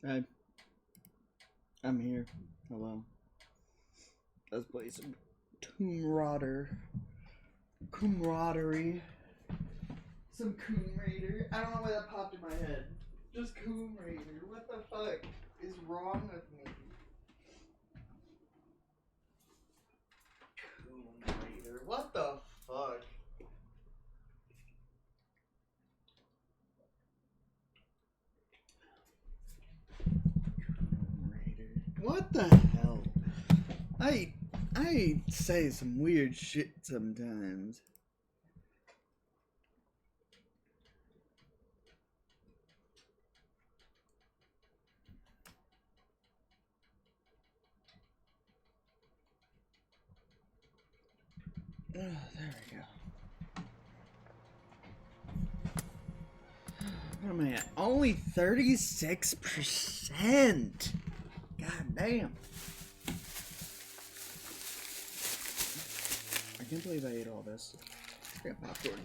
Hi, I'm here. Hello. Let's play some camaraderie. Some Tomb Raider. I don't know why that popped in my head. Just Tomb Raider. What the fuck is wrong with me? Tomb Raider. What the fuck? Tomb Raider. What the hell? I say some weird shit sometimes. Oh, there we go. What am I at? Only 36%. God damn. I can't believe I ate all this. I got popcorn.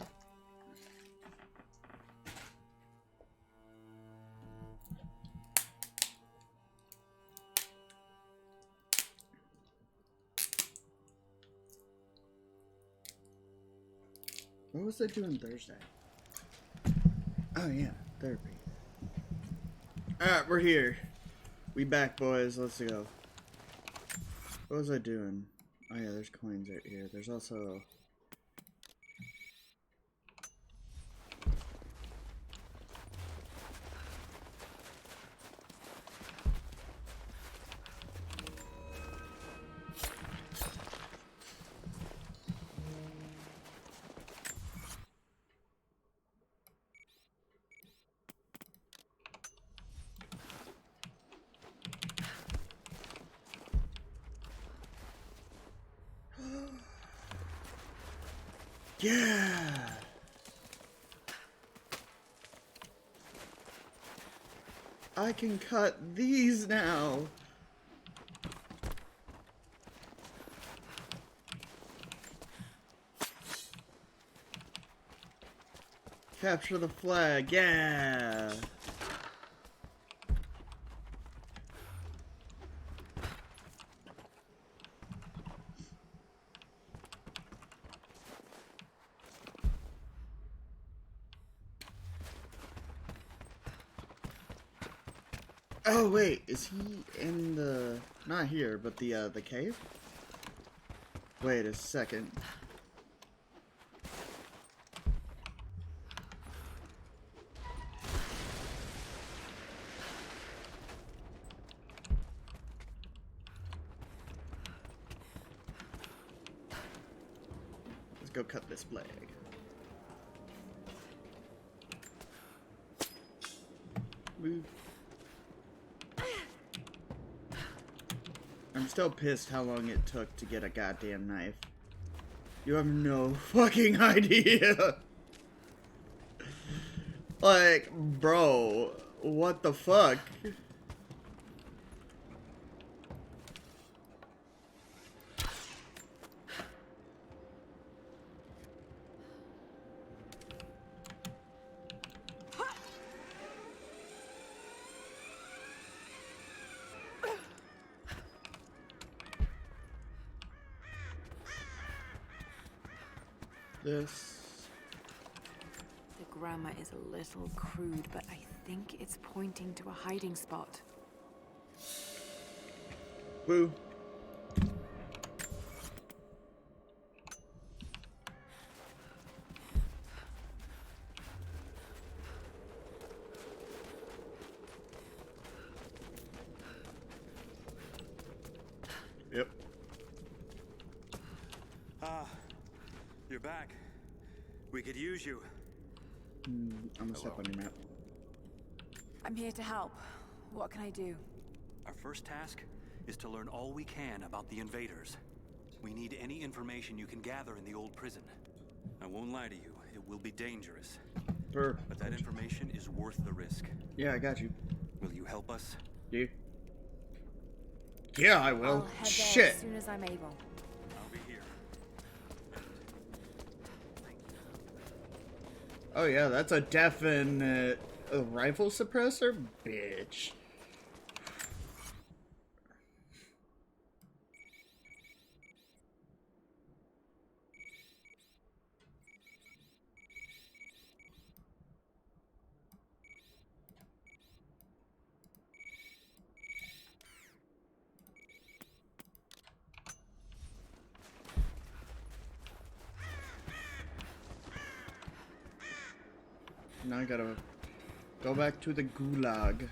What was I doing Thursday? Oh yeah, therapy. Alright, we're here. We back, boys. Let's go. What was I doing? Oh yeah, there's coins right here. There's also... Yeah! I can cut these now! Capture the flag, yeah! Oh wait, is he in the... not here, but the cave? Wait a second. Let's go cut this flag. Move. I'm still pissed how long it took to get a goddamn knife. You have no fucking idea. Like, bro, what the fuck? This. The grammar is a little crude, but I think it's pointing to a hiding spot. Woo. Yep. You're back. We could use you. I'm gonna step on your map. I'm here to help. What can I do? Our first task is to learn all we can about the invaders. We need any information you can gather in the old prison. I won't lie to you, it will be dangerous. But that information is worth the risk. Yeah, I got you. Will you help us? Yeah. Yeah, I will. I'll head there Shit. as soon as I'm able. I'll be here. Oh yeah, that's a definite rifle suppressor, bitch. Now I gotta go back to the gulag.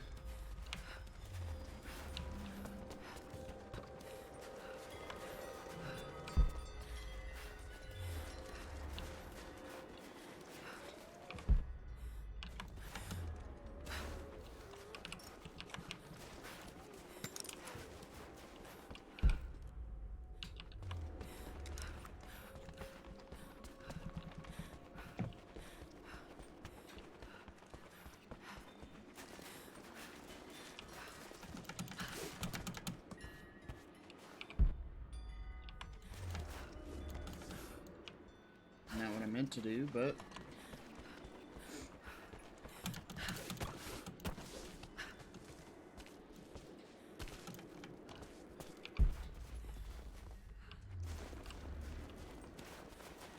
Not what I meant to do, but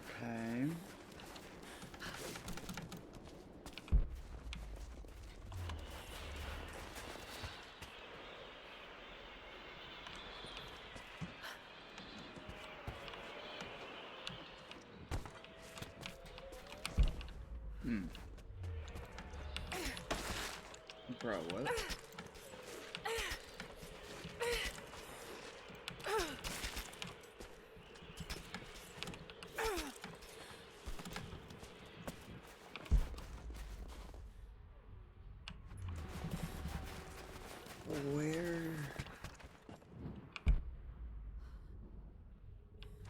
okay. Bro, what? Where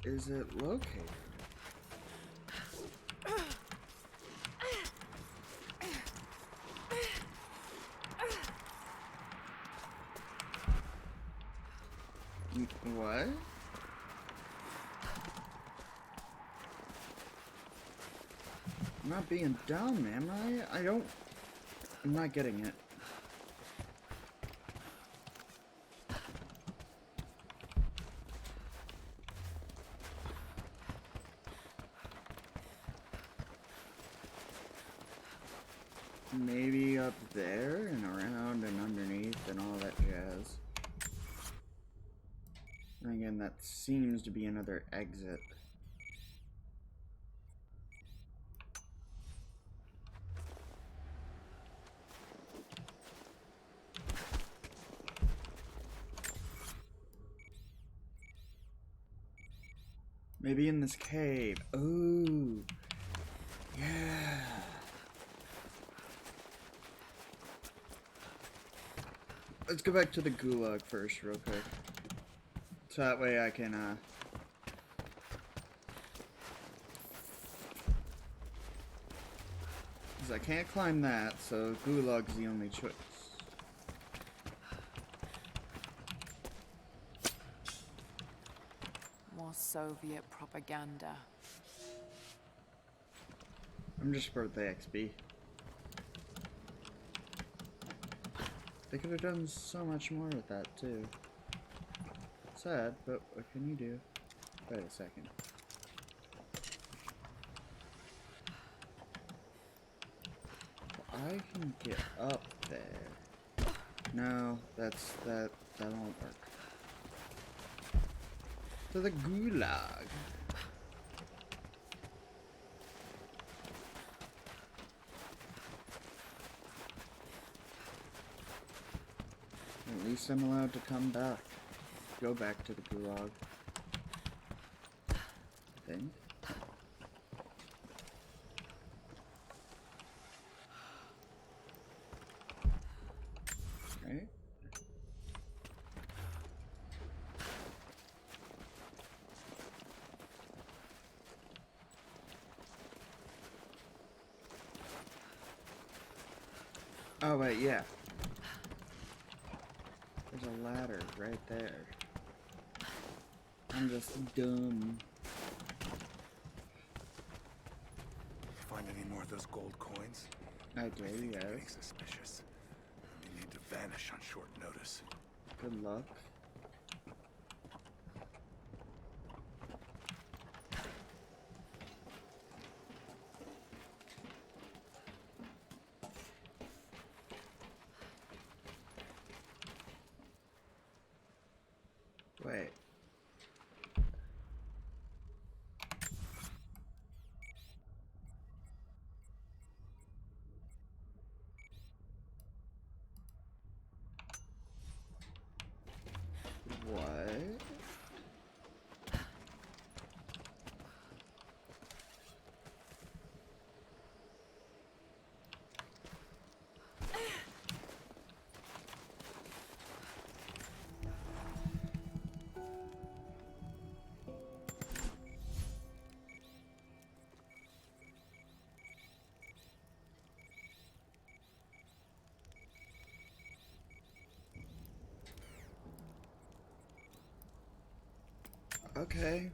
is it located? What? I'm not being dumb, am I? I'm not getting it. Maybe up there and around and underneath and all that jazz. And again, that seems to be another exit. Maybe in this cave. Ooh. Yeah. Let's go back to the gulag first real quick. So that way I can, because I can't climb that, so gulag's the only choice. More Soviet propaganda. I'm just birthday XP. They could have done so much more with that too. Sad, but what can you do? Wait a second. I can get up there. No, that won't work. To the gulag. At least I'm allowed to come back. Go back to the gulag. I think. Right? Oh wait, yeah. There's a ladder right there. I'm just dumb. Find any more of those gold coins? I do, yes. Getting suspicious. You need to vanish on short notice. Good luck. Wait. Okay.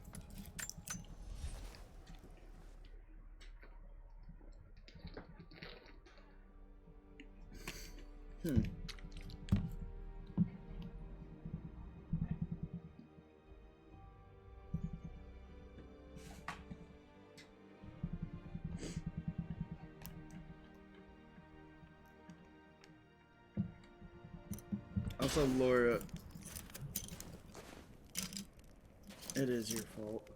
Also, Laura, it is your fault.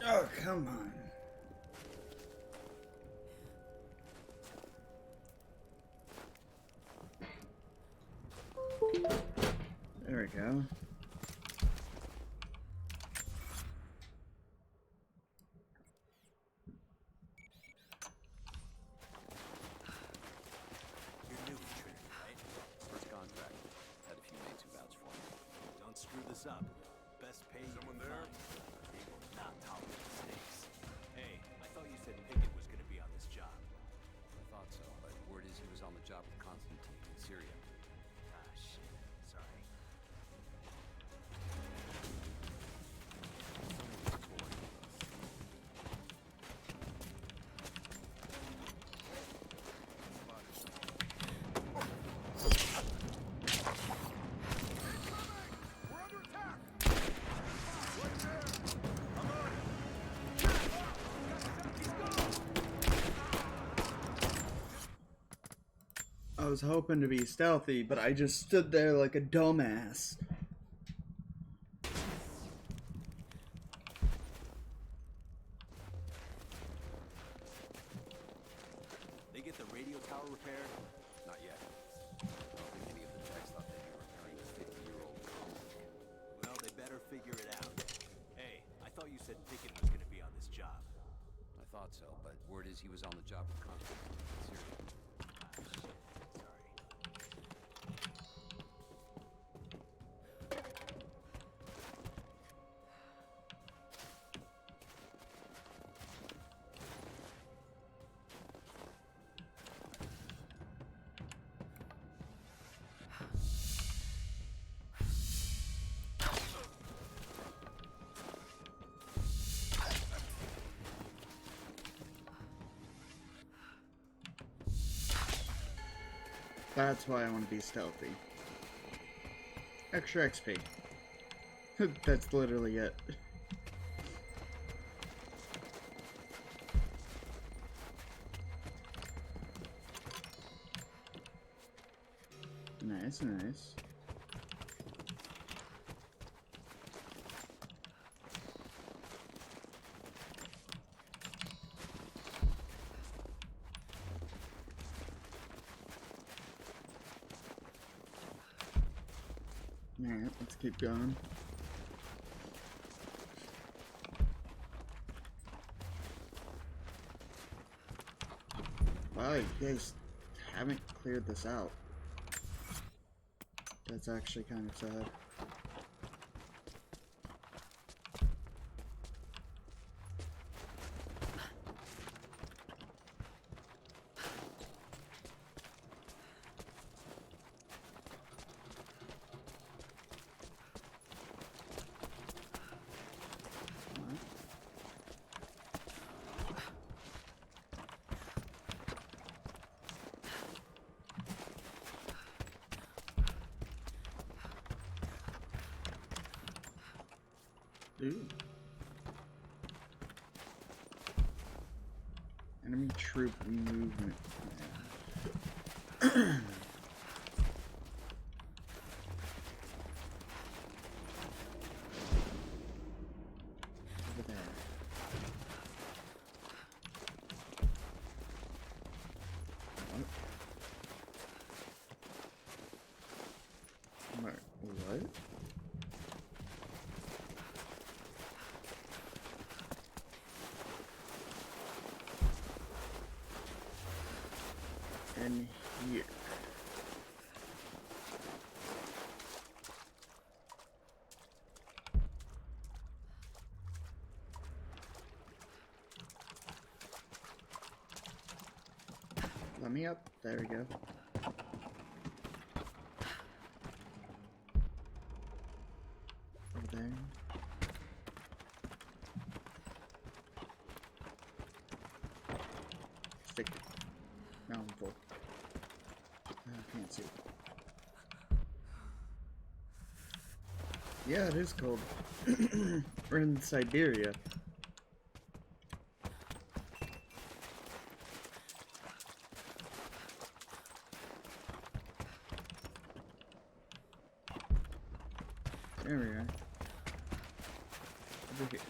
Oh, come on. There we go. You're new to Trinity, right? First contract. Had a few mates who vouched for me. Don't screw this up. Best paid. Someone there? They will not tolerate mistakes. Hey, I thought you said Pickett was going to be on this job. I thought so, but word is he was on the job with Constantine in Syria. Ah, shit. Sorry. We're under attack! Right there! I'm on it! I was hoping to be stealthy, but I just stood there like a dumbass. They get the radio tower repaired? Not yet. I don't think any of the techs thought they'd be repairing a 50-year-old comic. Well, they better figure it out. Hey, I thought you said Pickett was going to be on this job. I thought so, but word is he was on the job with Constantine in Syria. Ah, shit. Sorry. That's why I want to be stealthy. Extra XP. That's literally it. Nice, nice. Alright, let's keep going. Wow, you guys haven't cleared this out. That's actually kind of sad. Ooh. Enemy troop movement. Over there. What? What? In here. Let me up. There we go. Stick. Now I'm full. I can't see. Yeah, it is cold. We're in Siberia. There we are. Over here.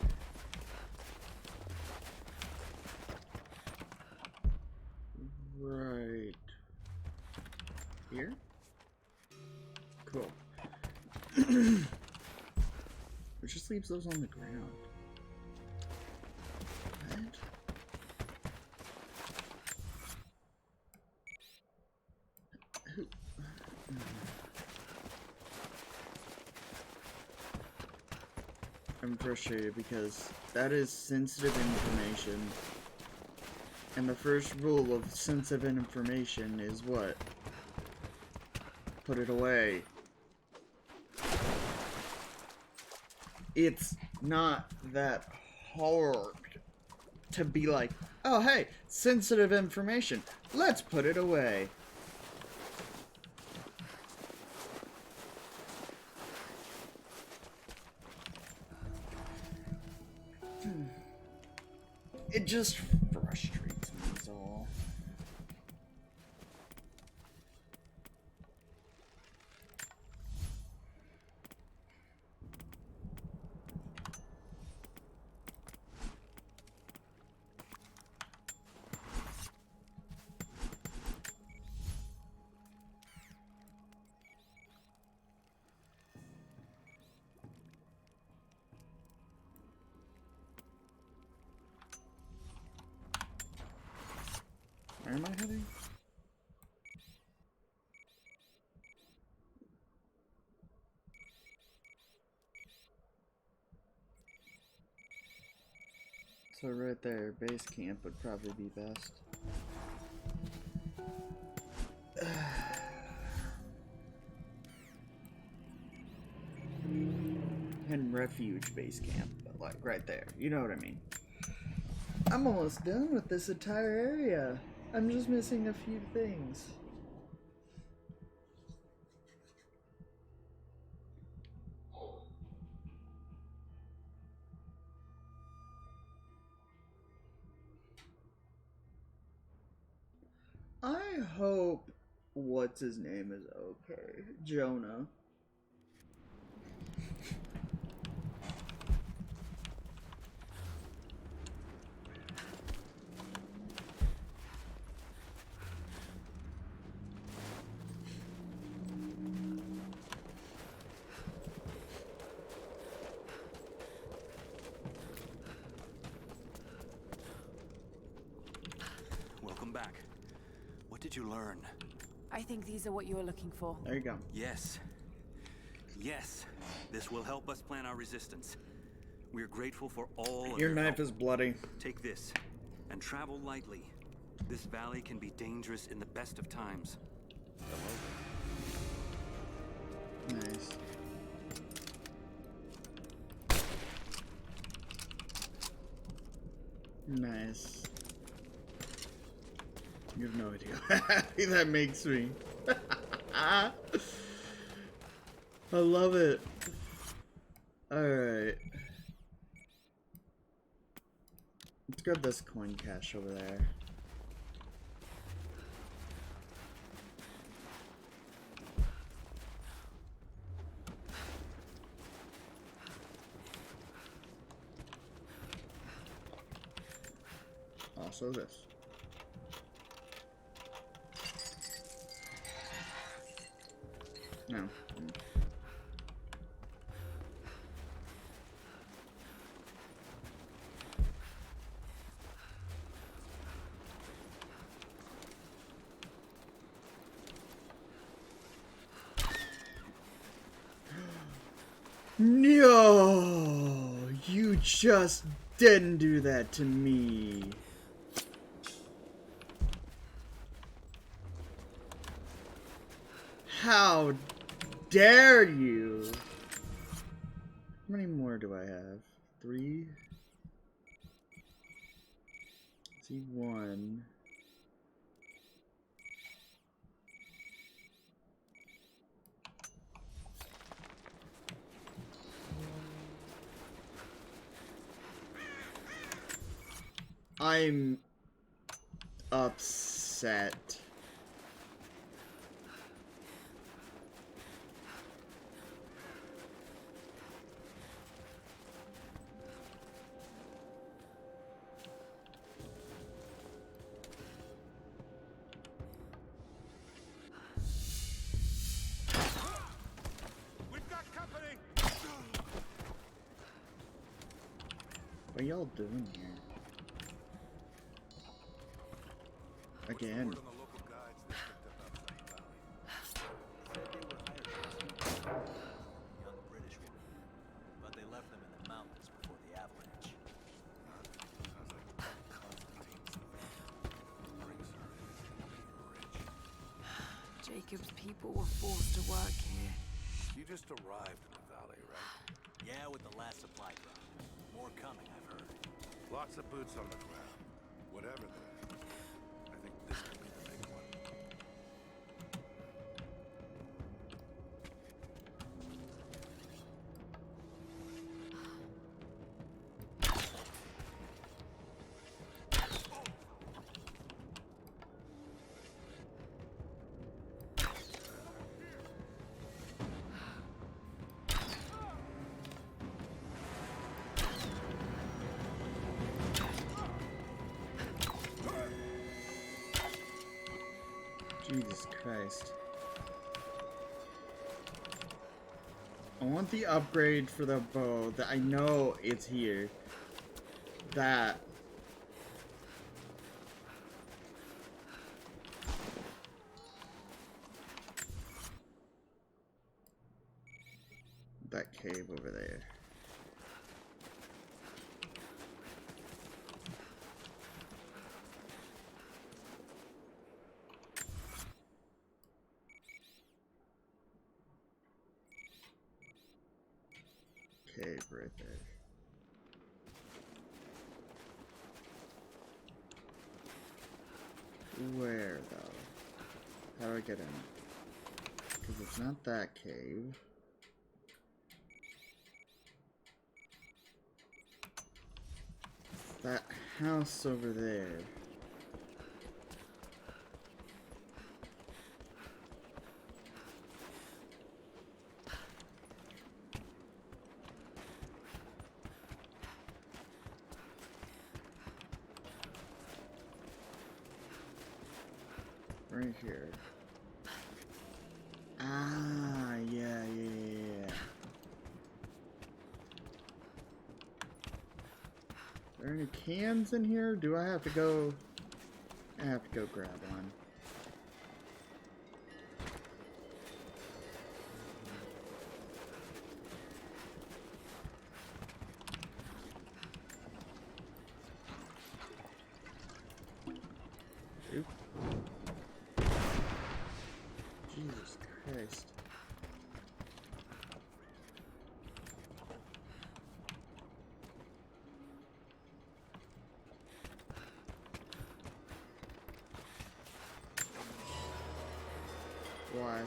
Right here? Cool. It just leaves those on the ground. What? I'm frustrated because that is sensitive information. And the first rule of sensitive information is what? Put it away. It's not that hard to be like, oh hey, sensitive information, let's put it away. It just frustrates me is all. Where am I heading? So right there, base camp would probably be best. And refuge base camp, but like right there, you know what I mean. I'm almost done with this entire area. I'm just missing a few things. I hope what's his name is okay. Jonah. Welcome back. What did you learn? I think these are what you were looking for. There you go. Yes. Yes. This will help us plan our resistance. We're grateful for all of Your knife help. is bloody. Take this and travel lightly. This valley can be dangerous in the best of times. Nice. Nice. You have no idea how happy that makes me. I love it. Alright. Let's grab this coin cache over there. Also this. No. No! You just didn't do that to me. How dare you? How many more do I have? 3? See, 1. I'm upset. We've got company. What y'all doing here? Again. Word on the local guides they picked up outside the valley. Said they were hired gunsmiths. A young British woman. But they left them in the mountains before the avalanche. Sounds like Constantine's brings her in rich. Jacob's people were forced to work here. You just arrived in the valley, right? Yeah, with the last supply drop. More coming, I've heard. Lots of boots on the ground. Whatever the... I think this could be the big one. Jesus Christ. I want the upgrade for the bow that I know it's here. That. That cave over there. Cave right there. Where though? How do I get in? Because it's not that cave. It's that house over there. Right here. Ah, yeah. Are there any cans in here? Do I have to go? I have to go grab one. Oop. Jesus Christ. Why?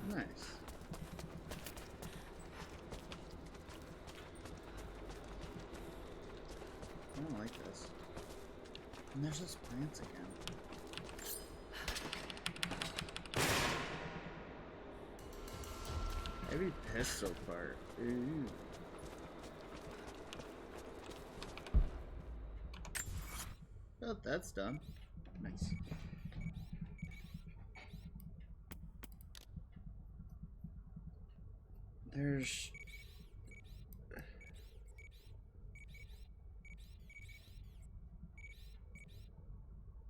Nice. I don't like this. And there's those plants again. Heavy pistol part. Ooh. Well, that's done. Nice. There's...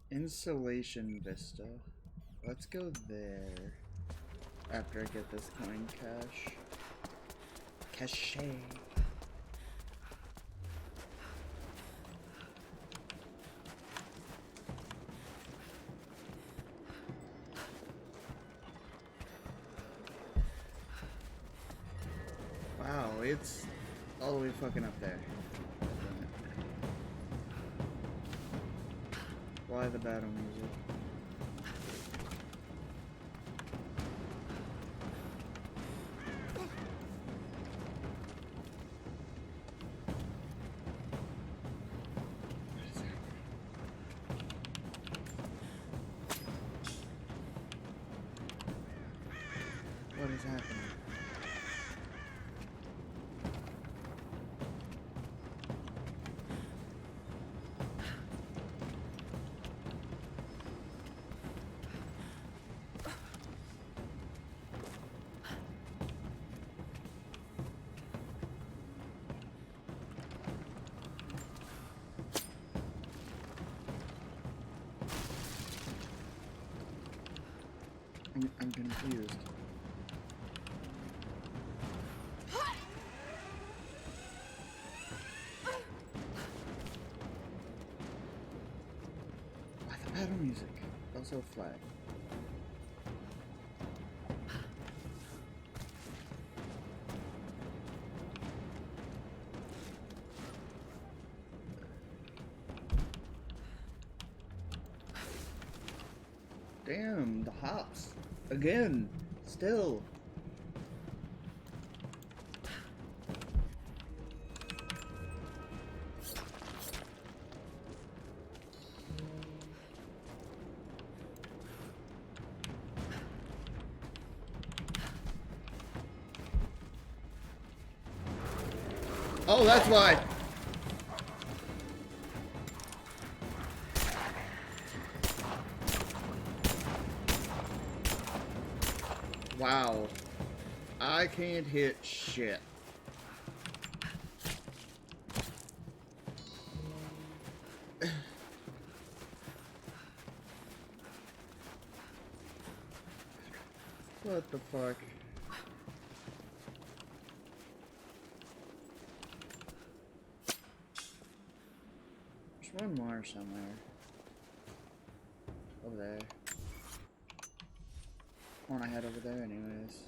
Insulation Vista. Let's go there. After I get this coin cache. Cache. Wow, it's all the way fucking up there. Why the battle music? What is happening? I'm confused. Why the battle music? Also flag. Damn, the hops. Again. Still. Oh, that's why. Wow. I can't hit shit. What the fuck? There's one more somewhere. Over there. I wanna head over there anyways.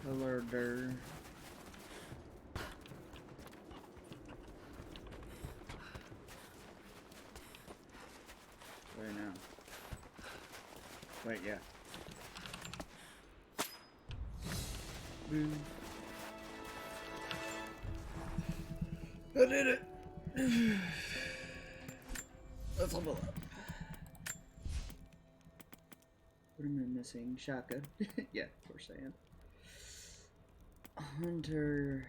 Hello there. Where now? Wait, yeah. Boom. I did it! Let's level up. What am I missing? Shotgun. Yeah, of course I am. Hunter.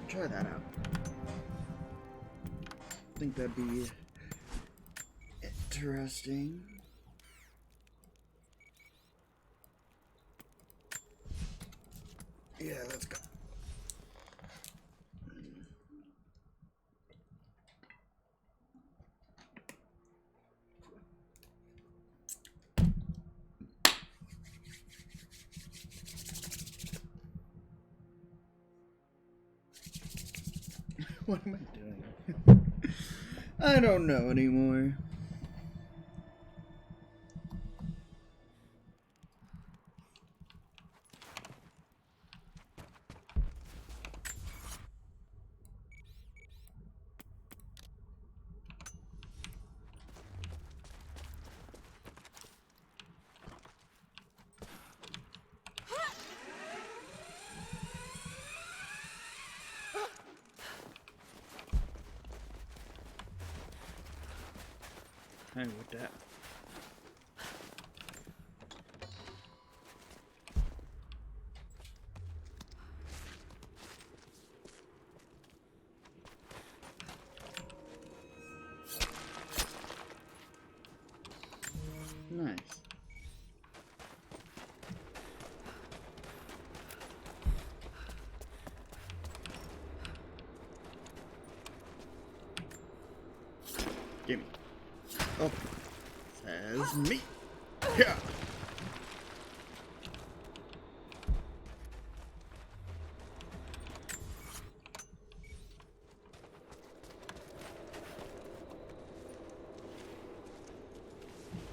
Try that out. I think that'd be interesting. Yeah, let's go. What am I doing? I don't know anymore. Hang with that. Nice. Gimme. Oh. Says me. Yeah.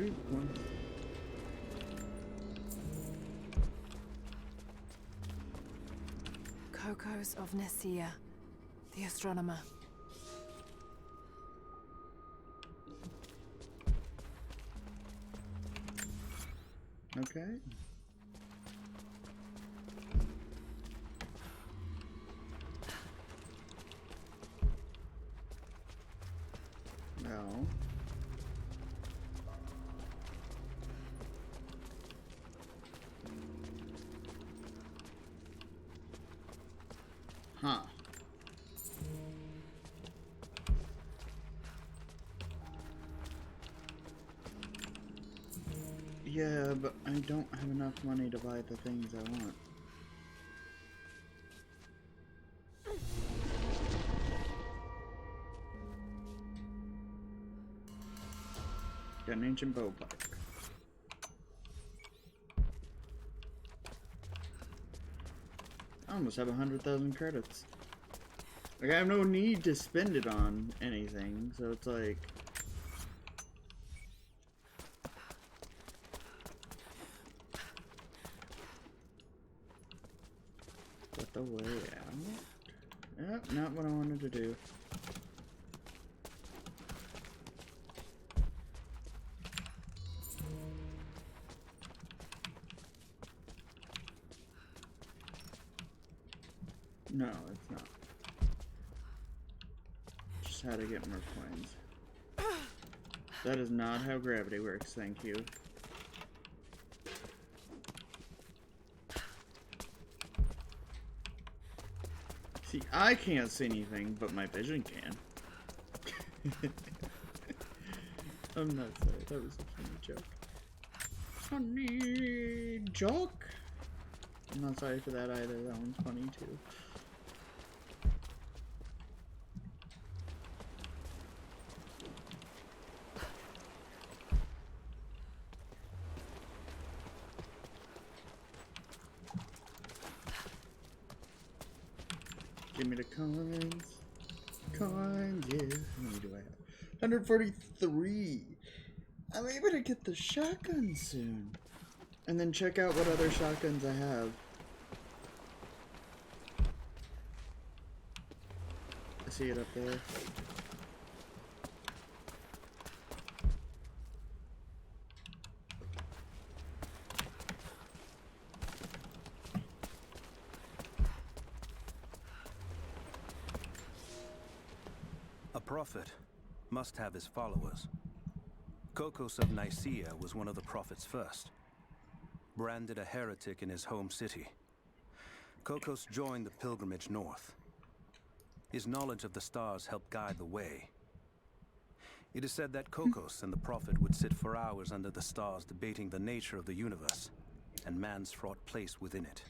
Ooh, one. Kokos of Nicaea, the astronomer. Okay. No. Huh. Yeah, but I don't have enough money to buy the things I want. Got an ancient bow pipe. I almost have 100,000 credits. Like, I have no need to spend it on anything, so it's like... But the way out? Yep, not what I wanted to do. No, it's not. Just how to get more coins. That is not how gravity works, thank you. See, I can't see anything, but my vision can. I'm not sorry, that was a funny joke. Funny joke? I'm not sorry for that either, that one's funny too. Give me the coins. Coins, yeah. How many do I have? 143. I'm able to get the shotgun soon. And then check out what other shotguns I have. I see it up there. A prophet must have his followers. Kokos of Nicaea was one of the prophets first. Branded a heretic in his home city, Kokos joined the pilgrimage north. His knowledge of the stars helped guide the way. It is said that Kokos and the prophet would sit for hours under the stars debating the nature of the universe and man's fraught place within it.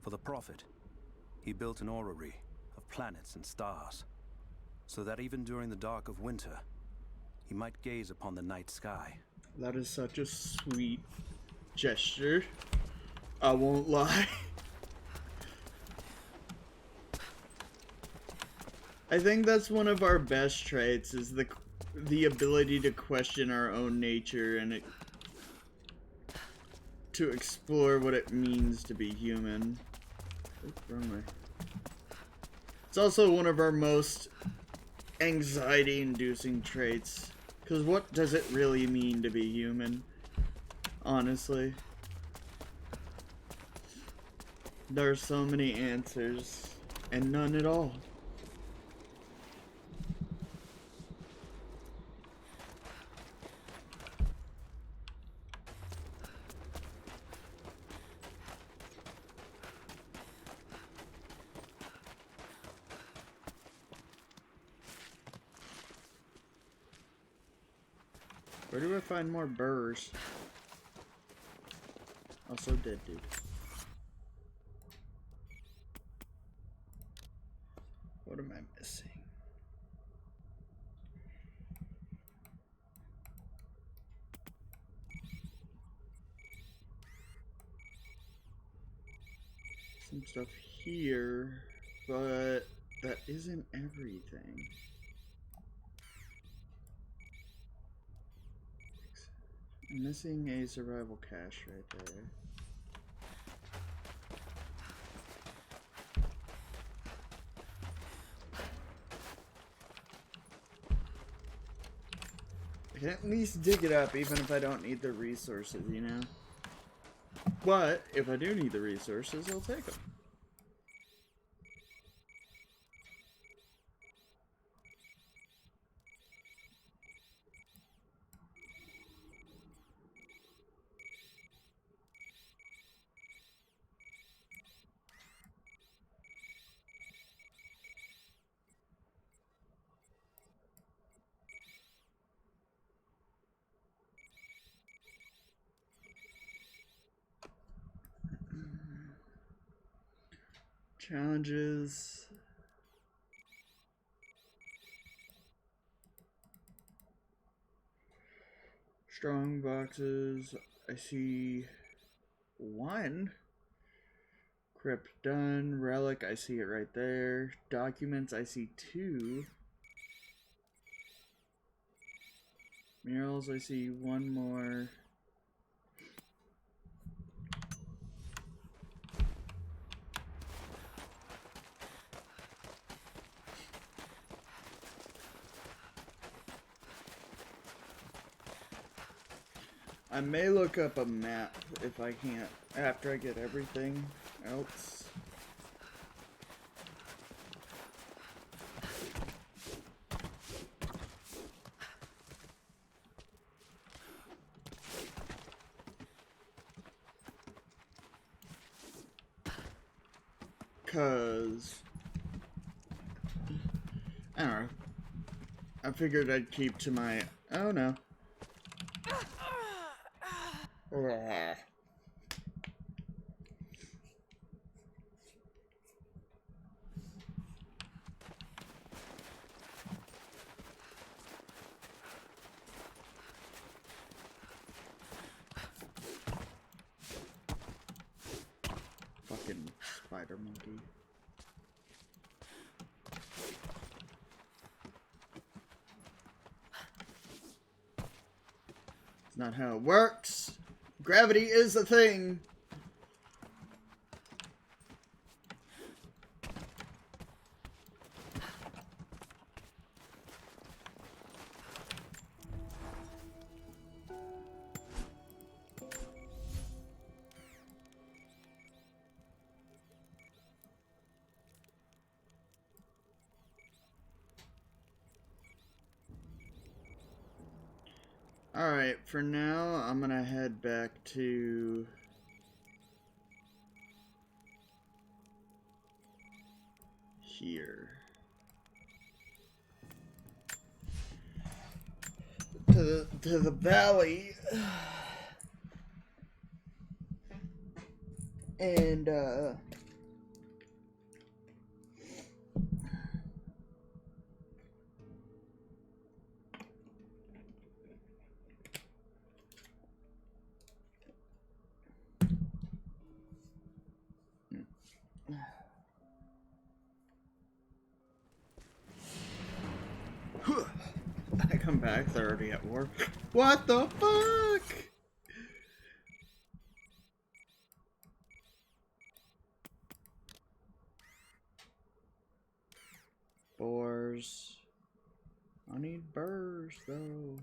For the prophet, he built an orrery of planets and stars, so that even during the dark of winter, he might gaze upon the night sky. That is such a sweet gesture. I won't lie. I think that's one of our best traits, is the ability to question our own nature and to explore what it means to be human. Oops, wrong way. It's also one of our most anxiety-inducing traits, because what does it really mean to be human? Honestly. There are so many answers, and none at all. Where do I find more burrs? Also dead dude. What am I missing? some stuff here, but that isn't everything. I'm missing a survival cache right there. I can at least dig it up even if I don't need the resources, you know? But if I do need the resources, I'll take them. Challenges. Strong boxes. I see one. Crypt done. Relic, I see it right there. Documents, I see two. Murals, I see one more. I may look up a map if I can't, after I get everything else. Cause I don't know. I figured I'd keep to my, oh no. Ugh. Fucking spider monkey. It's not how it works. Gravity is a thing. Alright, for now, I'm gonna head back to here. To the valley. And, I come back, they're already at war. What the fuck? Boars. I need burrs, though.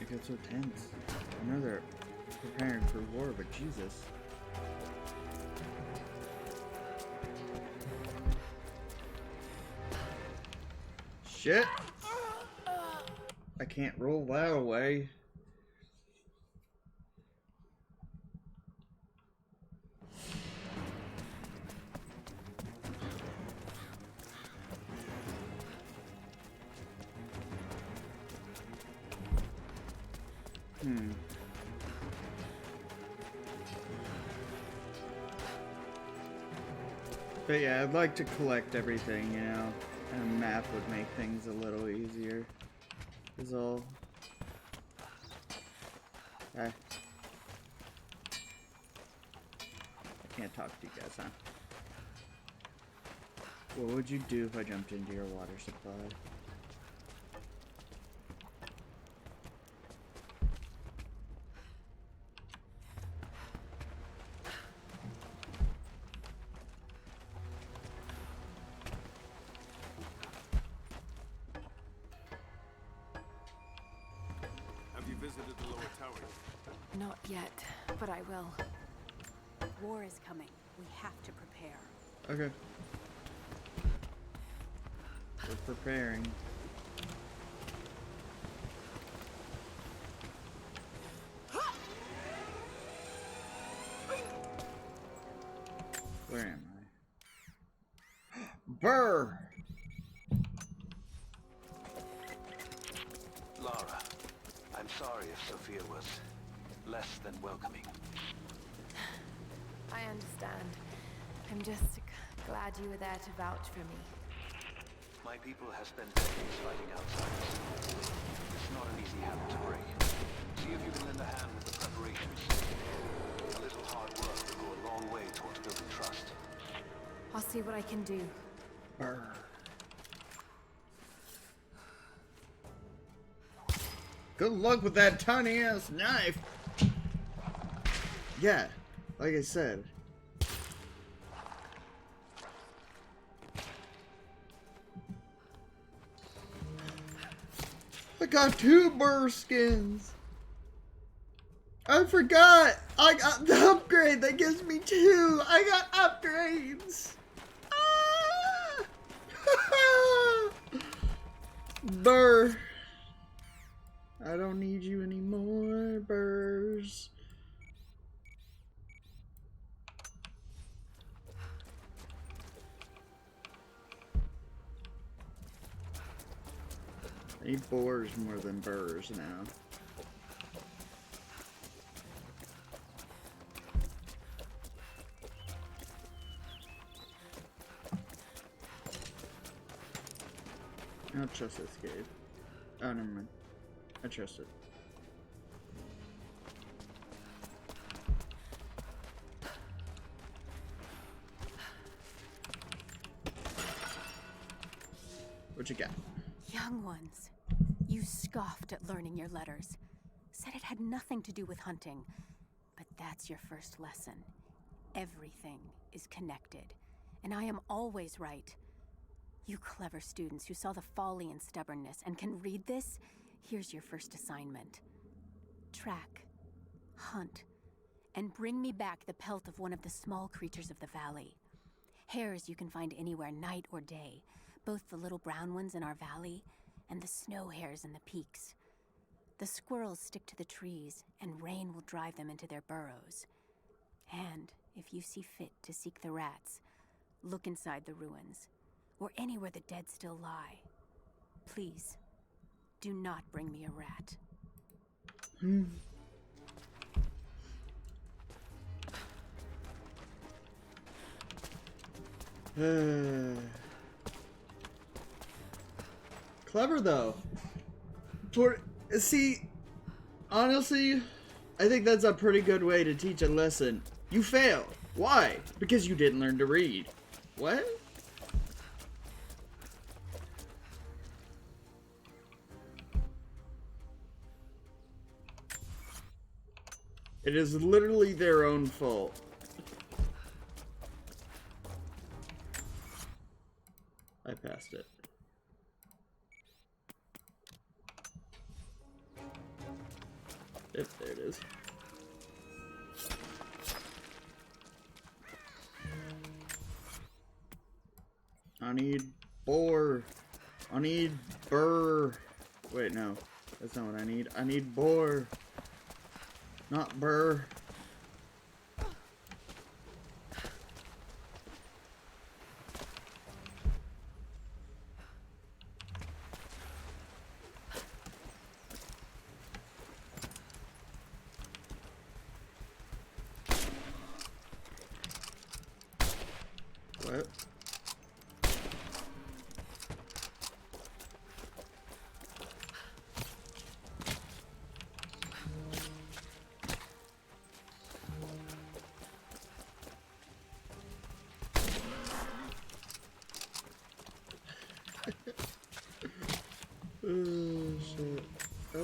It gets so tense. I know they're preparing for war, but Jesus. Shit! I can't roll that away. But yeah, I'd like to collect everything, you know, and a map would make things a little easier. is all. I can't talk to you guys, huh? What would you do if I jumped into your water supply? Have you visited the lower tower? Not yet, but I will. War is coming. We have to prepare. Okay. We're preparing. Where am I? Burr! Lara, I'm sorry if Sophia was less than welcoming. I understand. I'm just glad you were there to vouch for me. My people have spent decades fighting outsiders. It's not an easy habit to break. See if you can lend a hand with the preparations. A little hard work will go a long way towards building trust. I'll see what I can do. Burr. Good luck with that tiny ass knife! Yeah, like I said. I got 2 burr skins. I forgot. I got the upgrade that gives me 2. I got upgrades. Ah! Burr. I don't need you anymore, burrs. I need boars more than burrs now. I don't trust this cave. Oh, never mind. I trust it. What you got? Young ones, you scoffed at learning your letters. Said it had nothing to do with hunting. But that's your first lesson. Everything is connected. And I am always right. You clever students who saw the folly and stubbornness and can read this, here's your first assignment. Track, hunt, and bring me back the pelt of one of the small creatures of the valley. Hares you can find anywhere, night or day. Both the little brown ones in our valley and the snow hares in the peaks. The squirrels stick to the trees, and rain will drive them into their burrows. And if you see fit to seek the rats, look inside the ruins, or anywhere the dead still lie. Please, do not bring me a rat. Clever though. See, honestly, I think that's a pretty good way to teach a lesson. You failed. Why? Because you didn't learn to read. What? It is literally their own fault. I passed it. Yep, there it is. I need boar. I need burr. Wait, no. That's not what I need. I need boar. Not burr. What?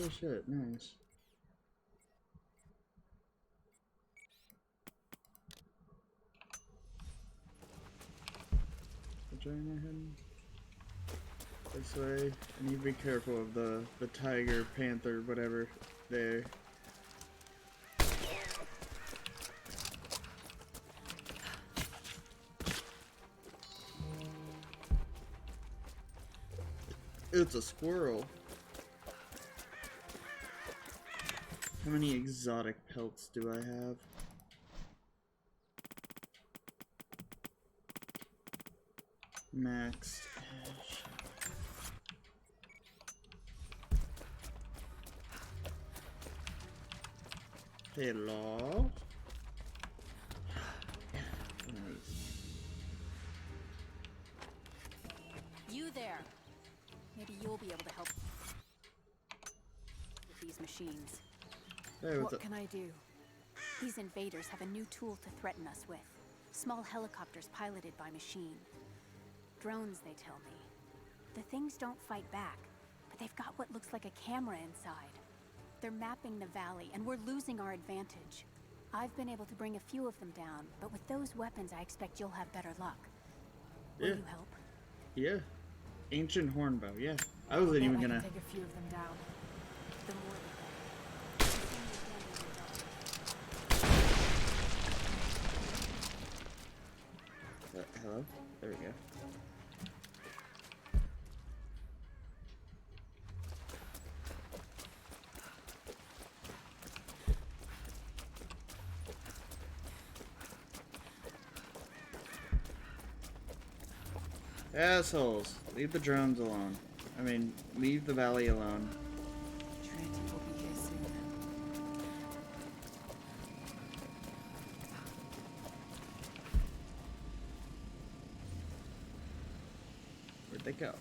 Oh shit, nice. This way. I need to be careful of the tiger, panther, whatever there. It's a squirrel. How many exotic pelts do I have? Maxed. Hello? You there. Maybe you'll be able to help with these machines. Hey, What can I do? These invaders have a new tool to threaten us with. Small helicopters piloted by machine. Drones, they tell me. The things don't fight back, but they've got what looks like a camera inside. They're mapping the valley, and we're losing our advantage. I've been able to bring a few of them down, but with those weapons, I expect you'll have better luck. Will you help? Yeah. Ancient hornbow, yeah. I wasn't even gonna... I can take a few of them down. The more the better. Hello? There we go. Assholes! Leave the drones alone. I mean, leave the valley alone. Trinity will be here soon. Where'd they go?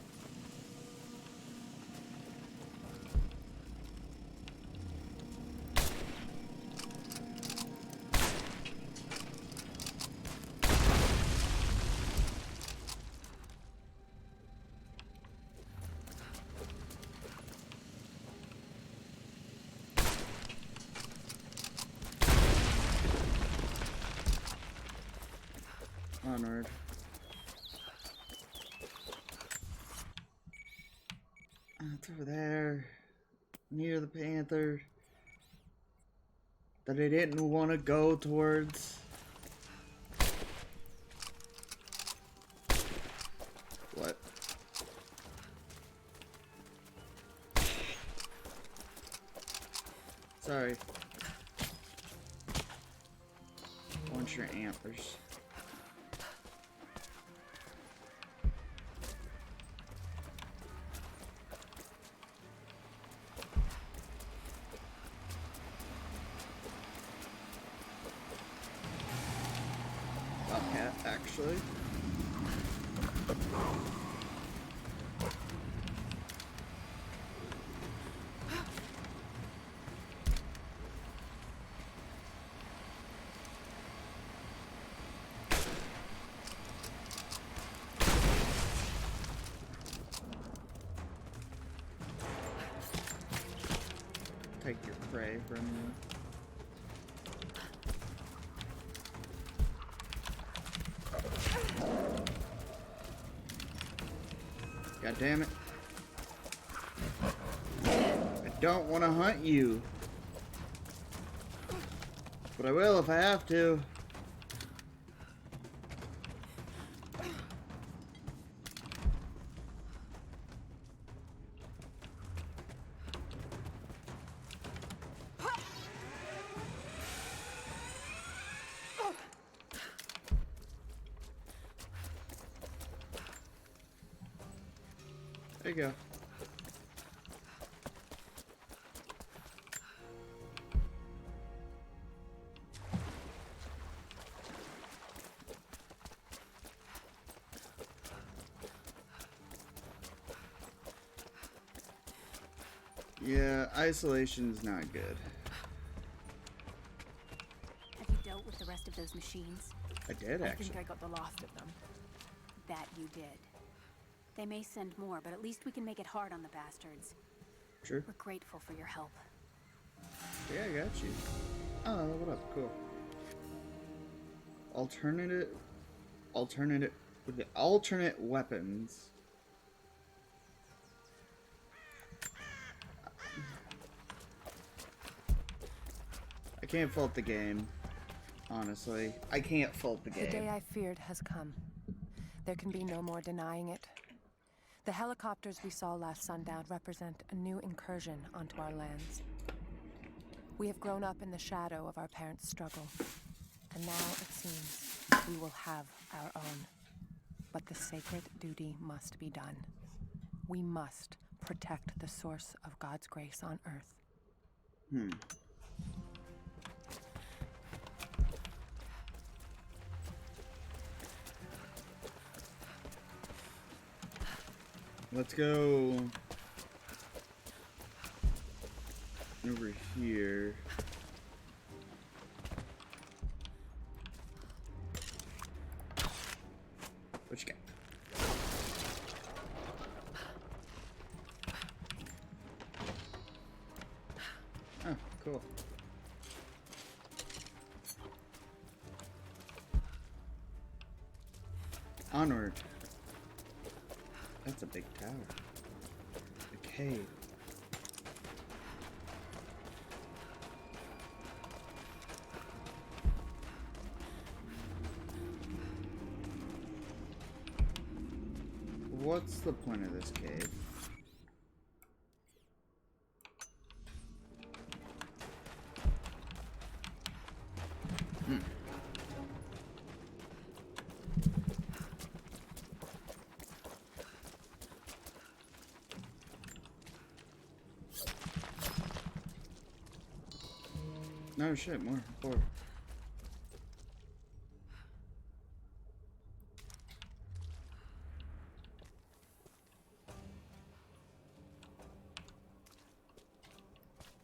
Onward. It's over there, near the panther, that I didn't want to go towards. What? Sorry. Want your antlers. Actually. Take your prey from you. God damn it. I don't want to hunt you. But I will if I have to. There you go. Yeah, isolation's not good. Have you dealt with the rest of those machines? I did, I actually. think I got the last of them. That you did. They may send more, but at least we can make it hard on the bastards. Sure. We're grateful for your help. Yeah, I got you. Oh, what up? Cool. Alternate weapons. I can't fault the game. Honestly, I can't fault the game. The day I feared has come. There can be no more denying it. The helicopters we saw last sundown represent a new incursion onto our lands. We have grown up in the shadow of our parents' struggle, and now it seems we will have our own. But the sacred duty must be done. We must protect the source of God's grace on Earth. Let's go over here. What you got? Oh, cool. Onward. That's a big tower. A cave. What's the point of this cave? No shit, more.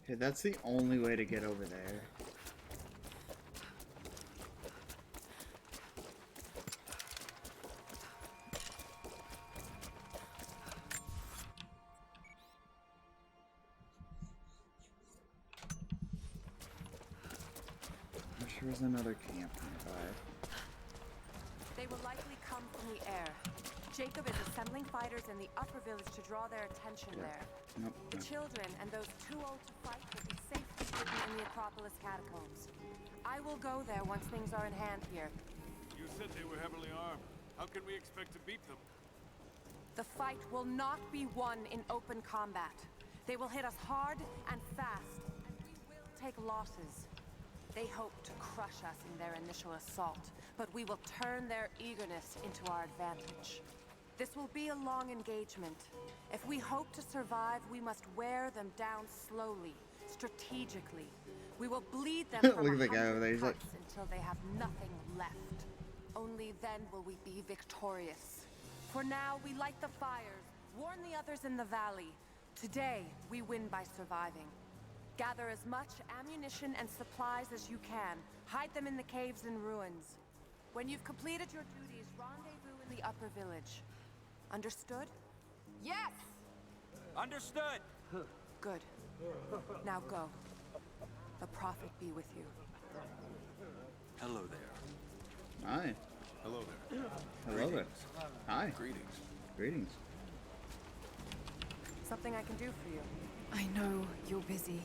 Okay, that's the only way to get over there. There was another camp nearby. They will likely come from the air. Jacob is assembling fighters in the upper village to draw their attention there. Nope. The children and those too old to fight will be safely hidden in the Acropolis catacombs. I will go there once things are in hand here. You said they were heavily armed. How can we expect to beat them? The fight will not be won in open combat. They will hit us hard and fast, and we will take losses. They hope to crush us in their initial assault, but we will turn their eagerness into our advantage. This will be a long engagement. If we hope to survive, we must wear them down slowly, strategically. We will bleed them from Look at the guy over there. He's like, until they have nothing left. Only then will we be victorious. For now, we light the fires, warn the others in the valley. Today, we win by surviving. Gather as much ammunition and supplies as you can. Hide them in the caves and ruins. When you've completed your duties, rendezvous in the upper village. Understood? Yes! Understood! Good. Now go. The prophet be with you. Hello there. hi. Hello there. Hello there. Hi. Greetings. Greetings. Something I can do for you. I know you're busy.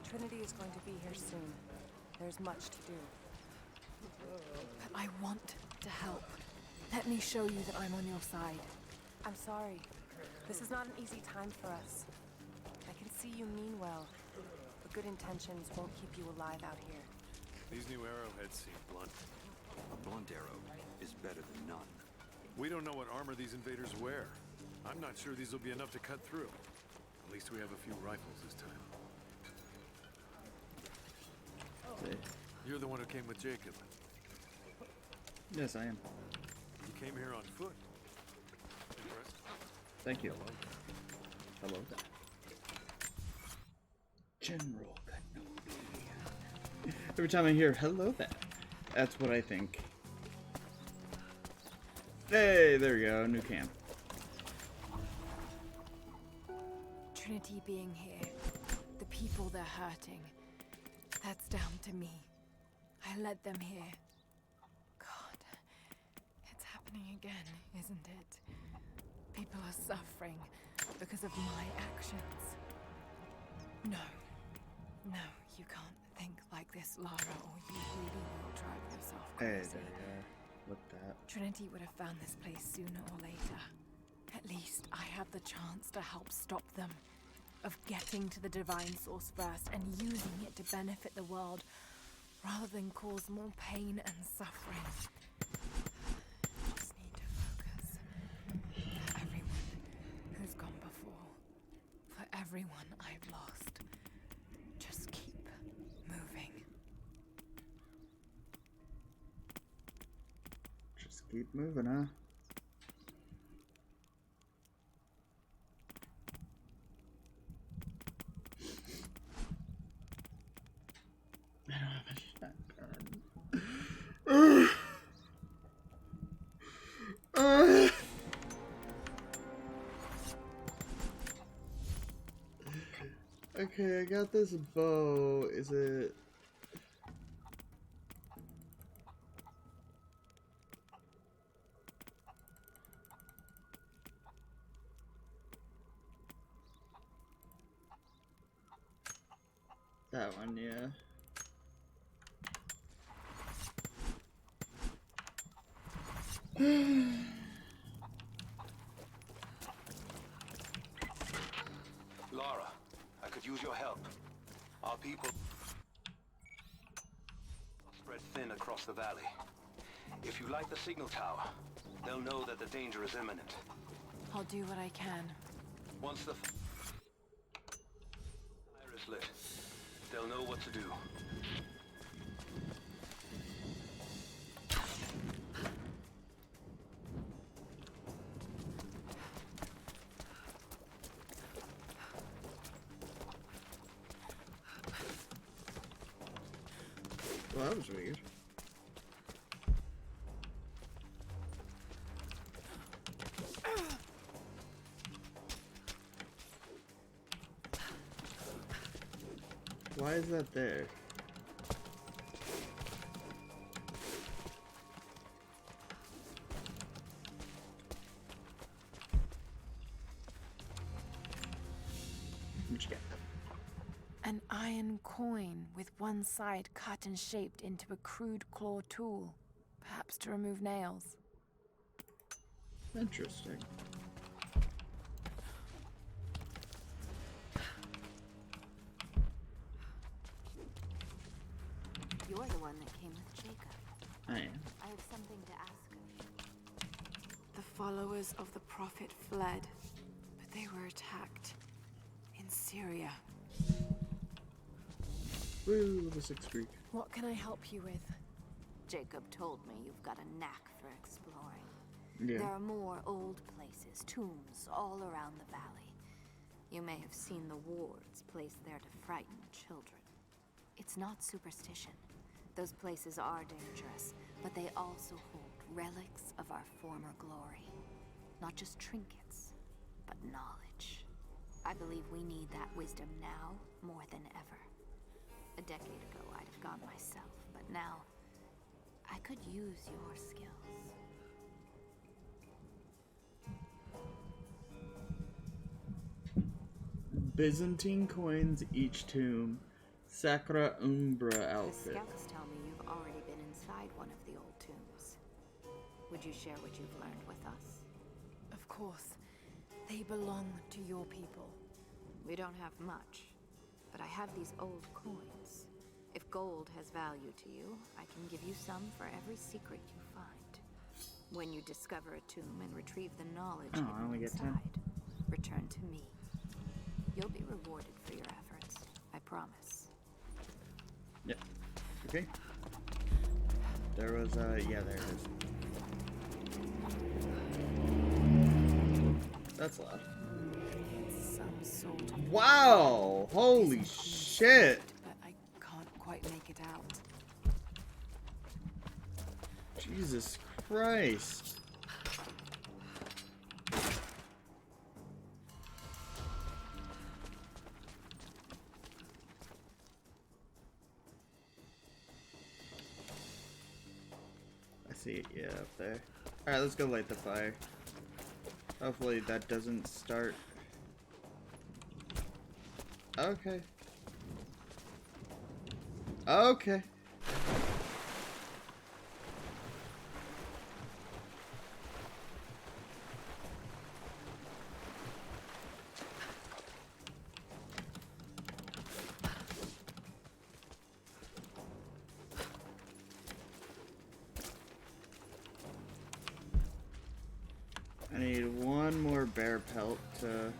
Trinity is going to be here soon. There's much to do. But I want to help. Let me show you that I'm on your side. I'm sorry. This is not an easy time for us. I can see you mean well, but good intentions won't keep you alive out here. These new arrowheads seem blunt. A blunt arrow is better than none. We don't know what armor these invaders wear. I'm not sure these will be enough to cut through. At least we have a few rifles this time. Okay. You're the one who came with Jacob. Yes, I am. You came here on foot. Impressed? Thank you. Hello there. General Kenobi. Every time I hear hello there, that's what I think. Hey, there we go, new camp. Trinity being here, the people they're hurting, that's down to me. I led them here. God, it's happening again, isn't it? People are suffering because of my actions. No, you can't think like this, Lara, or you really will drive yourself crazy. With that. Trinity would have found this place sooner or later. At least I have the chance to help stop them. Of getting to the divine source first and using it to benefit the world, rather than cause more pain and suffering. I just need to focus. For everyone who's gone before. For everyone I've lost. Just keep moving. Just keep moving, huh? I don't have a shotgun. Okay, I got this bow. Is it... that one, yeah. Lara, I could use your help. Our people spread thin across the valley. If you light the signal tower, they'll know that the danger is imminent. I'll do what I can. Once the fire is lit, they'll know what to do. Well, that was weird. Why is that there? What you got? An iron coin with one side cut and shaped into a crude claw tool, perhaps to remove nails. Interesting. You're the one that came with Jacob. I am. I have something to ask of you. The followers of the Prophet fled, but they were attacked in Syria. Woo, level 6 streak. What can I help you with? Jacob told me you've got a knack for exploring. Yeah. There are more old places, tombs, all around the valley. You may have seen the wards placed there to frighten children. It's not superstition. Those places are dangerous, but they also hold relics of our former glory. Not just trinkets, but knowledge. I believe we need that wisdom now more than ever. A decade ago, I'd have gone myself, but now, I could use your skills. Byzantine coins, each tomb. Sacra Umbra The outfit. scouts tell me you've already been inside one of the old tombs. Would you share what you've learned with us? Of course. They belong to your people. We don't have much, but I have these old coins. If gold has value to you, I can give you some for every secret you find. When you discover a tomb and retrieve the knowledge Oh, I only hidden get 10. inside, return to me. You'll be rewarded for your efforts, I promise. Yeah. Okay. There was, yeah, there it is. That's loud. It's some sort of... Wow! Holy shit! But I can't quite make it out. Jesus Christ. See it, yeah, up there. Alright, let's go light the fire. Hopefully that doesn't start. Okay. Okay. I need one more bear pelt to...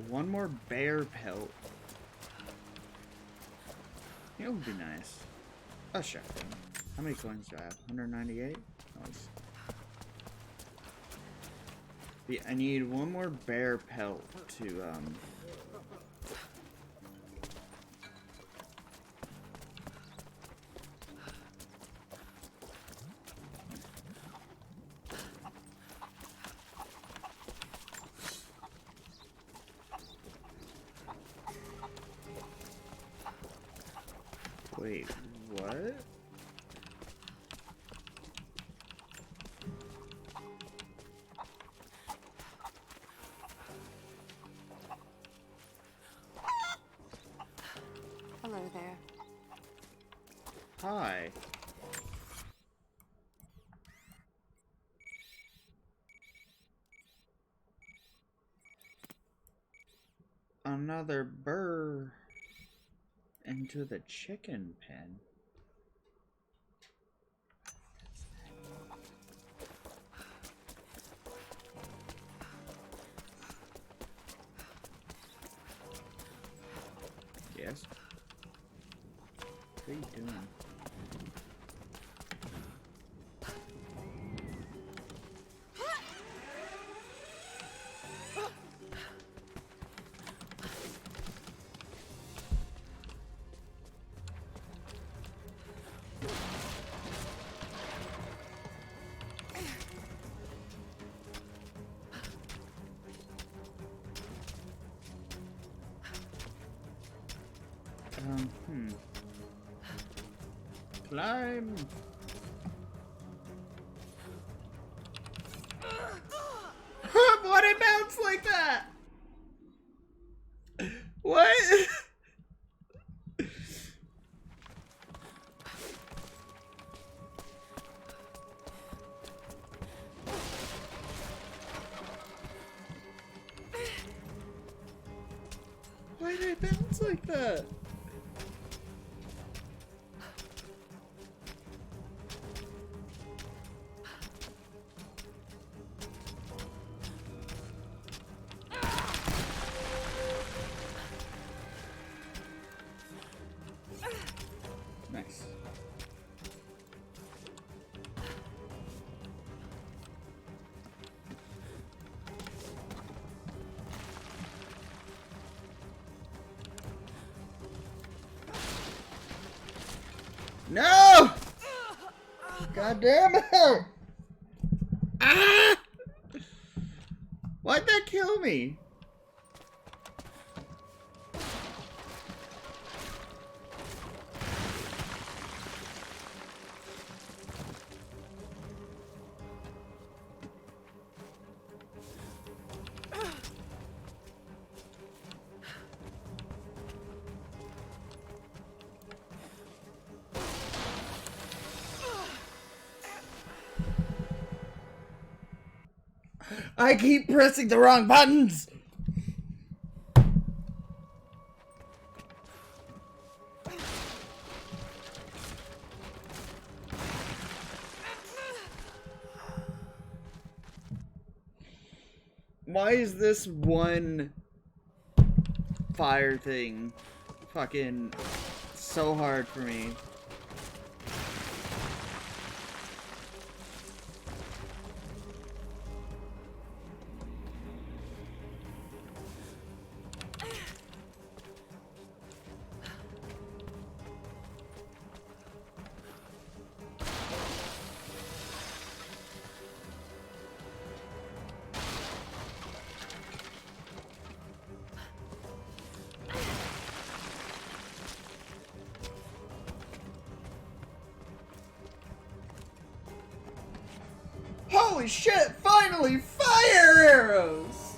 One more bear pelt. It would be nice. A shotgun. How many coins do I have? 198? Nice. Yeah, I need one more bear pelt to, Wait, what? Hello there. Hi. Another burr into the chicken pen. Yes. What are you doing? Climb! Why'd it bounce like that? What? Why did it bounce like that? Nice. No! God damn it! Ah! Why'd that kill me? I keep pressing the wrong buttons! Why is this one fire thing fucking so hard for me? Holy shit! Finally, fire arrows!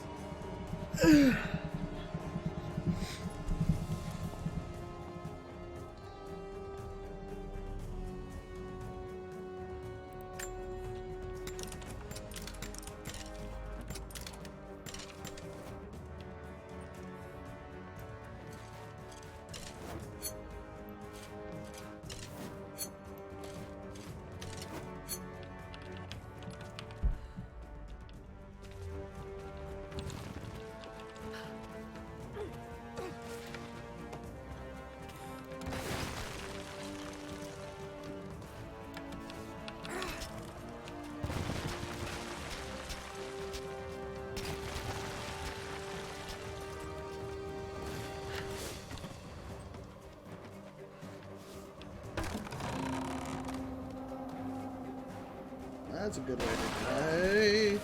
That's a good way to play.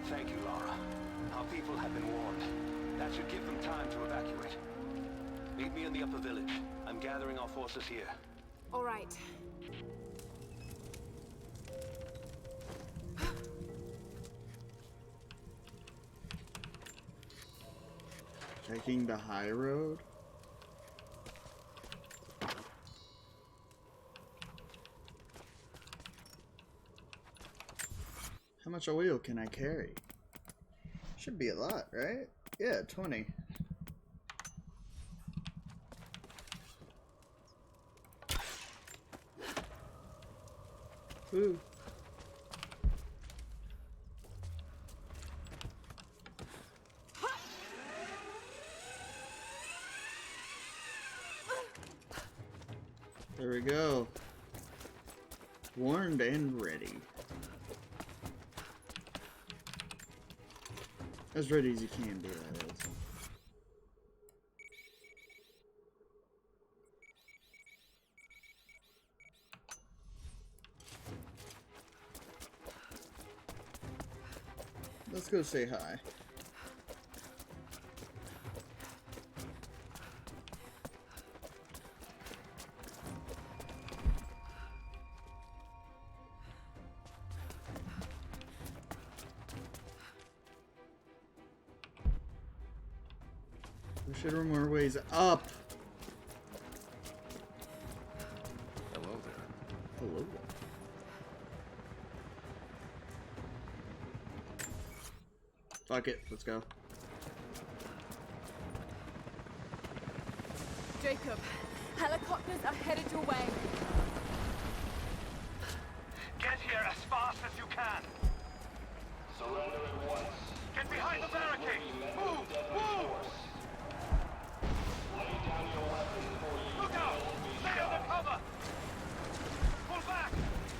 Thank you, Lara. Our people have been warned. That should give them time to evacuate. Meet me in the upper village. I'm gathering our forces here. All right. Taking the high road. How much oil can I carry? Should be a lot, right? Yeah, 20. Ooh. There we go. Warned and ready. As ready as you can be, that is. Let's go say hi. There should be more ways up. Hello there. Hello there. Fuck it, let's go. Jacob, helicopters are headed your way. Get here as fast as you can. Surrender at once. Get behind the barricade. Move! Move! Lay down your weapon before you. Look out! Stay under cover! Pull back!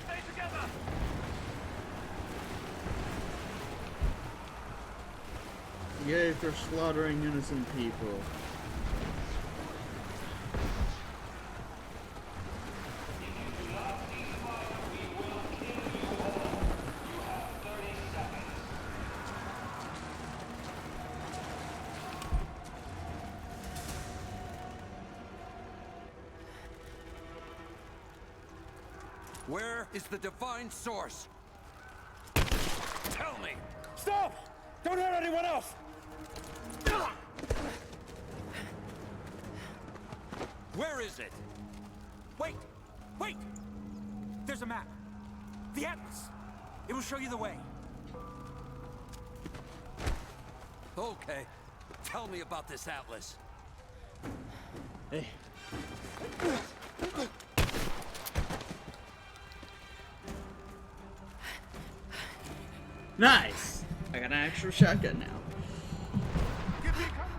Stay together! Yay for slaughtering innocent people. Where is the divine source? Tell me! Stop! Don't hurt anyone else! Where is it? Wait! Wait! There's a map. The Atlas. It will show you the way. Okay. Tell me about this Atlas. Hey. Nice! I got an extra shotgun now. Give me cover!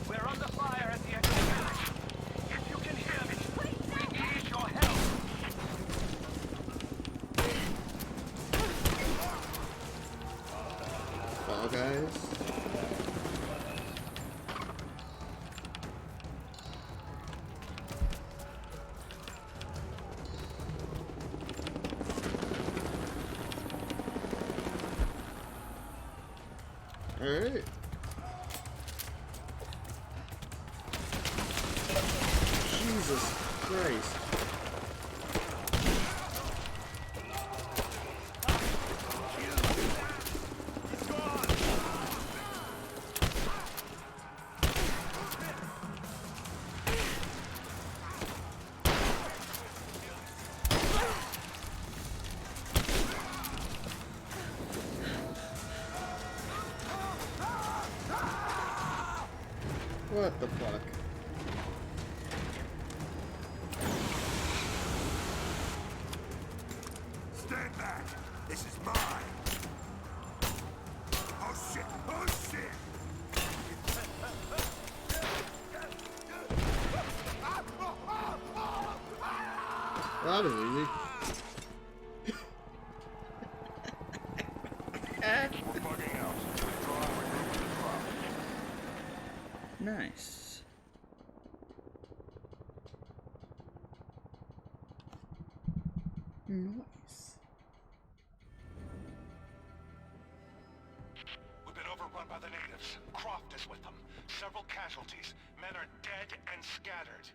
We're under fire at the edge of the village. If you can hear me, we need your help. guys. Alright. Jesus Christ. What the fuck? Stand back! This is mine! Oh shit! Oh shit! That was easy. We're bugging out. Nice. Nice. We've been overrun by the natives. Croft is with them. Several casualties. Men are dead and scattered.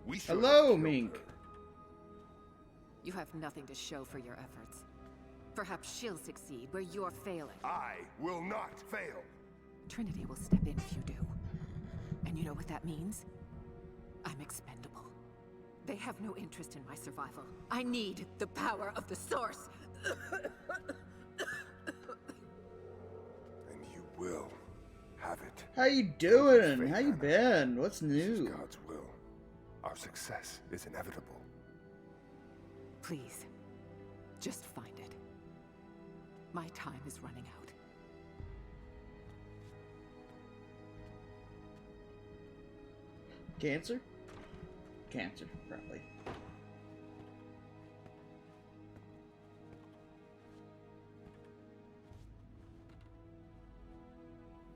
We should have Hello, killed Mink. her. You have nothing to show for your efforts. Perhaps she'll succeed where you're failing. I will not fail. Trinity will step in if you do. And you know what that means? I'm expendable. They have no interest in my survival. I need the power of the source. And you will have it. How you doing? How you been? What's This is new? God's will. Our success is inevitable. Please, just find it. My time is running out. Cancer? Cancer, probably.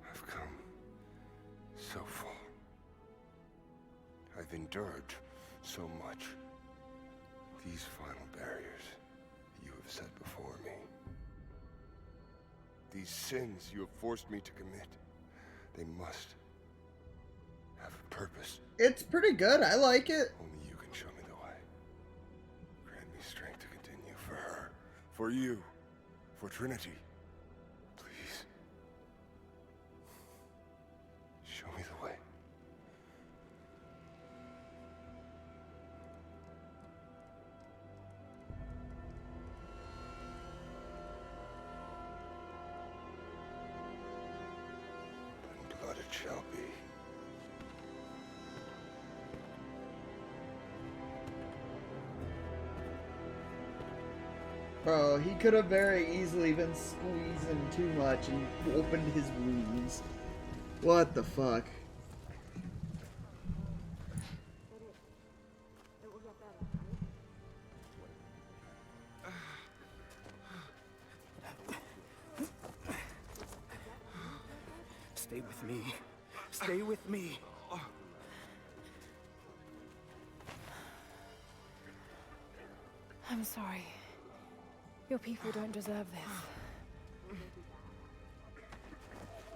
I've come so far. I've endured so much. These final barriers you have set before me. These sins you have forced me to commit. They must have a purpose. It's pretty good. I like it. Only you can show me the way. Grant me strength to continue for her, for you, for Trinity. Please. Show me the way. And blood it shall be. Bro, he could have very easily been squeezing too much and opened his wounds. What the fuck? Stay with me. Stay with me. I'm sorry. Your people don't deserve this.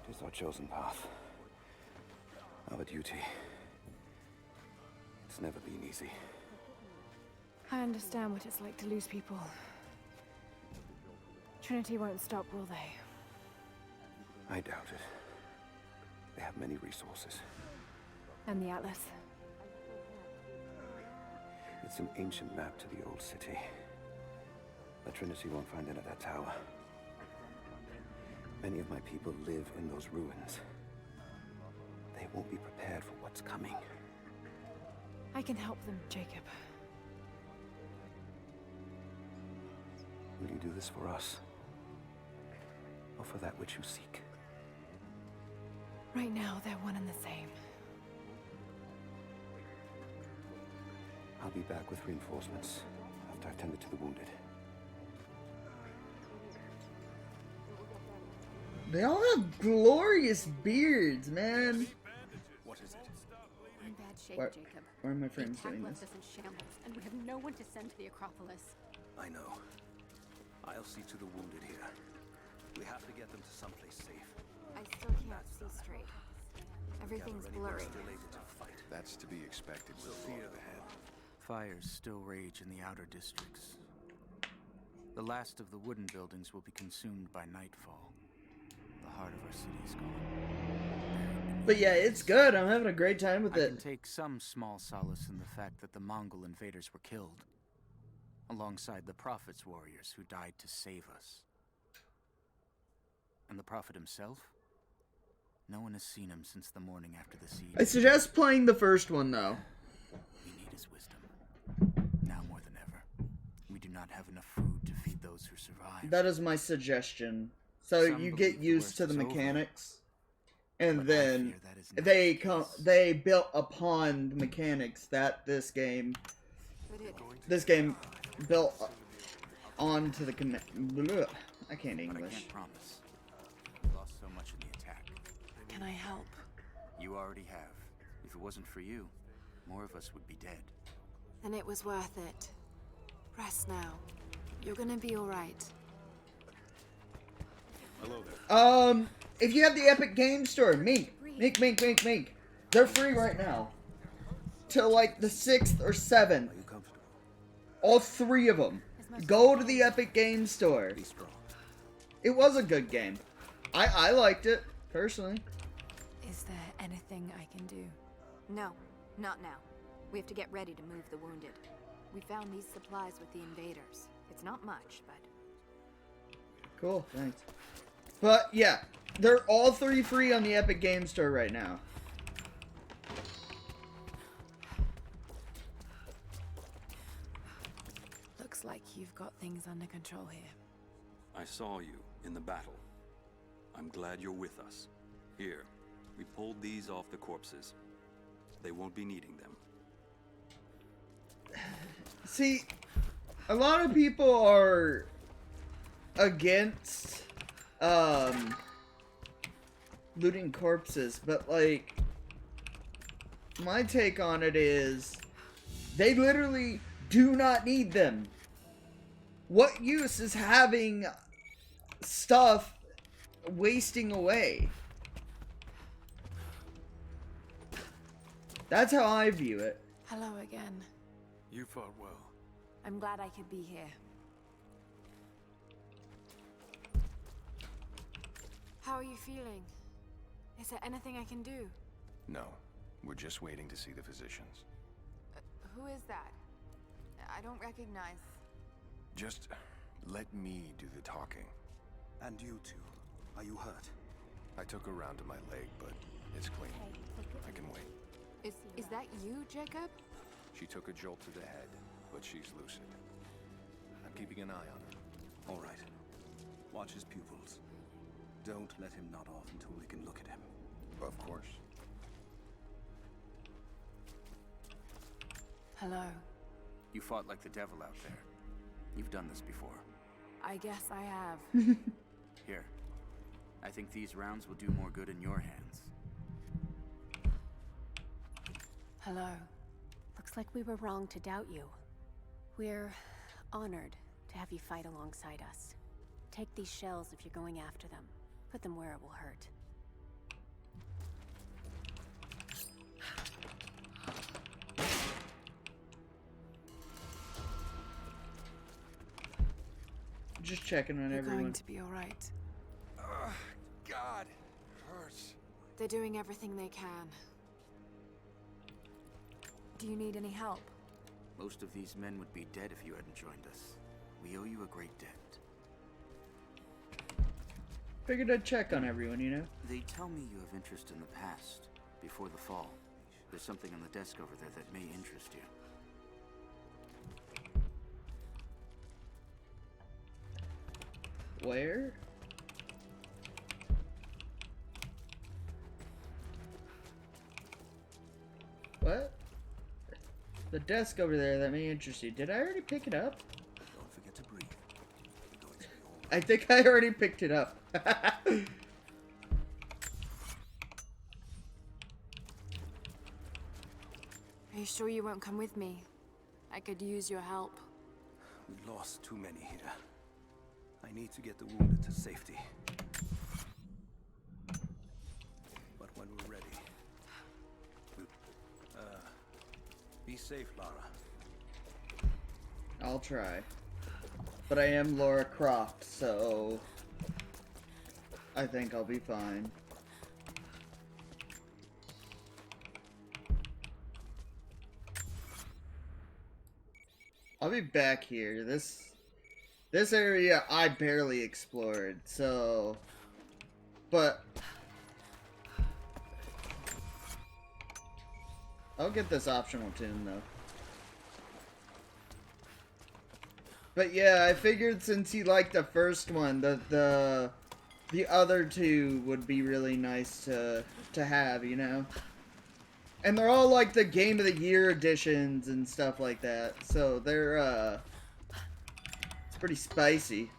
It is our chosen path. Our duty. It's never been easy. I understand what it's like to lose people. Trinity won't stop, will they? I doubt it. They have many resources. And the Atlas? It's an ancient map to the old city. The Trinity won't find it at that tower. Many of my people live in those ruins. They won't be prepared for what's coming. I can help them, Jacob. Will you do this for us? Or for that which you seek? Right now, they're one and the same. I'll I'll be back with reinforcements after I've tended to the wounded. They all have glorious beards, man. What is it? We're in bad shape, Where- Jacob. Why are my The friends attack doing left this? us in shambles, and we have no one to send to the Acropolis. I know. I'll see to the wounded here. We have to get them to someplace safe. I still can't see straight. Everything's blurry. That's to be expected with a lot of ahead. Fires still rage in the outer districts. The last of the wooden buildings will be consumed by nightfall. The heart of our city is gone. But yeah, it's good. I'm having a great time with I can it. take some small solace in the fact that the Mongol invaders were killed, alongside the Prophet's warriors who died to save us. And the Prophet himself? No one has seen him since the morning after the siege. I suggest playing the first one, though. We need his wisdom. Now more than ever. We do not have enough food to feed those who survive. That is my suggestion. So Some you believe get the used worst to the is over, mechanics, and but I then fear that is not the case. they built upon the mechanics that this game built onto the I can't But I English. can't promise. We lost so much in the attack. Can I help? You already have. If it wasn't for you, more of us would be dead. And it was worth it. Rest now. You're gonna be alright. Hello there. If you have the Epic Game Store, Mink. They're free right now. Till like the 6th or 7th. Are you comfortable? All 3 of them. Go to the Epic Game Store. Be strong. It was a good game. I liked it, personally. Is there anything I can do? No, not now. We have to get ready to move the wounded. We found these supplies with the invaders. It's not much, but... Cool, thanks. But yeah, they're all 3 free on the Epic Game Store right now. Looks like you've got things under control here. I saw you in the battle. I'm glad you're with us. Here, we pulled these off the corpses. They won't be needing them. See, a lot of people are against looting corpses, but like my take on it is they literally do not need them. What use is having stuff wasting away? That's how I view it. Hello again. You fought well. I'm glad I could be here. How are you feeling? Is there anything I can do? No, we're just waiting to see the physicians. Who is that? I don't recognize. Just let me do the talking. And you two, are you hurt? I took a round to my leg, but it's clean. I can wait. Is that you, Jacob? She took a jolt to the head, but she's lucid. I'm keeping an eye on her. All right. Watch his pupils. Don't let him nod off until we can look at him. Of course. Hello. You fought like the devil out there. You've done this before. I guess I have. Here. I think these rounds will do more good in your hands. Hello. Looks like we were wrong to doubt you. We're honored to have you fight alongside us. Take these shells if you're going after them. Put them where it will hurt. Just checking on You're everyone. going to be alright. God, hurts. They're doing everything they can. Do you need any help? Most of these men would be dead if you hadn't joined us. We owe you a great debt. Figured I'd check on everyone, you know? They tell me you have interest in the past, before the fall. There's something on the desk over there that may interest you. Where? What? The desk over there that may interest you. Did I already pick it up? Don't forget to breathe. You're going to be all right. I think I already picked it up. Are you sure you won't come with me? I could use your help. We lost too many here. I need to get the wounded to safety. But when we're ready, be safe, Lara. I'll try. But I am Lara Croft, so I think I'll be fine. I'll be back here. This area I barely explored, so but I'll get this optional tune though. But yeah, I figured since you liked the first one, the other two would be really nice to have, you know? And they're all like the Game of the Year editions and stuff like that. So they're it's pretty spicy.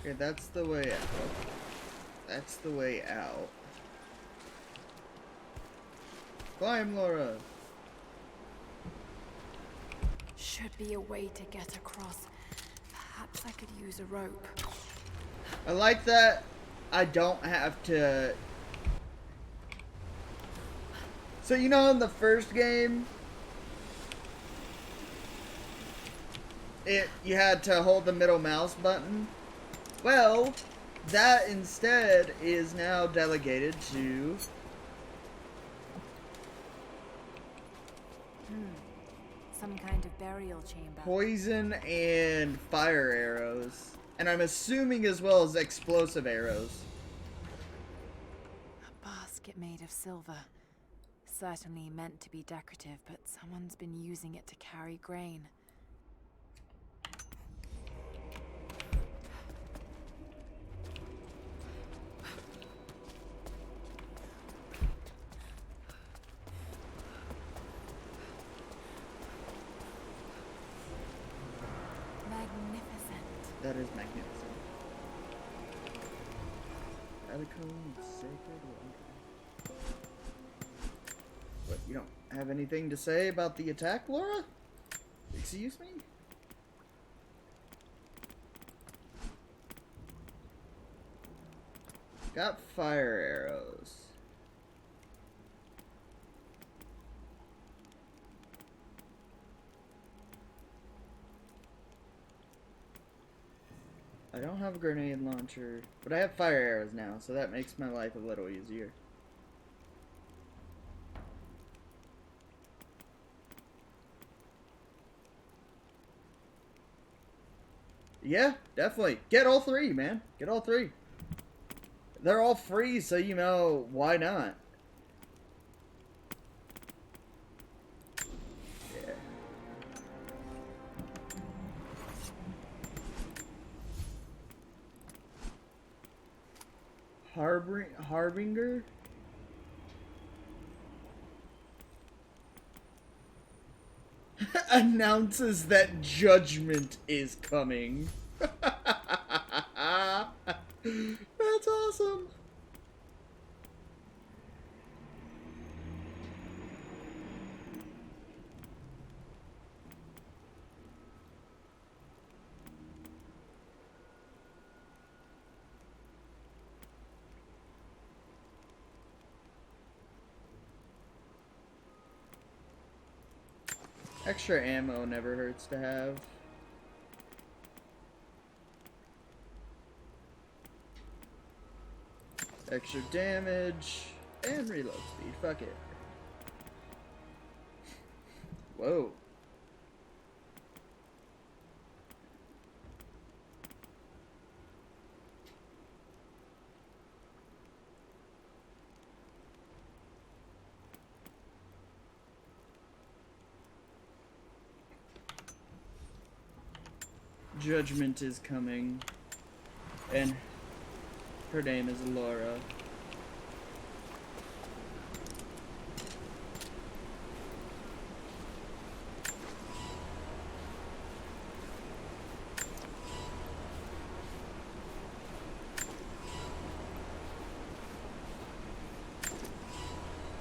Okay, that's the way out. That's the way out. Climb, Laura! Should be a way to get across. Perhaps I could use a rope. I like that I don't have to... So you know in the first game, you had to hold the middle mouse button? Well, that instead is now delegated to... Some kind of burial chamber. poison and fire arrows. And I'm assuming as well as explosive arrows. A basket made of silver. Certainly meant to be decorative, but someone's been using it to carry grain. Magnificent. That is magnificent. Catacomb sacred wonder. What, you don't have anything to say about the attack, Laura? Excuse me? Got fire arrows. I don't have a grenade launcher, but I have fire arrows now, so that makes my life a little easier. Yeah, definitely. Get all three, man. Get all three. They're all free, so you know, why not? Yeah. Harbinger? Announces that judgment is coming. That's awesome. Extra ammo never hurts to have. Extra damage and reload speed. Fuck it. Whoa. Judgment is coming, and her name is Laura.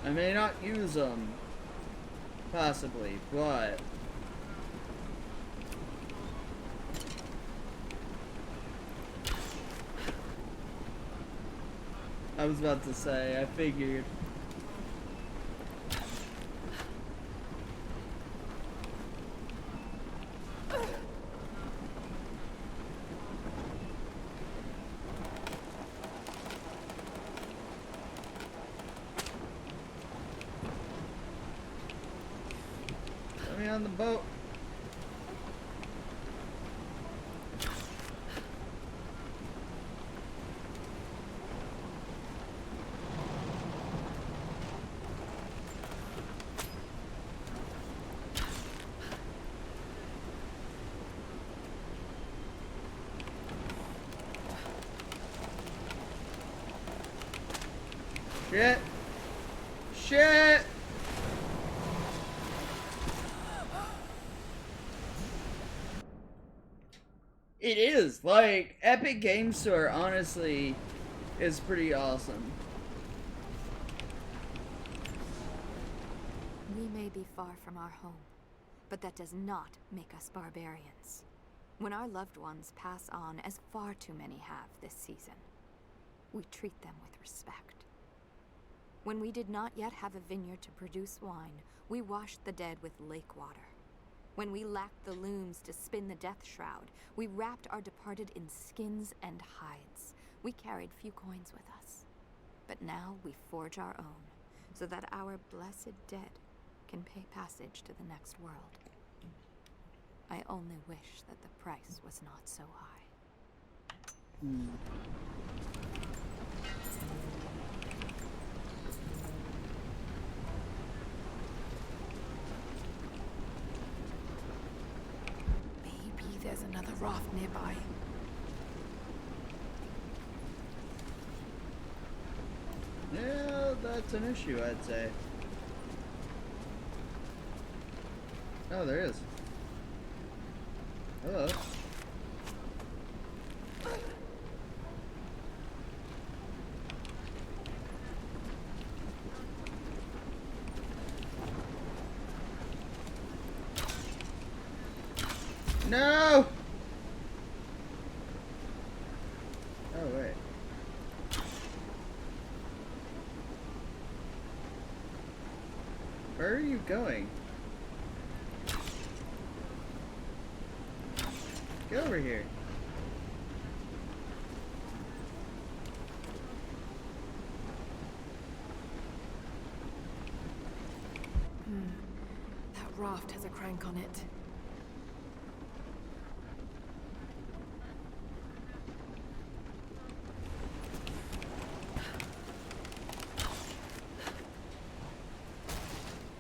I may not use them, possibly, but I was about to say, I figured. Let me on the boat. Shit! Shit! It is, like, Epic Game Store, honestly, is pretty awesome. We may be far from our home, but that does not make us barbarians. When our loved ones pass on, as far too many have this season, we treat them with respect. When we did not yet have a vineyard to produce wine, we washed the dead with lake water. When we lacked the looms to spin the death shroud, we wrapped our departed in skins and hides. We carried few coins with us. But now we forge our own, so that our blessed dead can pay passage to the next world. I only wish that the price was not so high. Maybe there's another raft nearby. Yeah, that's an issue, I'd say. Oh, there is. Hello. No! Oh, wait. Where are you going? Get over here. That raft has a crank on it.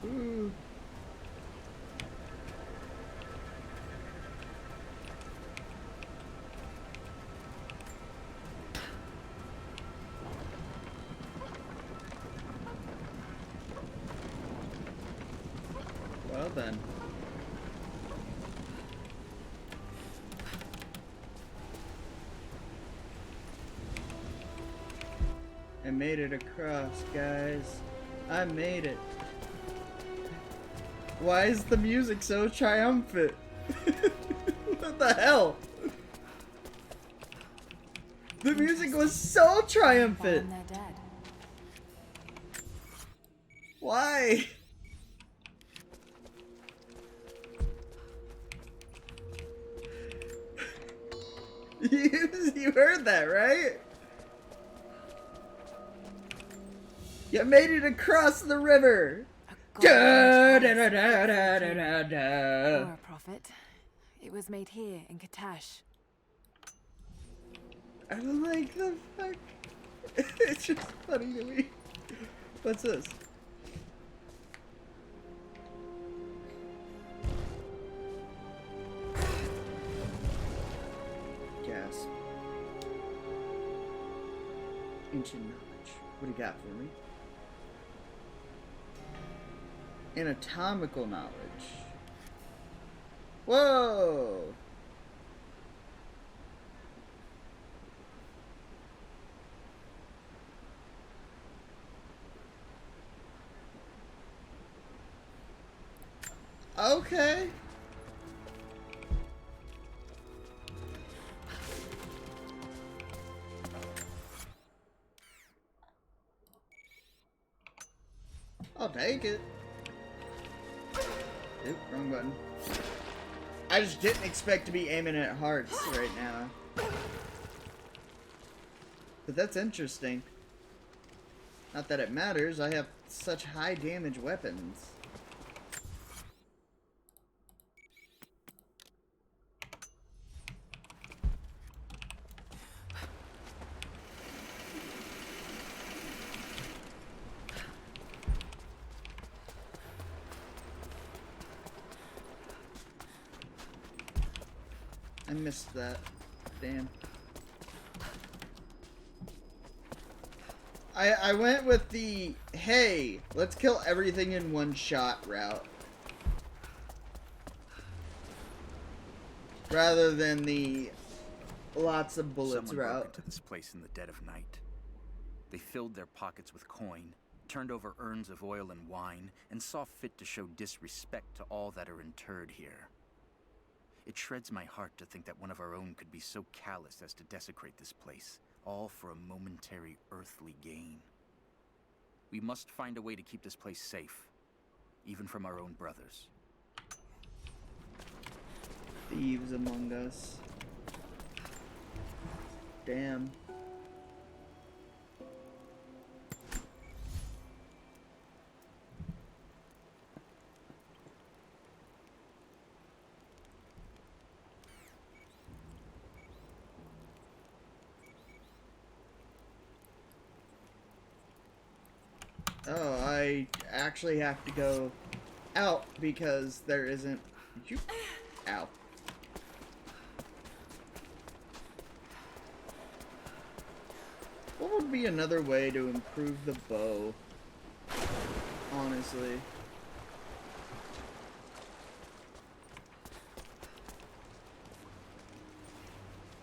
Ooh. Well then. I made it across, guys. I made it. Why is the music so triumphant? What the hell? The music was so triumphant. They're dead. Why? You heard that, right? You made it across the river! Da, da, da, da, da, da, da, da. Or a prophet. It was made here in Katash. I'm like, the fuck? It's just funny to me. What's this? Gasp. Ancient knowledge. What do you got for me? Anatomical knowledge. Whoa! Okay. I'll take it. Oop, wrong button. I just didn't expect to be aiming at hearts right now. But that's interesting. Not that it matters, I have such high damage weapons. I missed that. Damn. I went with the, hey, let's kill everything in one shot route. Rather than the lots of bullets Someone route. broke into this place in the dead of night. They filled their pockets with coin, turned over urns of oil and wine, and saw fit to show disrespect to all that are interred here. It shreds my heart to think that one of our own could be so callous as to desecrate this place, all for a momentary earthly gain. We must find a way to keep this place safe, even from our own brothers. Thieves among us. Damn. Oh, I actually have to go out because there isn't... Ow. What would be another way to improve the bow? Honestly.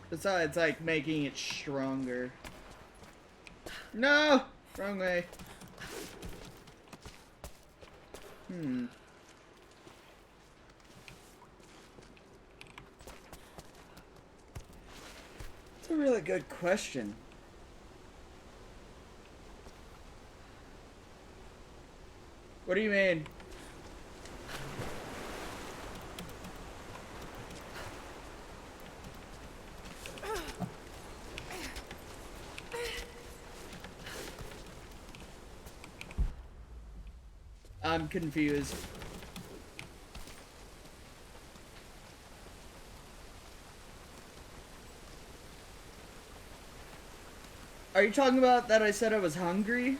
Besides, like, making it stronger. No! Wrong way. It's a really good question. What do you mean? I'm confused. Are you talking about that I said I was hungry?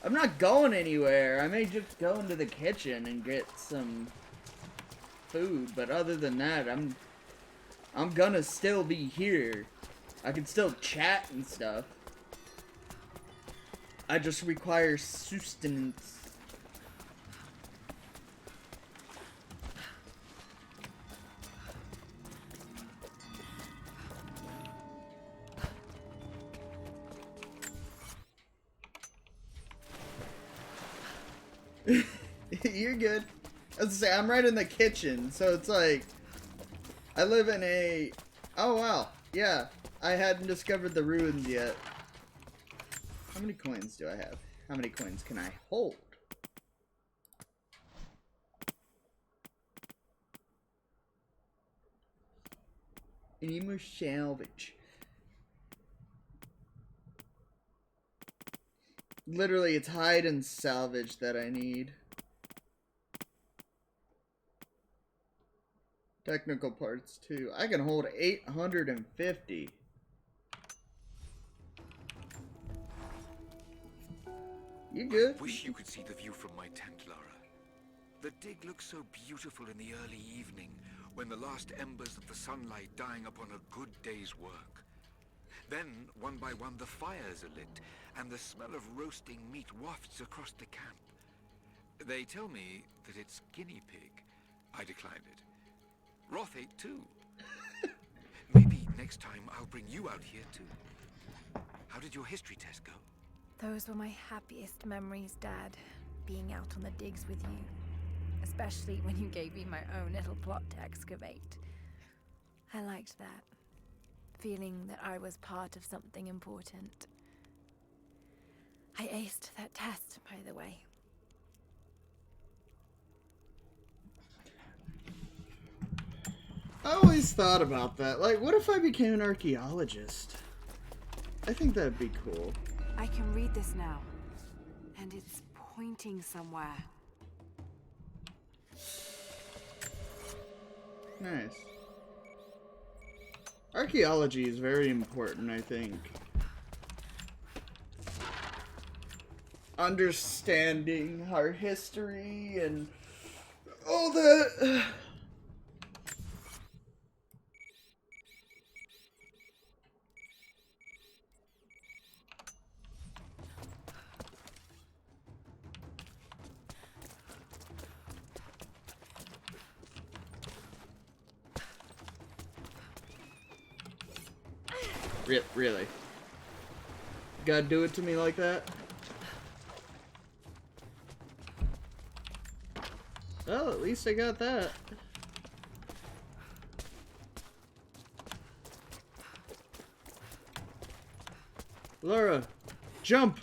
I'm not going anywhere. I may just go into the kitchen and get some food, but other than that, I'm gonna still be here. I can still chat and stuff. I just require sustenance. You're good. I was gonna say, I'm right in the kitchen, so it's like, I live in a... Oh, wow. Yeah, I hadn't discovered the ruins yet. How many coins do I have? How many coins can I hold? Any more salvage? Literally, it's hide and salvage that I need. Technical parts too. I can hold 850. You good? I wish you could see the view from my tent, Lara. The dig looks so beautiful in the early evening, when the last embers of the sunlight dying upon a good day's work. Then, one by one, the fires are lit, and the smell of roasting meat wafts across the camp. They tell me that it's guinea pig. I declined it. Roth ate too. Maybe next time I'll bring you out here too. How did your history test go? Those were my happiest memories, Dad. Being out on the digs with you. Especially when you gave me my own little plot to excavate. I liked that. Feeling that I was part of something important. I aced that test, by the way. I always thought about that. Like, what if I became an archaeologist? I think that'd be cool. I can read this now. And it's pointing somewhere. Nice. Archaeology is very important, I think. Understanding our history and all that. Really? You gotta do it to me like that? Well, at least I got that. Laura, jump!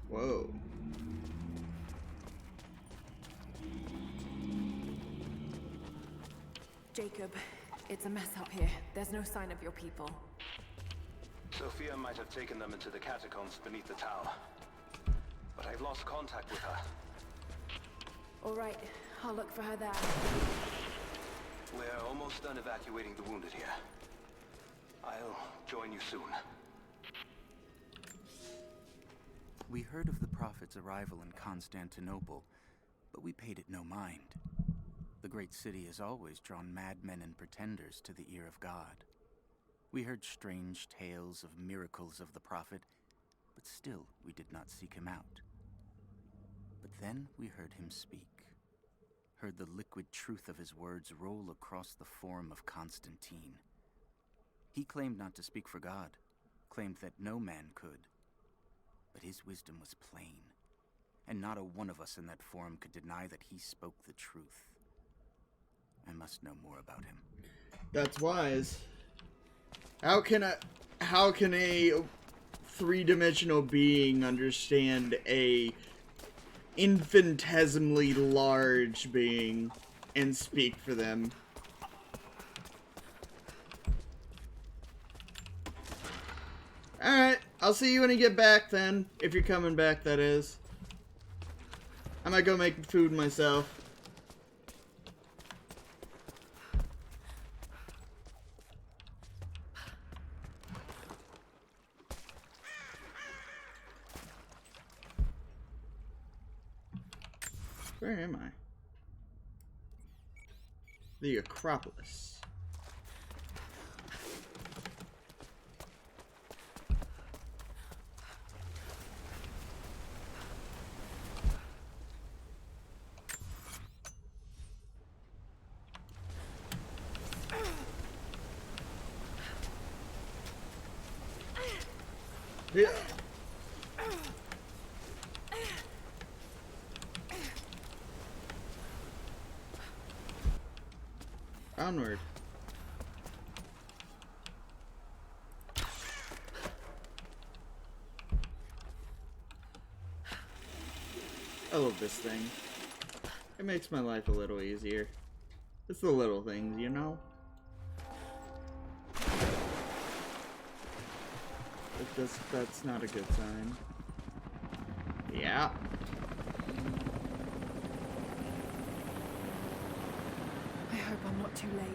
Whoa. Jacob, it's a mess up here. There's no sign of your people. Sophia might have taken them into the catacombs beneath the tower. But I've lost contact with her. All right, I'll look for her there. We're almost done evacuating the wounded here. I'll join you soon. We heard of the Prophet's arrival in Constantinople, but we paid it no mind. The great city has always drawn madmen and pretenders to the ear of God. We heard strange tales of miracles of the Prophet, but still we did not seek him out. But then we heard him speak, heard the liquid truth of his words roll across the Forum of Constantine. He claimed not to speak for God, claimed that no man could. But his wisdom was plain, and not a one of us in that forum could deny that he spoke the truth. I must know more about him. That's wise. How can a three-dimensional being understand a infinitesimally large being and speak for them? Alright, I'll see you when you get back then. If you're coming back, that is. I might go make food myself. Where am I? The Acropolis. Yeah. Onward. I love this thing. It makes my life a little easier. It's the little things, you know? That's not a good sign. Yeah. I hope I'm not too late.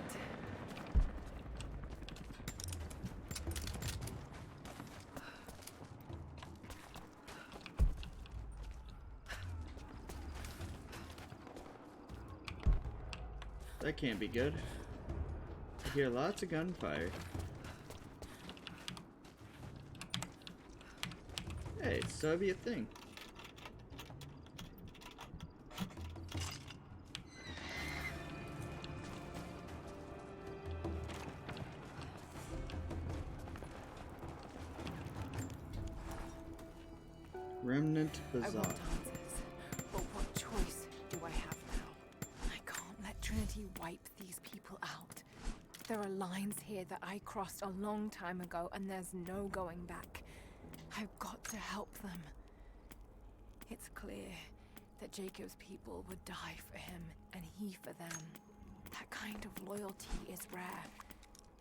That can't be good. I hear lots of gunfire. Hey, it's a Soviet thing. Remnant I Bazaar. want answers, but what choice do I have now? I can't let Trinity wipe these people out. There are lines here that I crossed a long time ago, and there's no going back. I've got to help them. It's clear that Jacob's people would die for him, and he for them. That kind of loyalty is rare,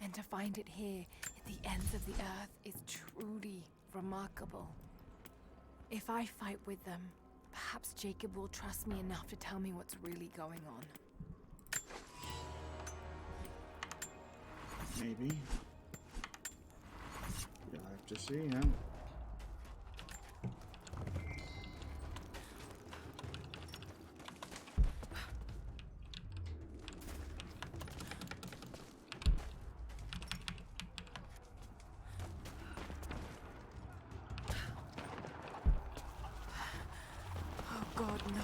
and to find it here at the ends of the earth is truly remarkable. If I fight with them, perhaps Jacob will trust me enough to tell me what's really going on. Maybe. You'll have to see, huh? Oh God, no.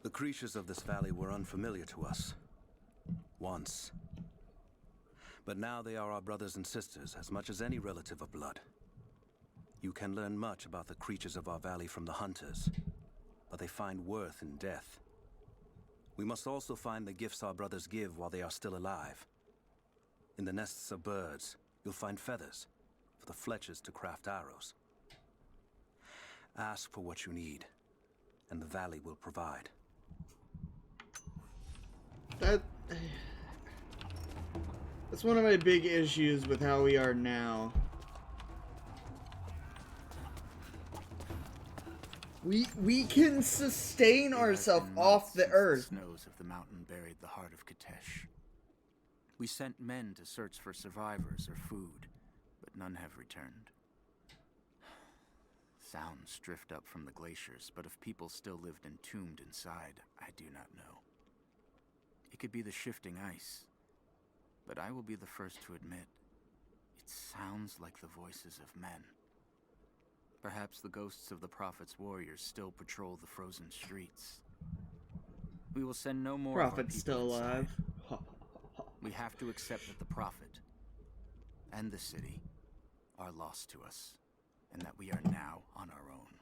The creatures of this valley were unfamiliar to us. Once. But now they are our brothers and sisters as much as any relative of blood. You can learn much about the creatures of our valley from the hunters, but they find worth in death. We must also find the gifts our brothers give while they are still alive. In the nests of birds, you'll find feathers for the fletchers to craft arrows. Ask for what you need, and the valley will provide. That's one of my big issues with how we are now. We can sustain ourselves off the earth. The snows of the mountain buried the heart of Katesh. We sent men to search for survivors or food, but none have returned. Sounds drift up from the glaciers, but if people still lived entombed inside, I do not know. It could be the shifting ice, but I will be the first to admit, it sounds like the voices of men. Perhaps the ghosts of the Prophet's warriors still patrol the frozen streets. We will send no more Prophet's of our people still alive. We have to accept that the Prophet and the city are lost to us, and that we are now on our own.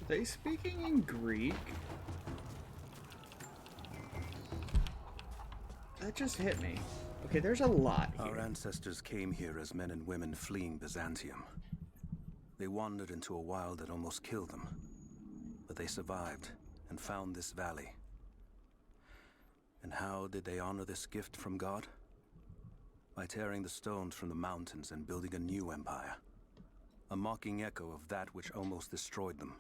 Are they speaking in Greek? That just hit me. Okay, there's a lot here. Our ancestors came here as men and women fleeing Byzantium. They wandered into a wild that almost killed them. But they survived and found this valley. And how did they honor this gift from God? By tearing the stones from the mountains and building a new empire. A mocking echo of that which almost destroyed them.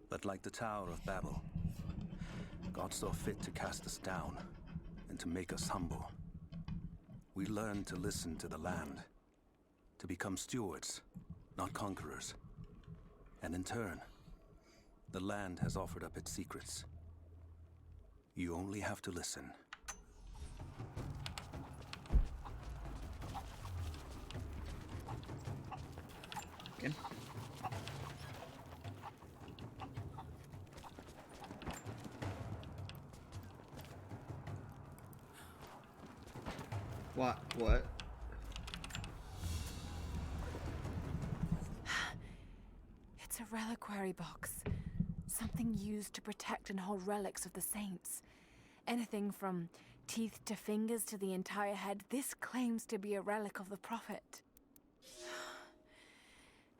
But like the Tower of Babel, God saw fit to cast us down and to make us humble. We learned to listen to the land, to become stewards, not conquerors. And in turn, the land has offered up its secrets. You only have to listen. Again. What? What? It's a reliquary box. Something used to protect and hold relics of the saints. Anything from teeth to fingers to the entire head. This claims to be a relic of the prophet.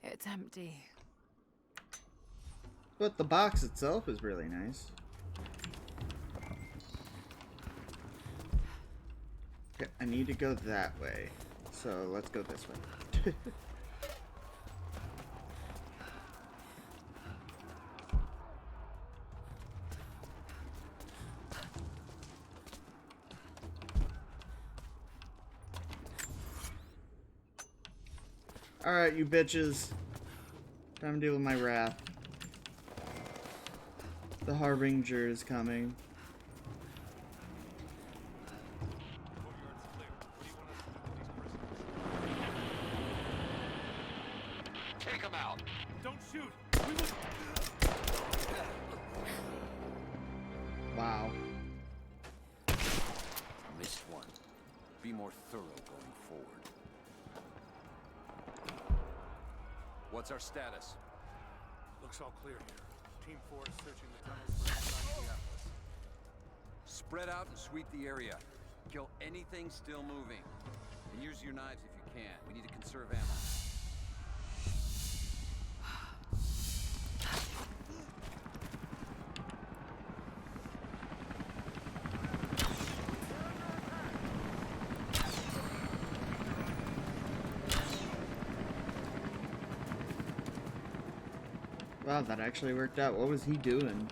It's empty. But the box itself is really nice. Okay, I need to go that way. So let's go this way. Alright, you bitches. Time to deal with my wrath. The Harbinger is coming. Take him out! Don't shoot! Wow. Missed one. Be more thorough going forward. What's our status? Looks all clear here. Team 4 is searching the tunnels for Untitled. Spread out and sweep the area. Kill anything still moving. And use your knives if you can. We need to conserve ammo. Wow, that actually worked out. What was he doing?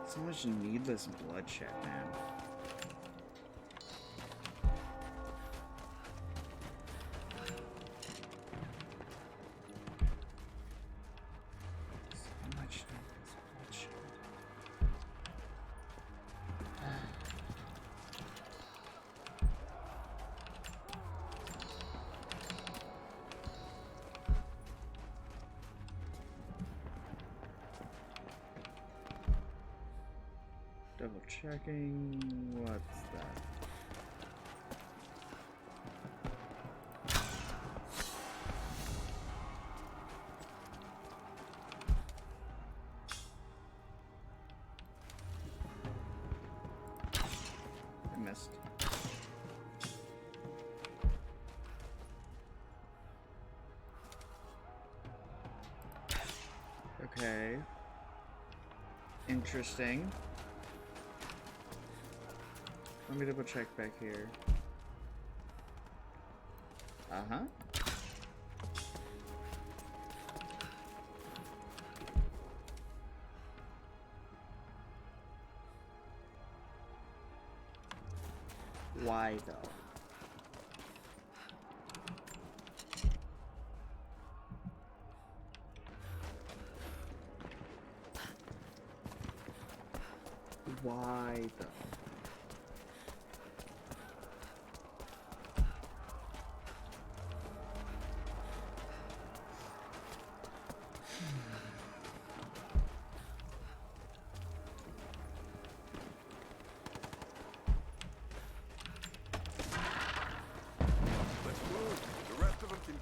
So much needless bloodshed, man. So much needless bloodshed. Double checking. What's that? I missed. Okay. Interesting. Let me double check back here. Uh-huh. Why though? Why though?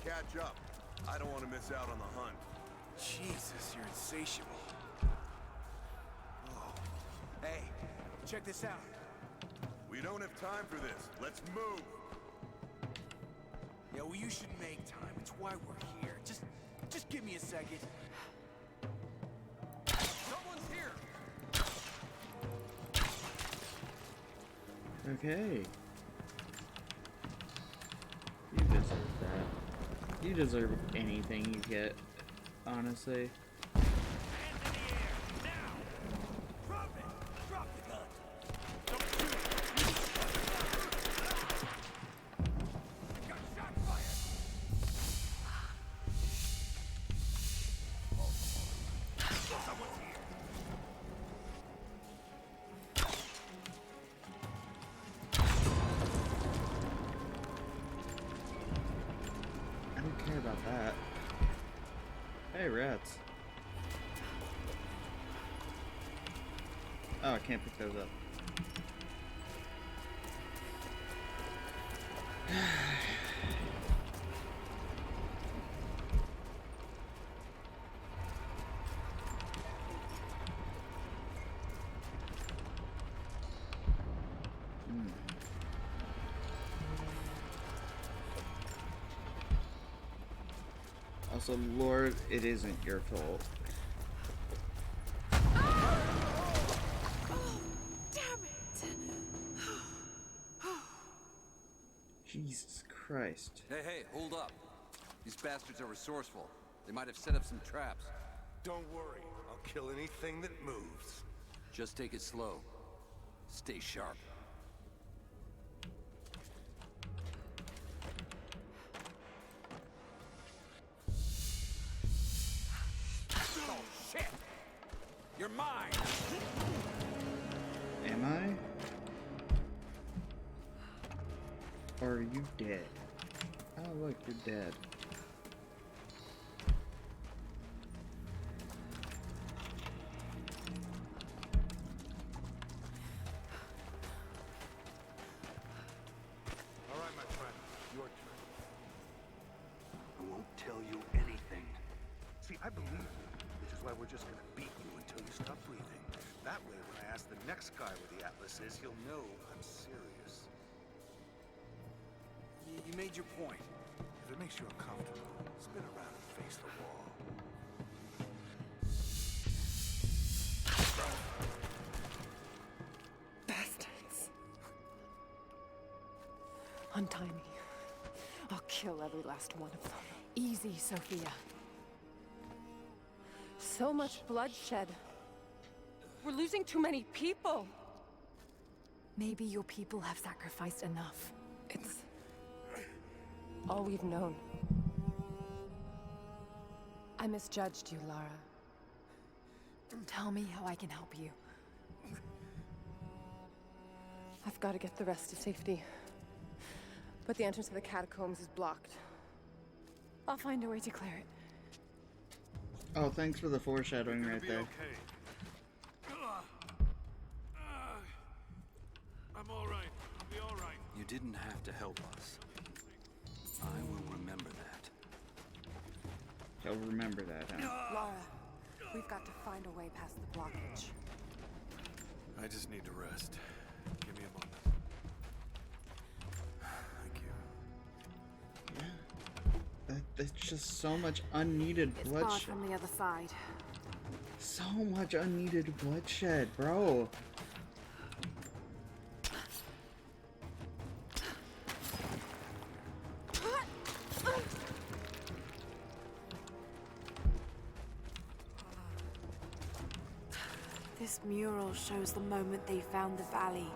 Catch up. I don't want to miss out on the hunt. Jesus, you're insatiable. Oh. Hey, check this out. We don't have time for this. Let's move. Yeah, well, you should make time. It's why we're here. Just give me a second. Someone's here. Okay. You deserve that. You deserve anything you get, honestly. Care about that. Hey, rats. Oh, I can't pick those up. Also, Lord, it isn't your fault. Jesus Christ. Hey, hold up. These bastards are resourceful. They might have set up some traps. Don't worry. I'll kill anything that moves. Just take it slow. Stay sharp. Oh, shit! You're mine! Am I? Or are you dead? Oh, look, you're dead. All right, my friend. Your turn. I won't tell you anything. See, I believe you, which is why we're just gonna beat you until you stop breathing. That way, when I ask the next guy where the Atlas is, he'll know I'm serious. You made your point. If it makes you uncomfortable, spin around and face the wall. Bastards. Untie me. I'll kill every last one of them. Easy, Sophia. So much bloodshed. We're losing too many people. Maybe your people have sacrificed enough. It's all we've known. I misjudged you, Lara. Tell me how I can help you. I've got to get the rest to safety. But the entrance to the catacombs is blocked. I'll find a way to clear it. Oh, thanks for the foreshadowing right there. Okay. I'm all right. I'll be all right. You didn't have to help us. I will remember that. He'll remember that, huh? Lara, we've got to find a way past the blockage. I just need to rest. Give me a moment. Thank you. That's just so much unneeded It's barred bloodshed. from the other side. So much unneeded bloodshed, bro. This mural shows the moment they found the valley.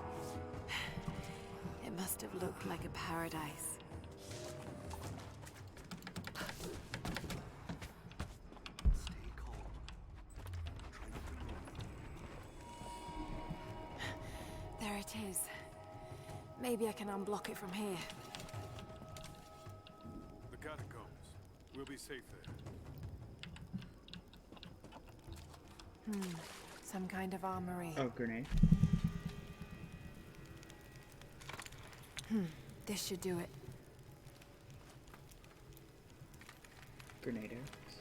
It must have looked like a paradise. Stay calm. Try not to move. There it is. Maybe I can unblock it from here. The catacombs. We'll be safe there. Some kind of armory. Oh, grenade. This should do it. Grenade arrows.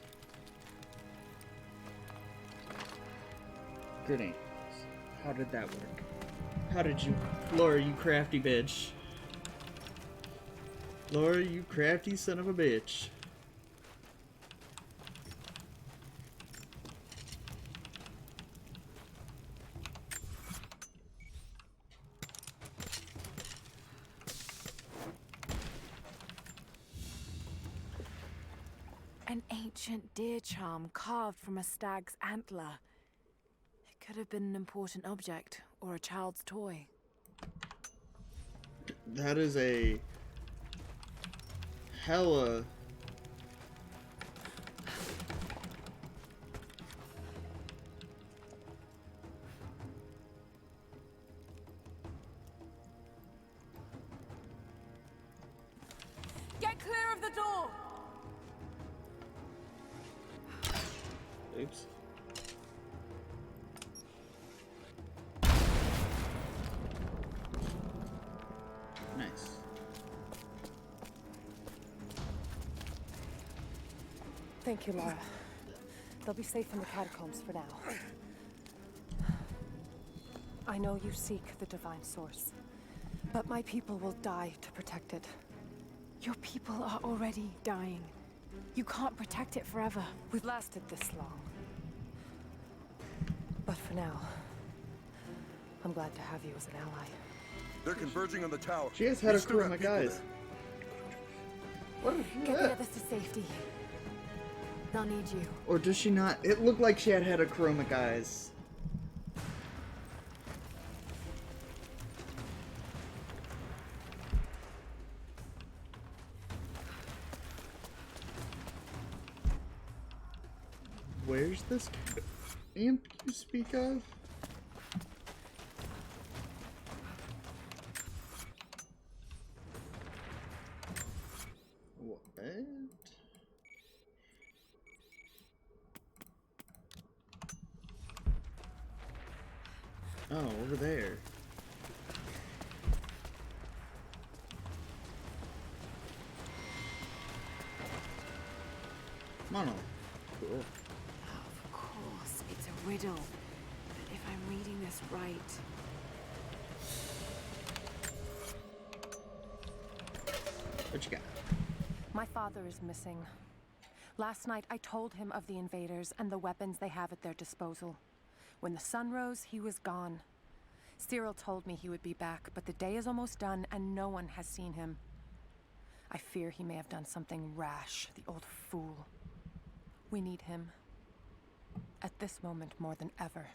Grenade arrows. How did that work? How did you... Laura, you crafty bitch. Laura, you crafty son of a bitch. An ancient deer charm carved from a stag's antler. It could have been an important object or a child's toy. That is a hella... Get clear of the door! Oops. Nice. Thank you, Lara. They'll be safe in the catacombs for now. I know you seek the divine source, but my people will die to protect it. Your people are already dying. You can't protect it forever. We've lasted this long. But for now, I'm glad to have you as an ally. They're converging on the tower. She has had a crew of my guys. What is Get the that? others to safety. They'll need you. Or does she not? It looked like she had a chroma, guys. Where's this imp you speak of? What? Oh, over there. Mono. Cool. Of course, it's a riddle. But if I'm reading this right... What you got? My father is missing. Last night, I told him of the invaders and the weapons they have at their disposal. When the sun rose, he was gone. Cyril told me he would be back, but the day is almost done and no one has seen him. I fear he may have done something rash, the old fool. We need him. At this moment more than ever.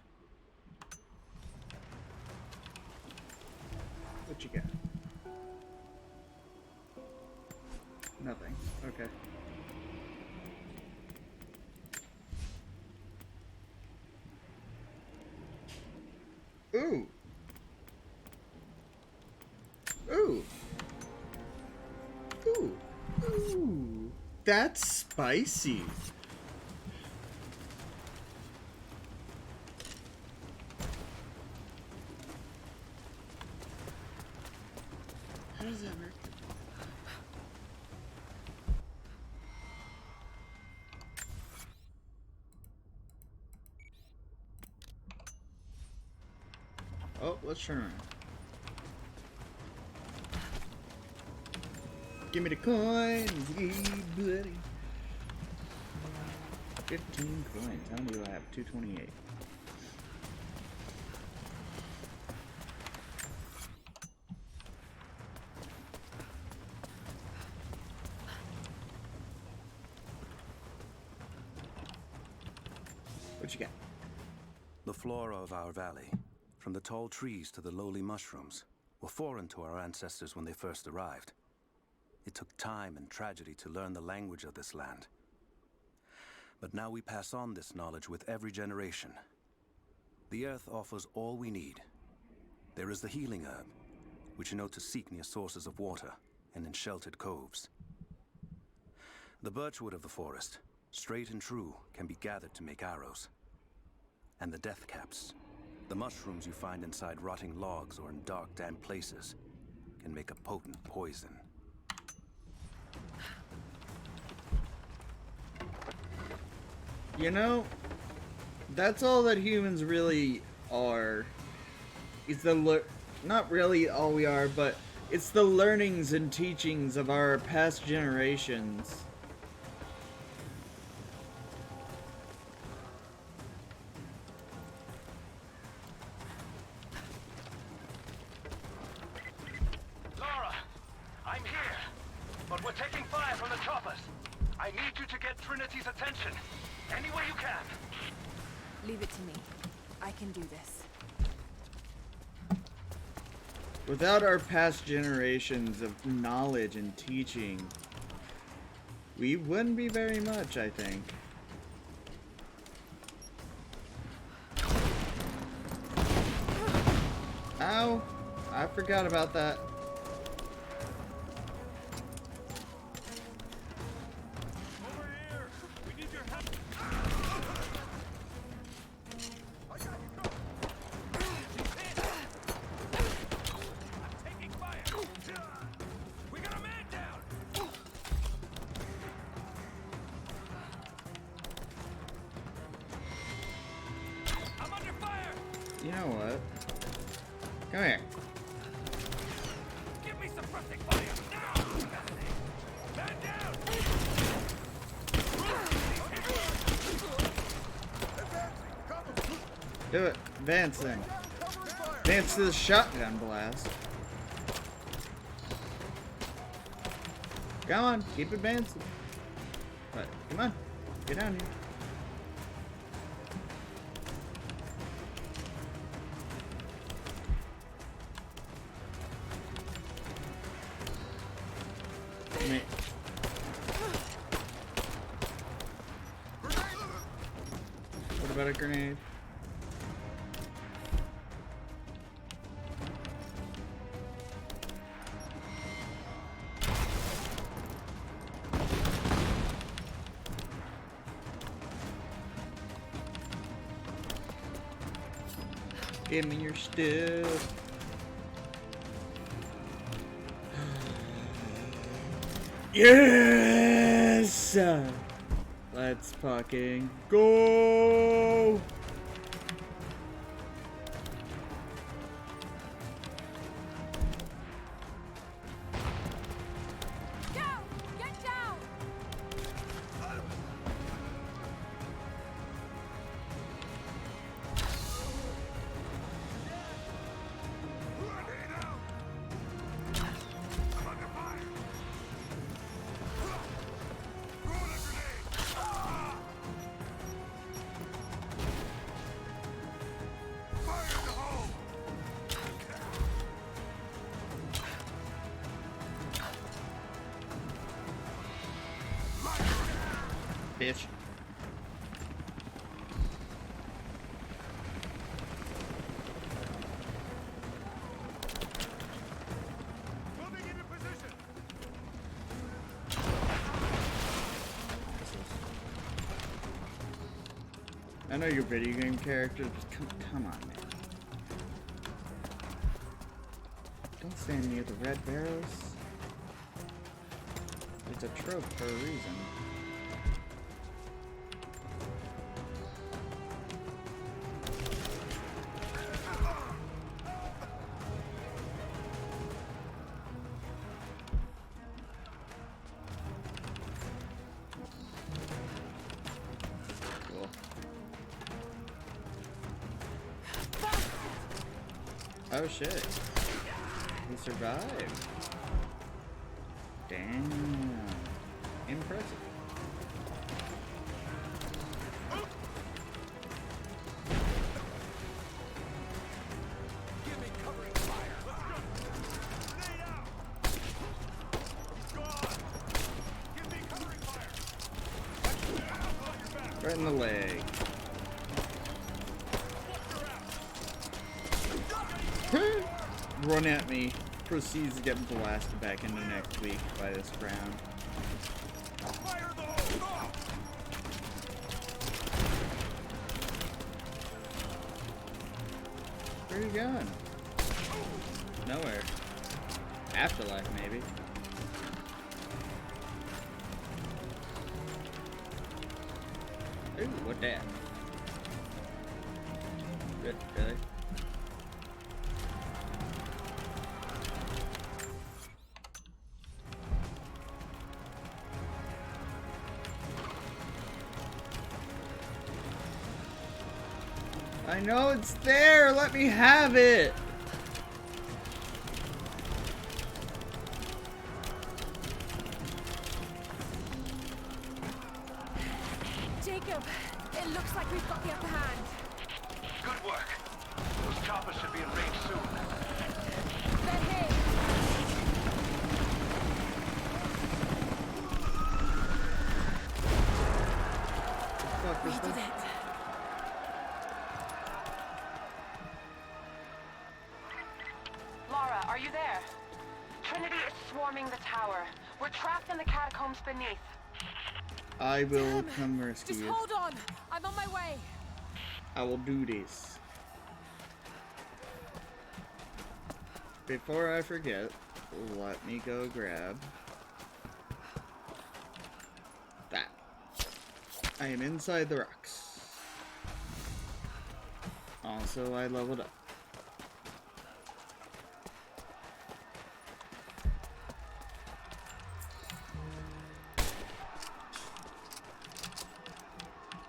What you got? Nothing. Okay. Ooh. Ooh. Ooh. Ooh. That's spicy. How does that work? Oh, let's turn around. Give me the coins, yeah, buddy. 15 coins. How many do I have? 228. What you got? The flora of our valley, from the tall trees to the lowly mushrooms, were foreign to our ancestors when they first arrived. It took time and tragedy to learn the language of this land. But now we pass on this knowledge with every generation. The earth offers all we need. There is the healing herb, which you know to seek near sources of water and in sheltered coves. The birchwood of the forest, straight and true, can be gathered to make arrows. And the death caps, the mushrooms you find inside rotting logs or in dark, damp places, can make a potent poison. You know, that's all that humans really are. It's not really all we are, but it's the learnings and teachings of our past generations. Lara, I'm here, but we're taking fire from the choppers. I need you to get Trinity's attention. Any way you can. Leave it to me. I can do this. Without our past generations of knowledge and teaching, we wouldn't be very much, I think. Ow! I forgot about that. know what? Come here. Give me suppressing fire now! Man down! Do it. Advance then. Advance to the shotgun blast. Come on, keep advancing. But come on, get down here. Me. What about a grenade? Give me your stuff. Yes! Let's fucking go! Get down! Bitch. Moving into position! I know you're video game character, just come on, man. Don't stand near the red barrels. It's a trope for a reason. Oh shit. He survived. Damn. Impressive. Give me covering fire! Grenade out! Gone! Give me covering fire! Right in the leg. Run at me. Proceeds to get blasted back into next week by this round. Fire the hole! Where are you going? Nowhere. Afterlife, maybe. Ooh, what that? Good, really? I know it's there! Let me have it! Jacob, it looks like we've got the upper hand. Good work. Those choppers should be in range soon. They're here. Fuck We this did thing. it. Lara, are you there? Trinity is swarming the tower. We're trapped in the catacombs beneath. I will come rescue Just you. hold on. I'm on my way. I will do this. Before I forget, let me go grab that. I am inside the rocks. Also, I leveled up.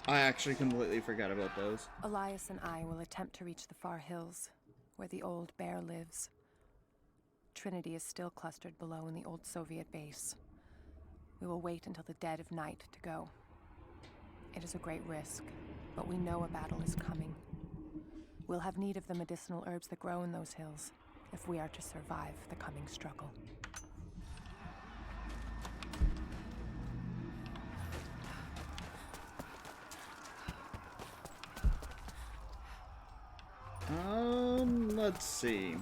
I actually completely forgot about those. Elias and I will attempt to reach the far hills, where the old bear lives. Trinity is still clustered below in the old Soviet base. We will wait until the dead of night to go. It is a great risk, but we know a battle is coming. We'll have need of the medicinal herbs that grow in those hills, if we are to survive the coming struggle. Let's see.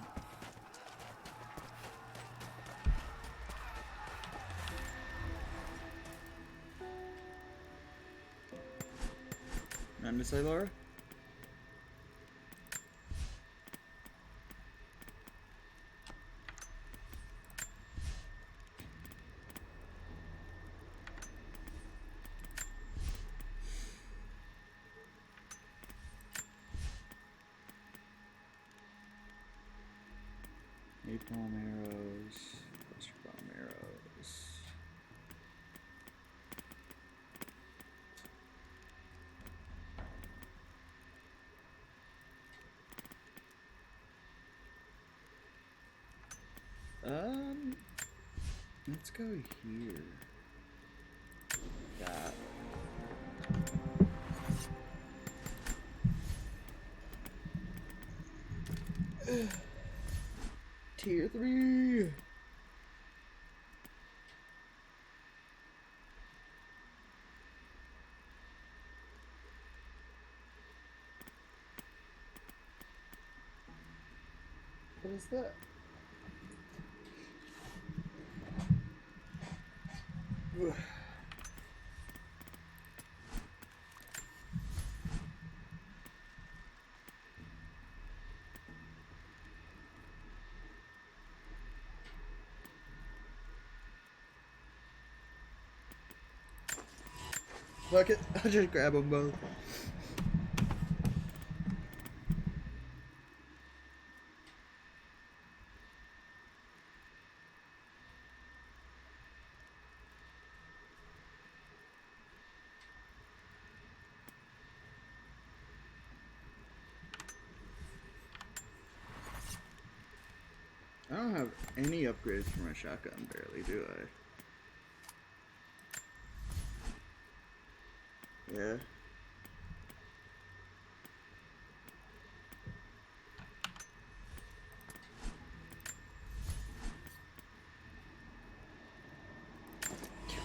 Nothing to say, Laura? Napalm arrows, cluster bomb arrows. Let's go here. That. Tier 3. What is that? Fuck it, I'll just grab them both. I don't have any upgrades for my shotgun, barely, do I? Yeah.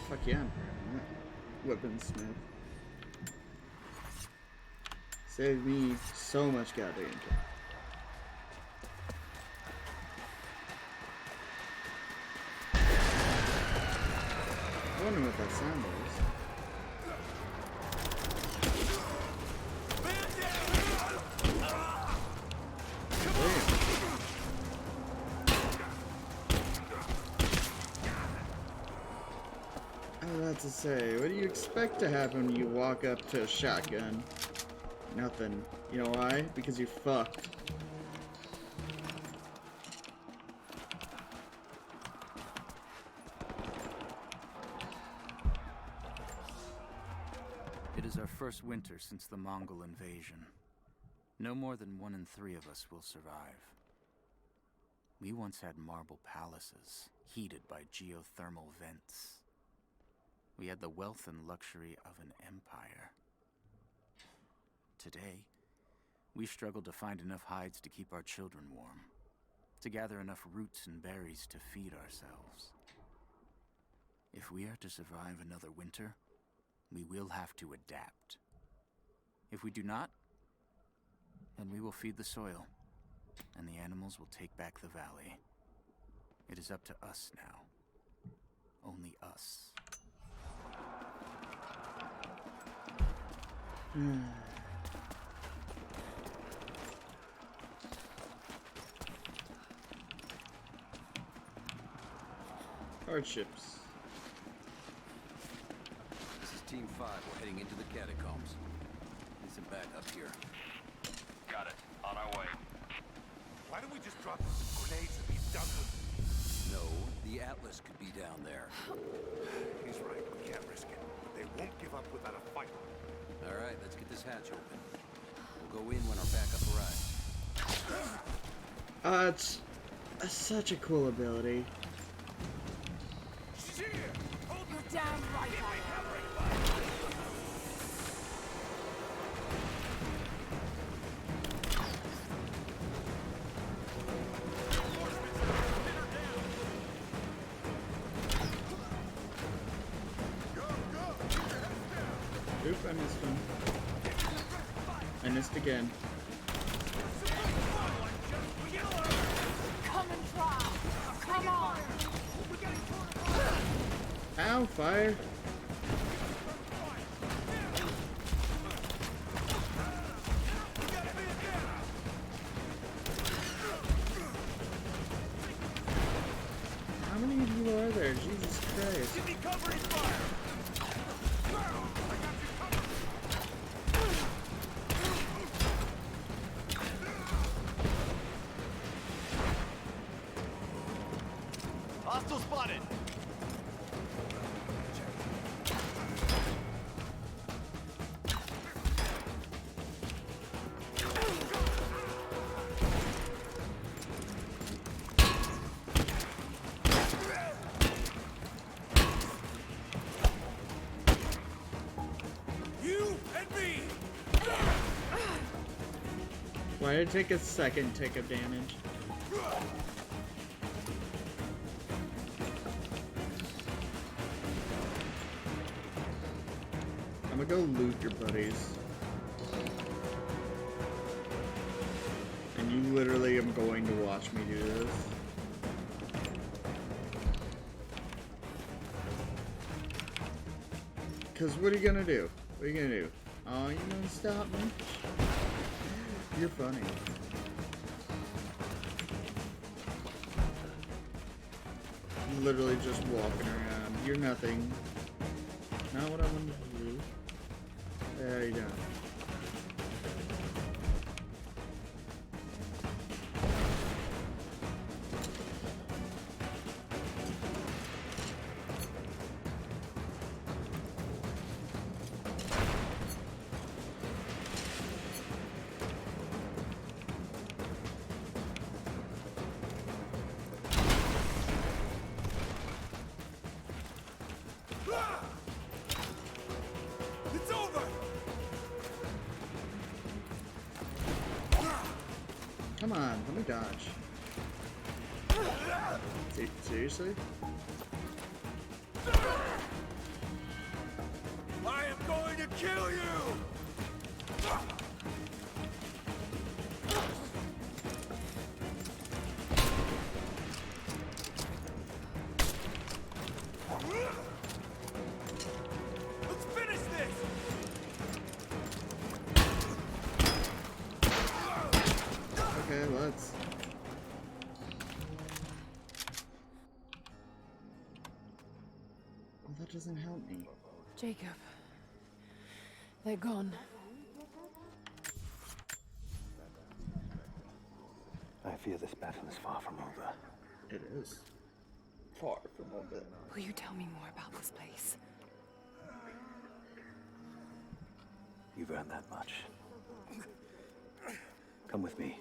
Fuck yeah, I'm grabbing it. Weaponsmith. Save me so much goddamn time. I wonder what that sound was. I was about to say, what do you expect to happen when you walk up to a shotgun? Nothing. You know why? Because you're fucked. It is our first winter since the Mongol invasion. No more than 1 in 3 of us will survive. We once had marble palaces, heated by geothermal vents. We had the wealth and luxury of an empire. Today, we struggle to find enough hides to keep our children warm, to gather enough roots and berries to feed ourselves. If we are to survive another winter, we will have to adapt. If we do not, then we will feed the soil, and the animals will take back the valley. It is up to us now. Only us. Hardships. This is Team 5. We're heading into the catacombs. Need some backup here. Got it. our way. Why don't we just drop some grenades and be done with it? No, the Atlas could be down there. He's right. We can't risk it. But they won't give up without a fight. All right, let's get this hatch open. We'll go in when our backup arrives. It's such a cool ability. You're damn right I am. Oop, I missed one. I missed again. Come and try. Come on. Ow, fire. How many of you are there? Jesus Christ. Give me cover and fire! Hostile spotted! You and me! Why did it take a second tick of damage? I'm gonna go loot your buddies. And you literally am going to watch me do this. Cause what are you gonna do? What are you gonna do? Oh, you gonna stop me? You're funny. Literally just walking around. You're nothing. Not what I wanted to do. There you go. It's over! Come on, let me dodge. Seriously? I am going to kill you! Let's finish this! Okay, let's. Well, that doesn't help me. Jacob. They're gone. I fear this battle is far from over. It is. Far from over. Will you tell me more about this place? You've earned that much. Come with me.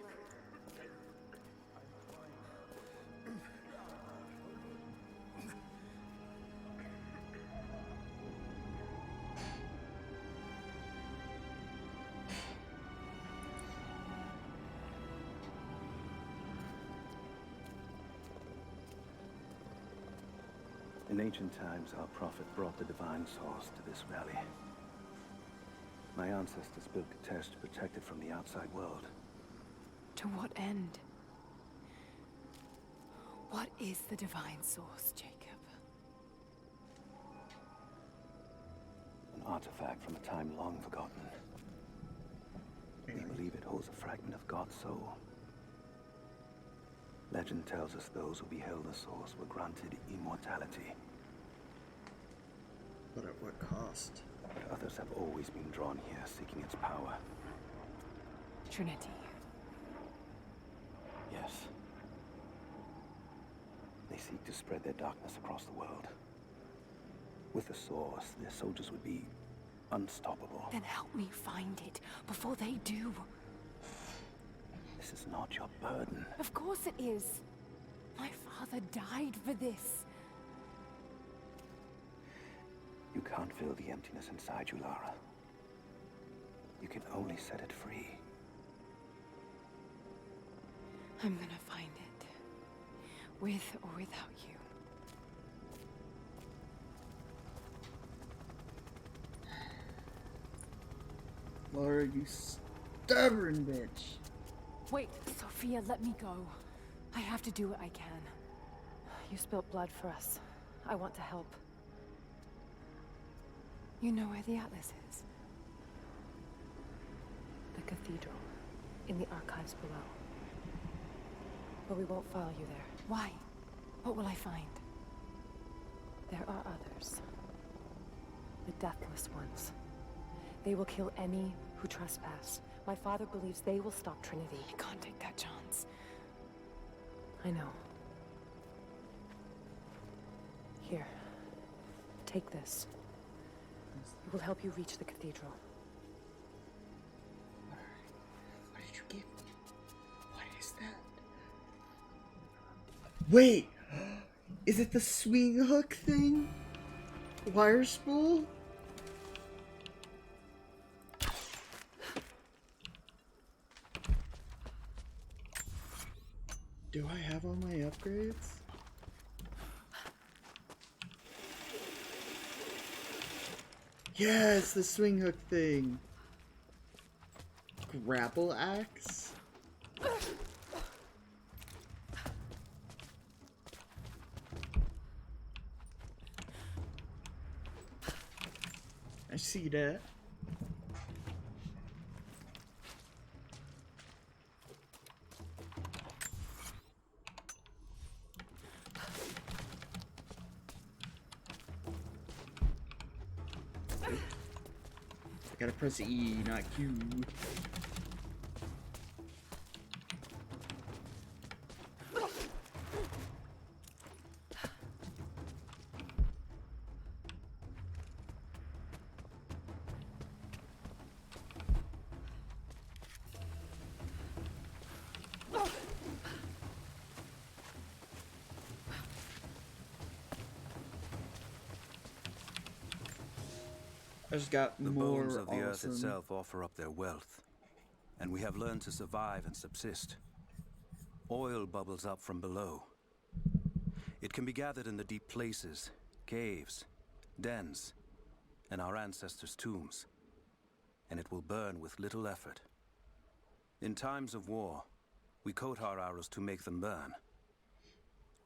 In ancient times, our prophet brought the divine source to this valley. My ancestors built a test to protect it from the outside world. To what end? What is the divine source, Jacob? An artifact from a time long forgotten. We believe it holds a fragment of God's soul. Legend tells us those who beheld the source were granted immortality. But at what cost? But others have always been drawn here, seeking its power. Trinity. Yes. They seek to spread their darkness across the world. With the source, their soldiers would be unstoppable. Then help me find it before they do. This is not your burden. Of course it is. My father died for this. You can't fill the emptiness inside you, Lara. You can only set it free. I'm gonna find it. With or without you. Laura, you stubborn bitch. Wait, Sophia, let me go. I have to do what I can. You spilled blood for us. I want to help. You know where the Atlas is? The cathedral, in the archives below. But we won't follow you there. Why? What will I find? There are others. The deathless ones. They will kill any who trespass. My father believes they will stop Trinity. I can't take that chance. I know. Here. Take this. It will help you reach the cathedral. What did you give me? What is that? Wait! Is it the swing hook thing? Wire spool? Do I have all my upgrades? Yes, the swing hook thing. Grapple axe? I see that. I gotta press E, not Q. I just got the more bones of the earth awesome. itself offer up their wealth, and we have learned to survive and subsist. Oil bubbles up from below. It can be gathered in the deep places, caves, dens, and our ancestors' tombs, and it will burn with little effort. In times of war, we coat our arrows to make them burn.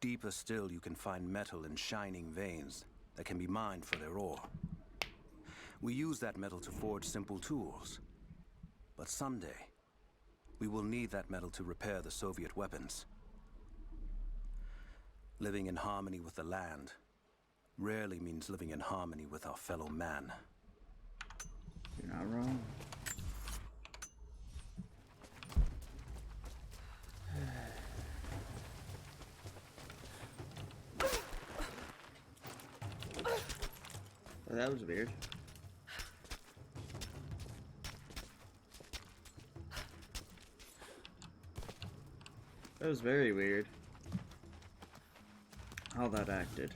Deeper still, you can find metal in shining veins that can be mined for their ore. We use that metal to forge simple tools. But someday, we will need that metal to repair the Soviet weapons. Living in harmony with the land rarely means living in harmony with our fellow man. You're not wrong. Oh, that was weird. That was very weird. How that acted.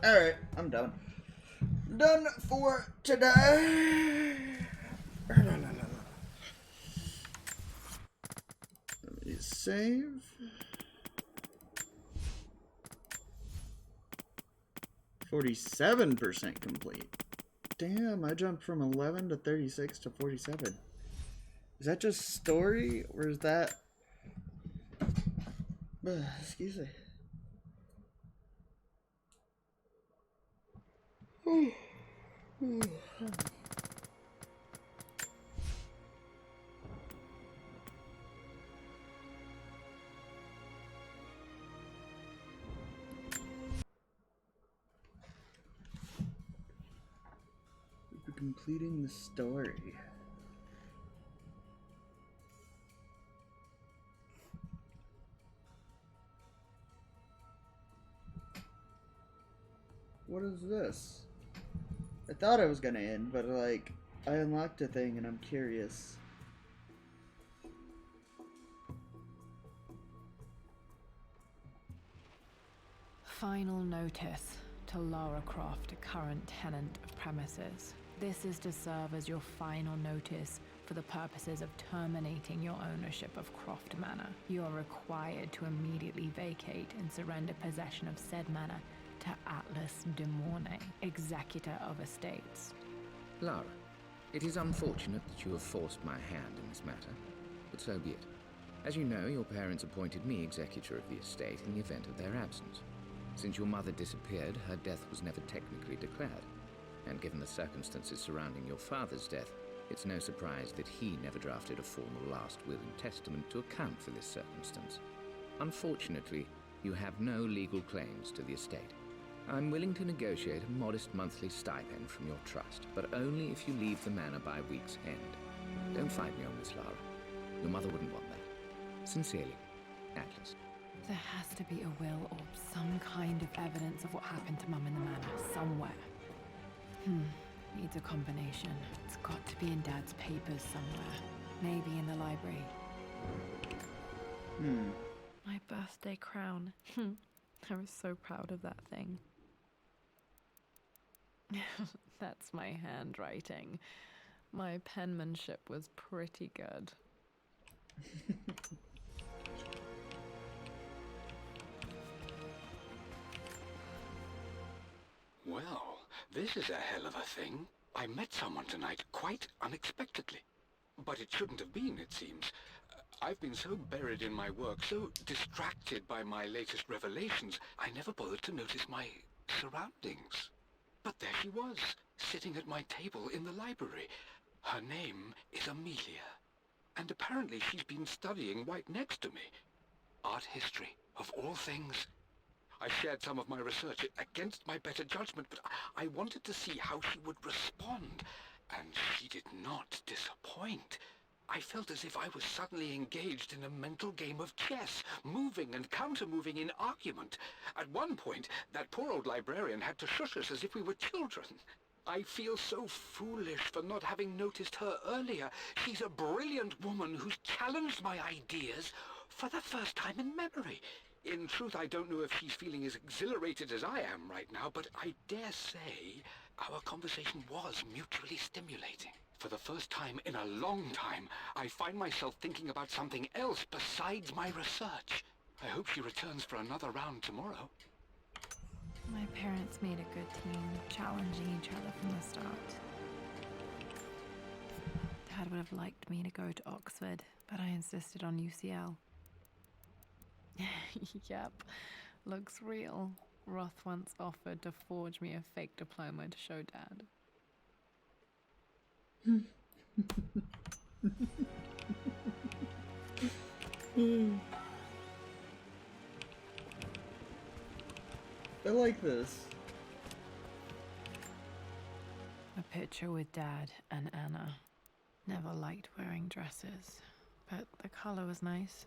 Alright, I'm done. Done for today. Let me save. %47 complete. Damn, I jumped from 11 to 36 to 47. Is that just story, or is that... excuse me. We're completing the story. What is this? I thought I was gonna end, but like, I unlocked a thing and I'm curious. Final notice to Lara Croft, current tenant of premises. This is to serve as your final notice for the purposes of terminating your ownership of Croft Manor. You are required to immediately vacate and surrender possession of said manor to Atlas de Mornay, executor of estates. Lara, it is unfortunate that you have forced my hand in this matter, but so be it. As you know, your parents appointed me executor of the estate in the event of their absence. Since your mother disappeared, her death was never technically declared. And given the circumstances surrounding your father's death, it's no surprise that he never drafted a formal last will and testament to account for this circumstance. Unfortunately, you have no legal claims to the estate. I'm willing to negotiate a modest monthly stipend from your trust, but only if you leave the manor by week's end. Don't fight me on this, Lara. Your mother wouldn't want that. Sincerely, Atlas. There has to be a will or some kind of evidence of what happened to Mum in the manor somewhere. Needs a combination. It's got to be in Dad's papers somewhere. Maybe in the library. My birthday crown. I was so proud of that thing. That's my handwriting. My penmanship was pretty good. Well, this is a hell of a thing. I met someone tonight, quite unexpectedly. But it shouldn't have been, it seems. I've been so buried in my work, so distracted by my latest revelations, I never bothered to notice my surroundings. But there she was, sitting at my table in the library. Her name is Amelia. And apparently she's been studying right next to me. Art history, of all things. I shared some of my research against my better judgment, but I wanted to see how she would respond. And she did not disappoint. I felt as if I was suddenly engaged in a mental game of chess, moving and counter-moving in argument. At one point, that poor old librarian had to shush us as if we were children. I feel so foolish for not having noticed her earlier. She's a brilliant woman who's challenged my ideas for the first time in memory. In truth, I don't know if she's feeling as exhilarated as I am right now, but I dare say our conversation was mutually stimulating. For the first time in a long time, I find myself thinking about something else besides my research. I hope she returns for another round tomorrow. My parents made a good team, challenging each other from the start. Dad would have liked me to go to Oxford, but I insisted on UCL. Yep, looks real. Roth once offered to forge me a fake diploma to show Dad. I like this. A picture with Dad and Anna. Never liked wearing dresses, but the color was nice.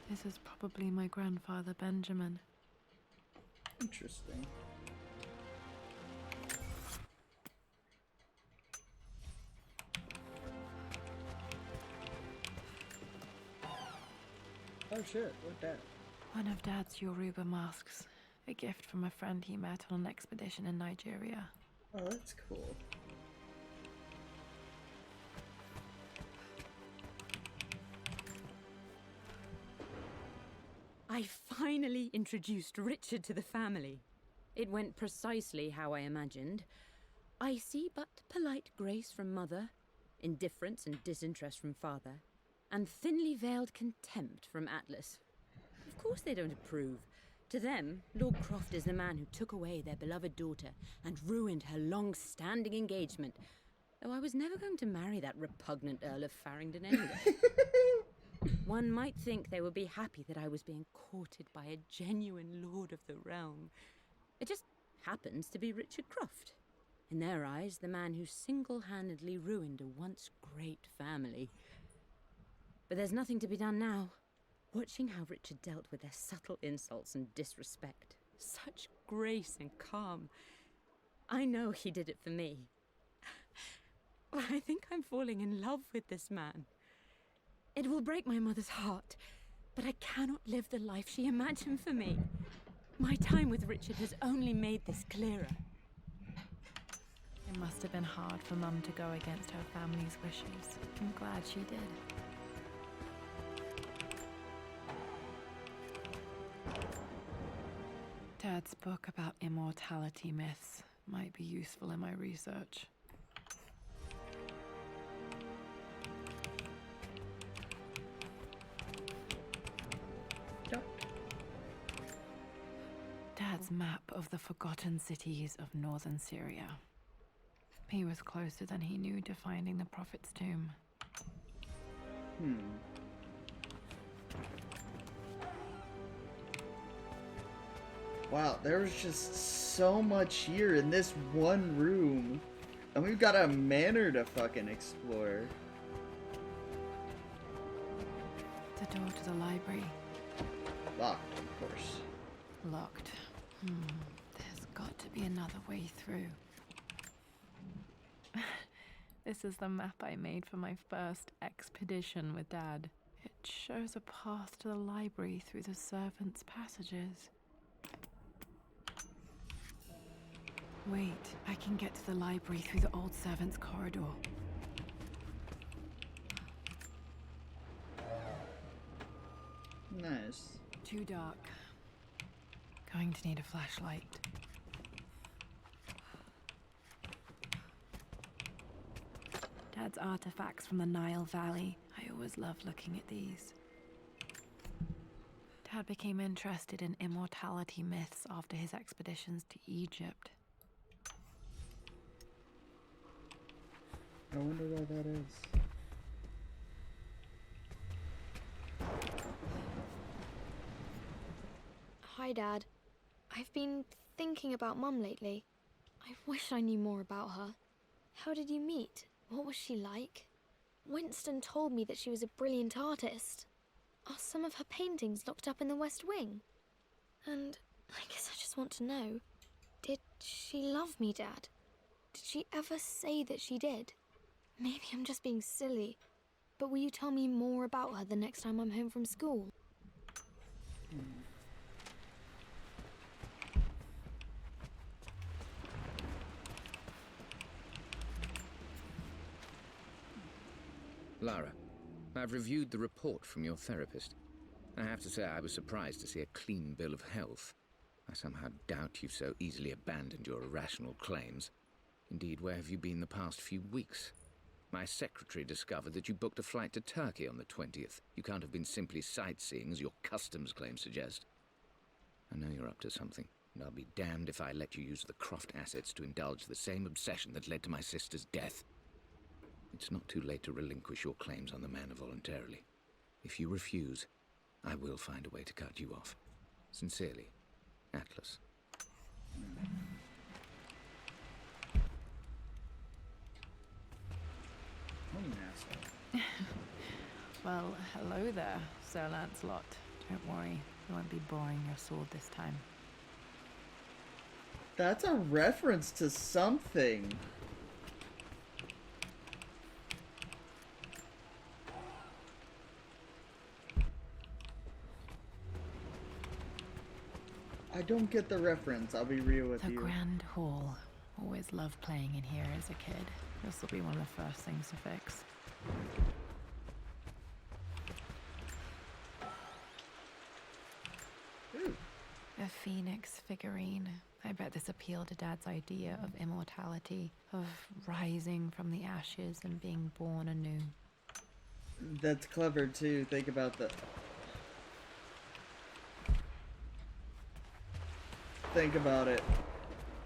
This is probably my grandfather, Benjamin. Interesting. Oh shit, what's that? One of Dad's Yoruba masks. A gift from a friend he met on an expedition in Nigeria. Oh, that's cool. I finally introduced Richard to the family. It went precisely how I imagined. I see but polite grace from mother, indifference and disinterest from father, and thinly veiled contempt from Atlas. Of course they don't approve. To them, Lord Croft is the man who took away their beloved daughter and ruined her long-standing engagement, though I was never going to marry that repugnant Earl of Farringdon anyway. One might think they would be happy that I was being courted by a genuine lord of the realm. It just happens to be Richard Croft. In their eyes, the man who single-handedly ruined a once great family. But there's nothing to be done now. watching how Richard dealt with their subtle insults and disrespect. Such grace and calm. I know he did it for me. I think I'm falling in love with this man. It will break my mother's heart, but I cannot live the life she imagined for me. My time with Richard has only made this clearer. It must have been hard for Mum to go against her family's wishes. I'm glad she did. Dad's book about immortality myths might be useful in my research. Dad's map of the forgotten cities of northern Syria. He was closer than he knew to finding the Prophet's tomb. Wow, there was just so much here in this one room. And we've got a manor to fucking explore. The door to the library. Locked, of course. Locked. There's got to be another way through. This is the map I made for my first expedition with Dad. It shows a path to the library through the servants' passages. Wait, I can get to the library through the old servants' corridor. Nice. Too dark. Going to need a flashlight. Dad's artifacts from the Nile Valley. I always loved looking at these. Dad became interested in immortality myths after his expeditions to Egypt. I wonder why that is. Hi, Dad. I've been thinking about Mum lately. I wish I knew more about her. How did you meet? What was she like? Winston told me that she was a brilliant artist. Are some of her paintings locked up in the West Wing? And I guess I just want to know, did she love me, Dad? Did she ever say that she did? Maybe I'm just being silly, but will you tell me more about her the next time I'm home from school? Lara, I've reviewed the report from your therapist. I have to say I was surprised to see a clean bill of health. I somehow doubt you've so easily abandoned your irrational claims. Indeed, where have you been the past few weeks? My secretary discovered that you booked a flight to Turkey on the 20th. You can't have been simply sightseeing, as your customs claims suggest. I know you're up to something, and I'll be damned if I let you use the Croft assets to indulge the same obsession that led to my sister's death. It's not too late to relinquish your claims on the manor voluntarily. If you refuse, I will find a way to cut you off. Sincerely, Atlas. Well, hello there, Sir Lancelot. Don't worry, I won't be boring your sword this time. That's a reference to something. I don't get the reference, I'll be real with The you. Grand Hall. Always loved playing in here as a kid. This will be one of the first things to fix. Ooh. A phoenix figurine. I bet this appealed to Dad's idea of immortality, of rising from the ashes and being born anew. That's clever too, think about the... Think about it.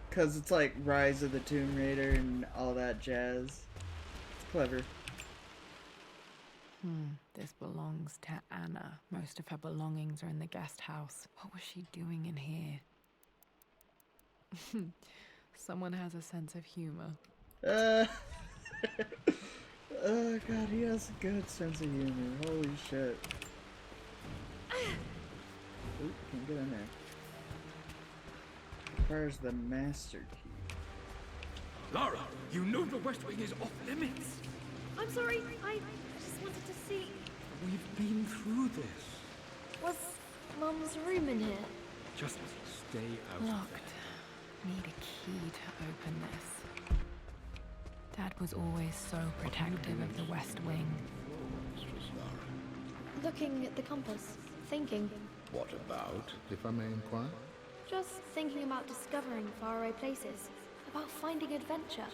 Cause it's like Rise of the Tomb Raider and all that jazz. It's clever. This belongs to Anna. Most of her belongings are in the guest house. What was she doing in here? Someone has a sense of humor. Oh god, he has a good sense of humor. Holy shit. Oop, can't get in there. Requires the master key. Lara, you know the West Wing is off limits. I'm sorry, I just wanted to see. We've been through this. Was Mum's room in here? Just stay out. Locked. Need a key to open this. Dad was always so protective of the West Wing. Looking at the compass, thinking. What about, if I may inquire? Just thinking about discovering faraway places, about finding adventure.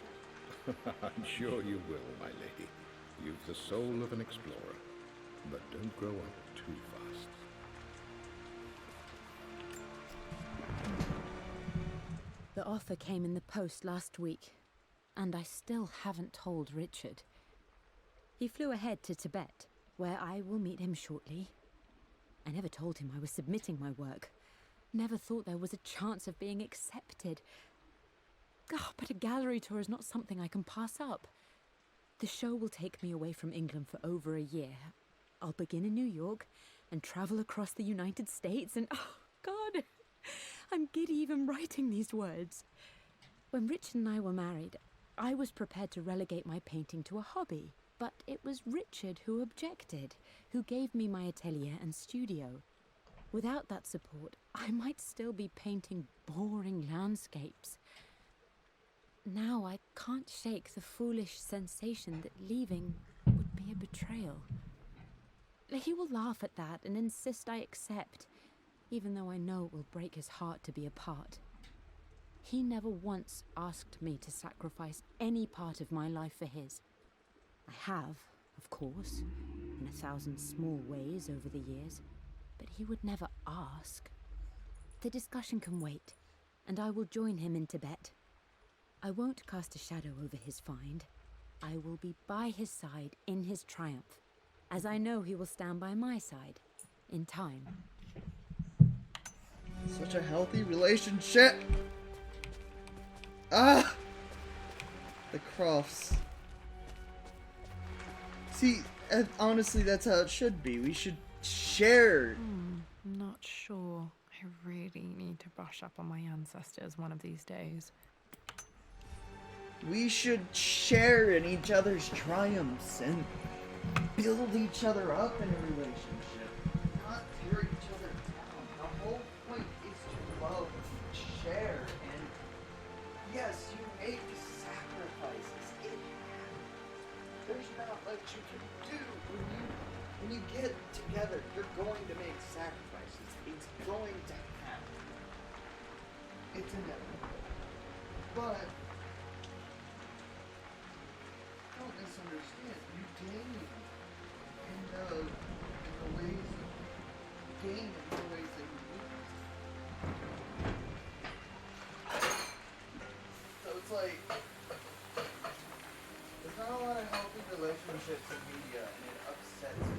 I'm sure you will, my lady. You've the soul of an explorer. But don't grow up too fast. The offer came in the post last week, and I still haven't told Richard. He flew ahead to Tibet, where I will meet him shortly. I never told him I was submitting my work. Never thought there was a chance of being accepted. Oh, but a gallery tour is not something I can pass up. The show will take me away from England for over a year. I'll begin in New York and travel across the United States and, oh, God, I'm giddy even writing these words. When Richard and I were married, I was prepared to relegate my painting to a hobby, but it was Richard who objected, who gave me my atelier and studio. Without that support, I might still be painting boring landscapes. Now I can't shake the foolish sensation that leaving would be a betrayal. He will laugh at that and insist I accept, even though I know it will break his heart to be apart. He never once asked me to sacrifice any part of my life for his. I have, of course, in 1,000 small ways over the years, but he would never ask. The discussion can wait, and I will join him in Tibet. I won't cast a shadow over his find. I will be by his side in his triumph, as I know he will stand by my side, in time. Such a healthy relationship! Ah! The Crofts. See, honestly, that's how it should be. We should share. I'm not sure. I really need to brush up on my ancestors one of these days. We should share in each other's triumphs and build each other up in a relationship, not tear each other down. The whole point is to love and share, and yes, you make sacrifices. There's not much you can do when you get together. You're going to make sacrifices. It's going to happen. It's inevitable. But don't misunderstand. You gain in the ways that you lose. So it's like there's not a lot of healthy relationships in media, and it upsets me.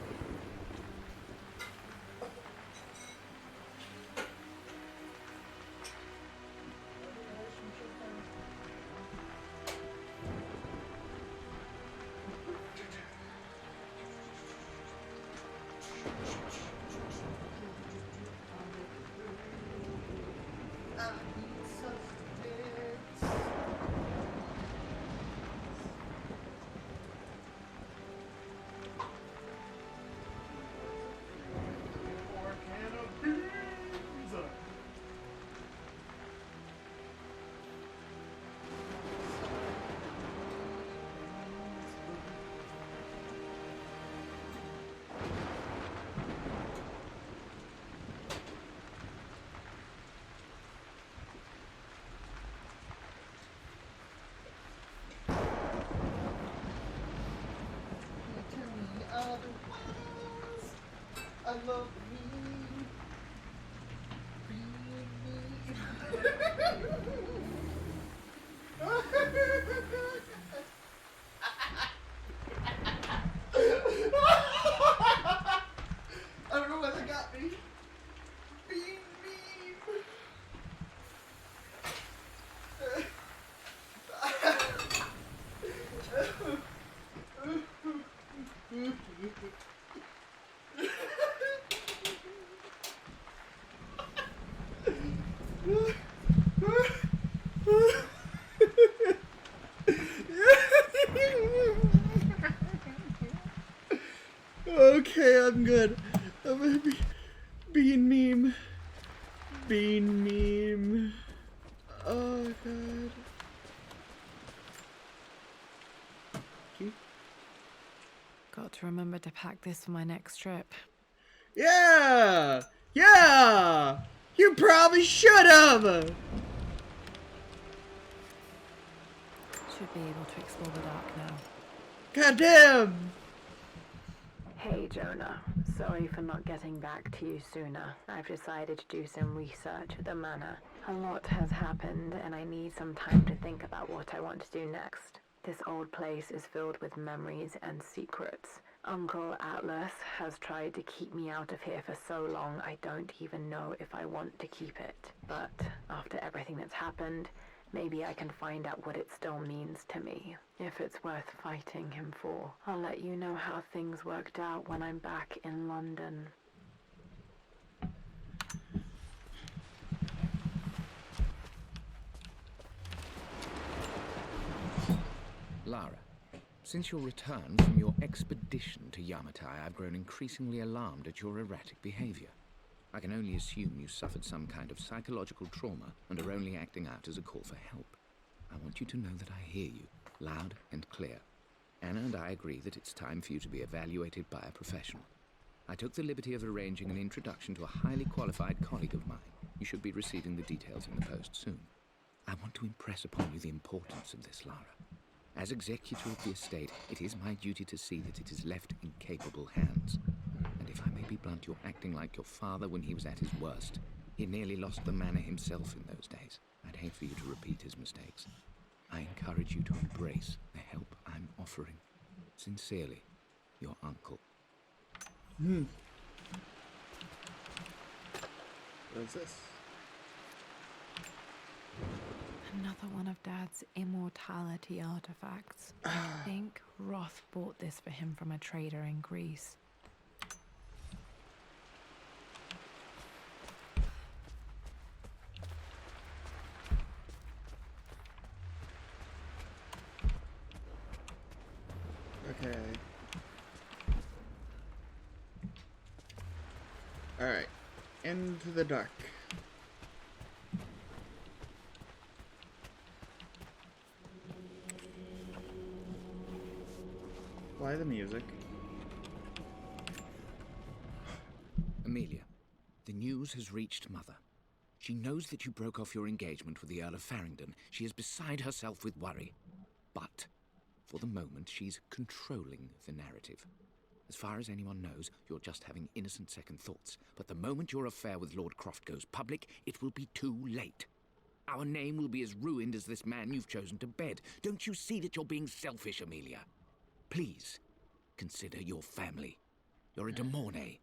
I love me. I don't know why they got me. Being Okay, I'm good. I'm gonna be bean meme. Bean meme. Oh god. Got to remember to pack this for my next trip. Yeah! Yeah! You probably should have! Should be able to explore the dark now. Goddamn! Hey Jonah, sorry for not getting back to you sooner. I've decided to do some research at the manor. A lot has happened and I need some time to think about what I want to do next. This old place is filled with memories and secrets. Uncle Atlas has tried to keep me out of here for so long I don't even know if I want to keep it. But after everything that's happened, maybe I can find out what it still means to me. If it's worth fighting him for, I'll let you know how things worked out when I'm back in London. Lara, since your return from your expedition to Yamatai, I've grown increasingly alarmed at your erratic behavior. I can only assume you suffered some kind of psychological trauma and are only acting out as a call for help. I want you to know that I hear you, loud and clear. Anna and I agree that it's time for you to be evaluated by a professional. I took the liberty of arranging an introduction to a highly qualified colleague of mine. You should be receiving the details in the post soon. I want to impress upon you the importance of this, Lara. As executor of the estate, it is my duty to see that it is left in capable hands. And if I may be blunt, you're acting like your father when he was at his worst. He nearly lost the manor himself in those days. I'd hate for you to repeat his mistakes. I encourage you to embrace the help I'm offering. Sincerely, your uncle. What is this? Another one of Dad's immortality artifacts. I think Roth bought this for him from a trader in Greece. Okay. Alright. Into the dark. Why the music? Amelia, the news has reached Mother. She knows that you broke off your engagement with the Earl of Farringdon. She is beside herself with worry. But, for the moment, she's controlling the narrative. As far as anyone knows, you're just having innocent second thoughts. But the moment your affair with Lord Croft goes public, it will be too late. Our name will be as ruined as this man you've chosen to bed. Don't you see that you're being selfish, Amelia? Please, consider your family. You're a de Mornay.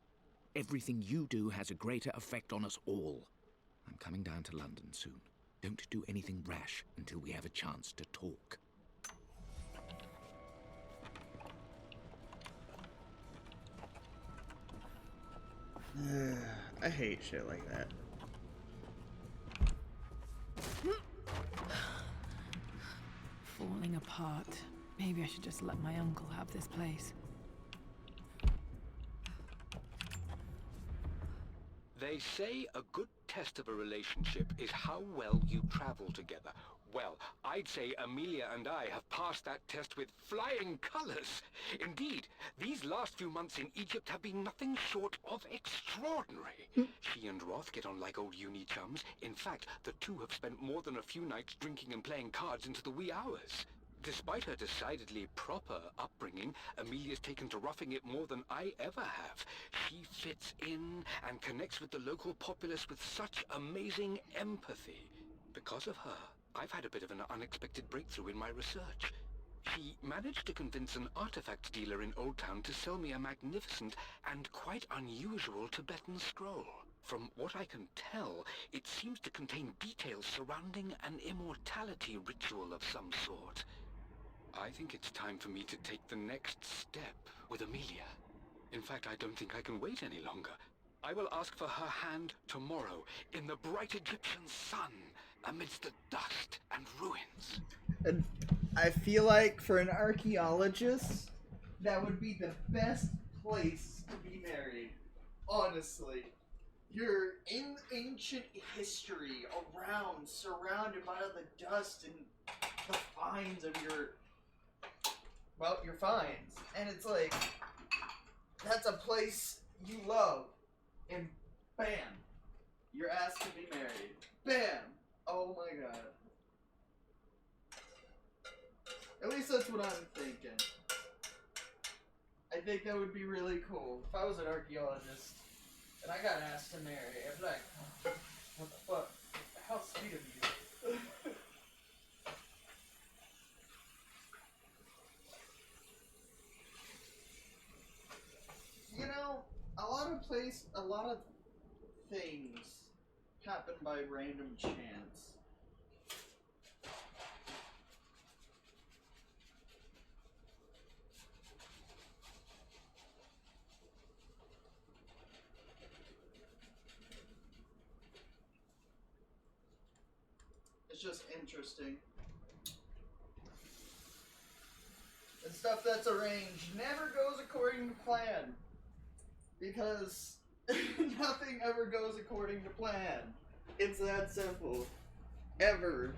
Everything you do has a greater effect on us all. I'm coming down to London soon. Don't do anything rash until we have a chance to talk. I hate shit like that. Falling apart. Maybe I should just let my uncle have this place. They say a good test of a relationship is how well you travel together. Well, I'd say Amelia and I have passed that test with flying colors. Indeed, these last few months in Egypt have been nothing short of extraordinary. She and Roth get on like old uni chums. In fact, the two have spent more than a few nights drinking and playing cards into the wee hours. Despite her decidedly proper upbringing, Amelia's taken to roughing it more than I ever have. She fits in and connects with the local populace with such amazing empathy. Because of her, I've had a bit of an unexpected breakthrough in my research. She managed to convince an artifact dealer in Old Town to sell me a magnificent and quite unusual Tibetan scroll. From what I can tell, it seems to contain details surrounding an immortality ritual of some sort. I think it's time for me to take the next step with Amelia. In fact, I don't think I can wait any longer. I will ask for her hand tomorrow in the bright Egyptian sun amidst the dust and ruins. And I feel like for an archaeologist, that would be the best place to be married. Honestly. You're in ancient history, around, surrounded by all the dust and the finds of your finds. And it's like, that's a place you love. And bam, you're asked to be married. Bam! Oh my god. At least that's what I'm thinking. I think that would be really cool. If I was an archaeologist and I got asked to marry, I'd be like, oh, what the fuck? How sweet of you. You know, a lot of things happen by random chance. It's just interesting. And stuff that's arranged never goes according to plan. Because nothing ever goes according to plan. It's that simple. Ever.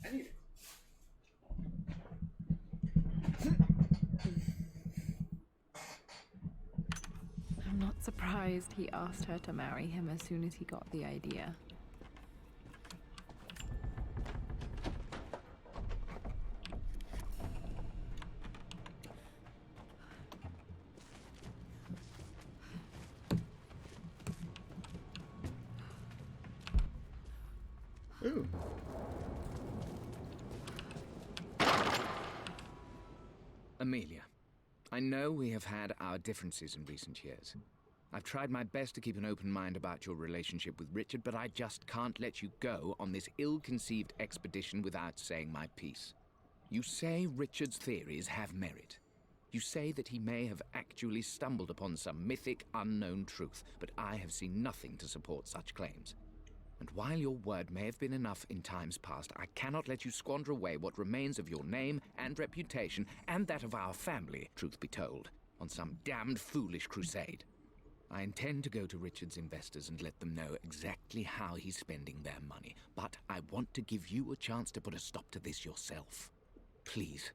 I need it. I'm not surprised he asked her to marry him as soon as he got the idea. Ooh. Amelia, I know we have had our differences in recent years. I've tried my best to keep an open mind about your relationship with Richard, but I just can't let you go on this ill-conceived expedition without saying my piece. You say Richard's theories have merit. You say that he may have actually stumbled upon some mythic, unknown truth, but I have seen nothing to support such claims. And while your word may have been enough in times past, I cannot let you squander away what remains of your name and reputation, and that of our family, truth be told, on some damned foolish crusade. I intend to go to Richard's investors and let them know exactly how he's spending their money, but I want to give you a chance to put a stop to this yourself. Please,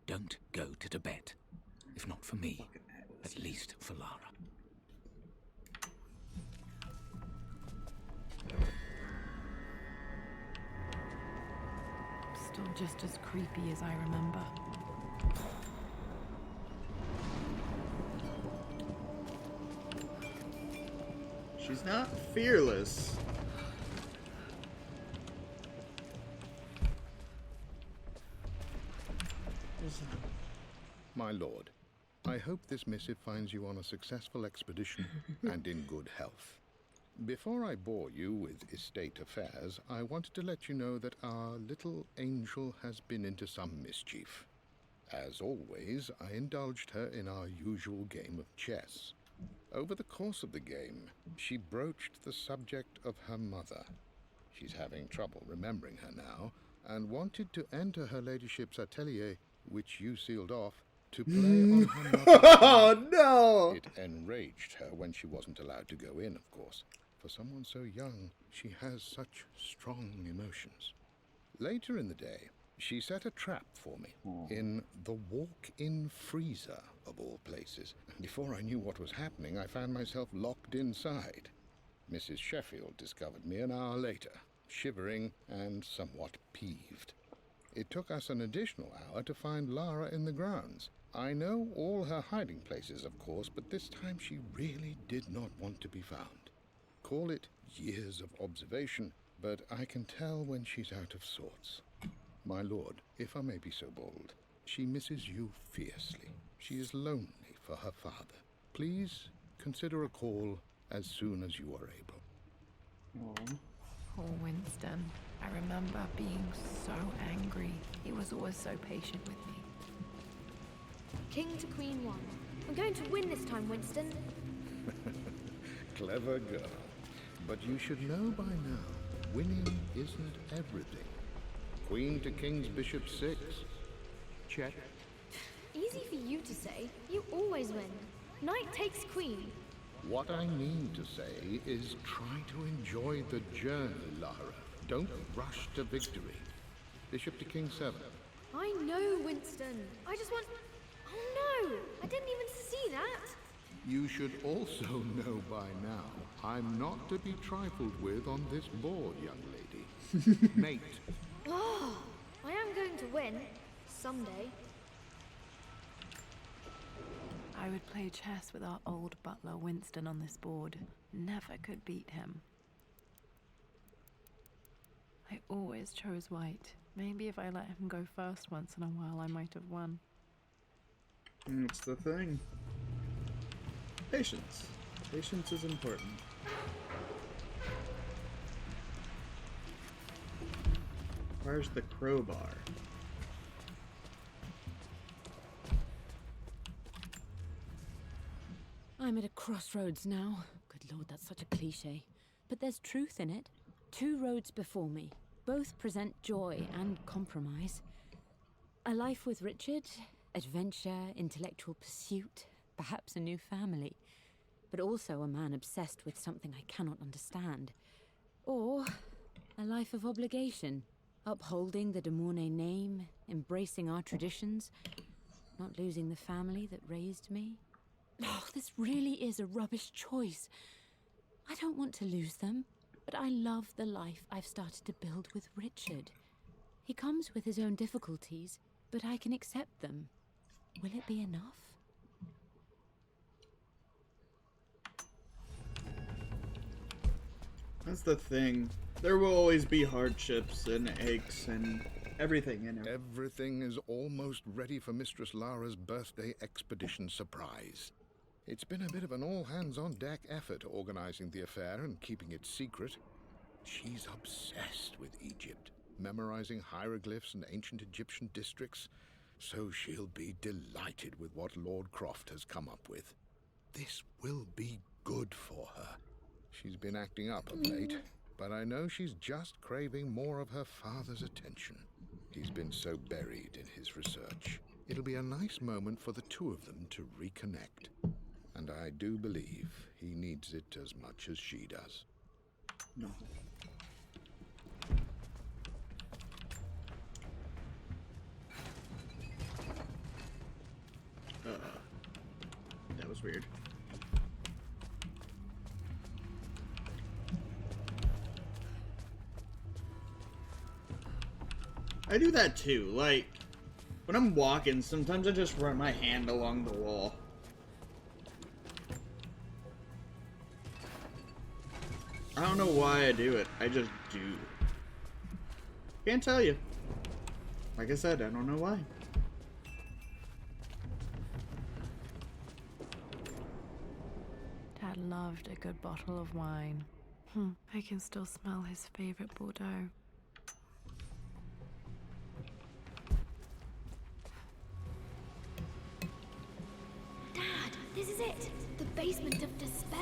don't go to Tibet. If not for me, at least for Lara. Still just as creepy as I remember. She's not fearless. My lord, I hope this missive finds you on a successful expedition and in good health. Before I bore you with estate affairs, I wanted to let you know that our little angel has been into some mischief. As always, I indulged her in our usual game of chess. Over the course of the game, she broached the subject of her mother. She's having trouble remembering her now, and wanted to enter her ladyship's atelier, which you sealed off, to play on her mother. Oh, no! It enraged her when she wasn't allowed to go in, of course. For someone so young, she has such strong emotions. Later in the day, she set a trap for me in the walk-in freezer, of all places. Before I knew what was happening, I found myself locked inside. Mrs. Sheffield discovered me an hour later, shivering and somewhat peeved. It took us an additional hour to find Lara in the grounds. I know all her hiding places, of course, but this time she really did not want to be found. Call it years of observation, but I can tell when she's out of sorts. My lord, if I may be so bold, she misses you fiercely. She is lonely for her father. Please consider a call as soon as you are able. Poor Winston. I remember being so angry. He was always so patient with me. King to Queen 1. I'm going to win this time, Winston. Clever girl. But you should know by now, winning isn't everything. Queen to King's Bishop 6. Check. Easy for you to say. You always win. Knight takes queen. What I mean to say is try to enjoy the journey, Lara. Don't rush to victory. Bishop to King 7. I know, Winston. I just want... Oh no! I didn't even see that! You should also know by now, I'm not to be trifled with on this board, young lady. Mate. Oh, I am going to win. Someday. I would play chess with our old butler Winston on this board. Never could beat him. I always chose white. Maybe if I let him go first once in a while, I might have won. That's the thing. Patience. Patience is important. Where's the crowbar? I'm at a crossroads now. Good lord, that's such a cliche. But there's truth in it. 2 roads before me. Both present joy and compromise. A life with Richard, adventure, intellectual pursuit, perhaps a new family. But also a man obsessed with something I cannot understand. Or a life of obligation, upholding the de Mornay name, embracing our traditions, not losing the family that raised me. Oh, this really is a rubbish choice. I don't want to lose them, but I love the life I've started to build with Richard. He comes with his own difficulties, but I can accept them. Will it be enough? That's the thing. There will always be hardships and aches and everything in it. Everything is almost ready for Mistress Lara's birthday expedition surprise. It's been a bit of an all-hands-on-deck effort organizing the affair and keeping it secret. She's obsessed with Egypt, memorizing hieroglyphs and ancient Egyptian districts, so she'll be delighted with what Lord Croft has come up with. This will be good for her. She's been acting up of late, but I know she's just craving more of her father's attention. He's been so buried in his research. It'll be a nice moment for the two of them to reconnect. And I do believe he needs it as much as she does. No. That was weird. I do that too. Like, when I'm walking, sometimes I just run my hand along the wall. I don't know why I do it. I just do. Can't tell you. Like I said, I don't know why. Dad loved a good bottle of wine. I can still smell his favorite Bordeaux. Dad, this is it. The basement of despair.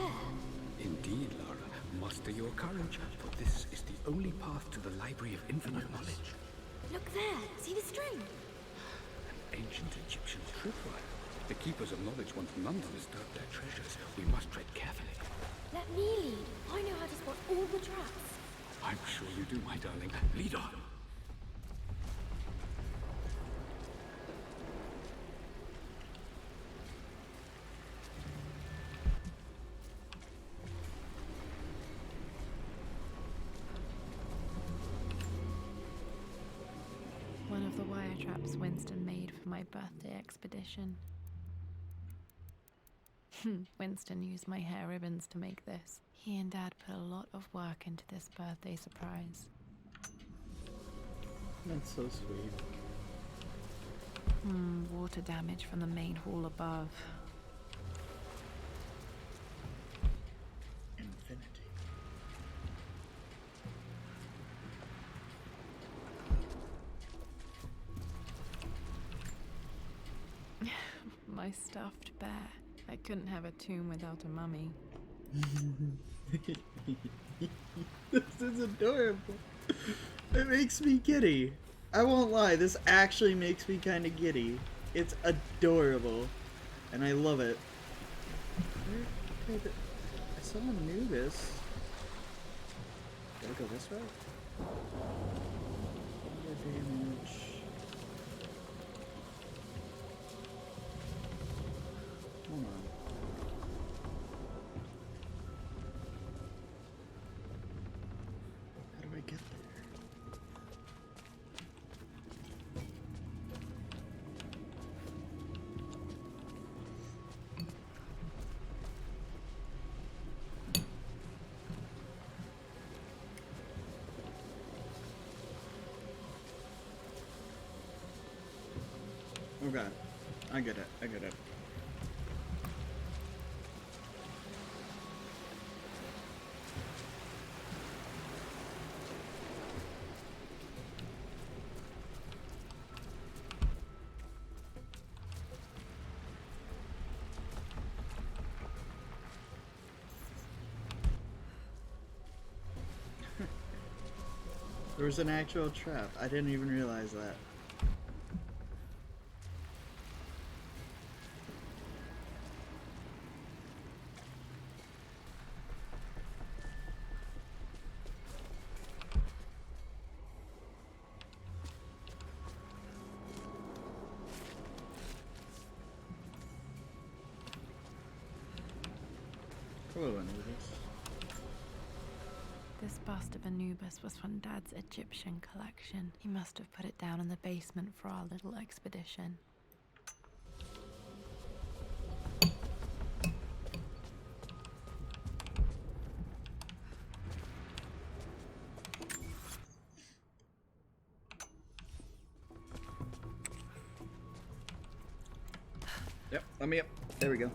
Indeed, Lara. Muster your courage, for this is the only path to the Library of Infinite Knowledge. Look there. See the string? An ancient Egyptian tripwire. The keepers of knowledge want none to disturb their treasures. We must tread carefully. Let me lead. I know how to spot all the traps. I'm sure you do, my darling. Lead on. One of the wire traps Winston made for my birthday expedition. Winston used my hair ribbons to make this. He and Dad put a lot of work into this birthday surprise. That's so sweet. Water damage from the main hall above. Infinity. My stuffed bear. I couldn't have a tomb without a mummy. This is adorable. It makes me giddy. I won't lie, this actually makes me kind of giddy. It's adorable. And I love it. I saw Anubis. Did I go this way? More damage. Hold on. How do I get there? Okay, I get it, I get it. There was an actual trap. I didn't even realize that. Hello, Anubis. This bust of Anubis was from Dad's Egyptian collection. He must have put it down in the basement for our little expedition. Yep, let me up. There we go.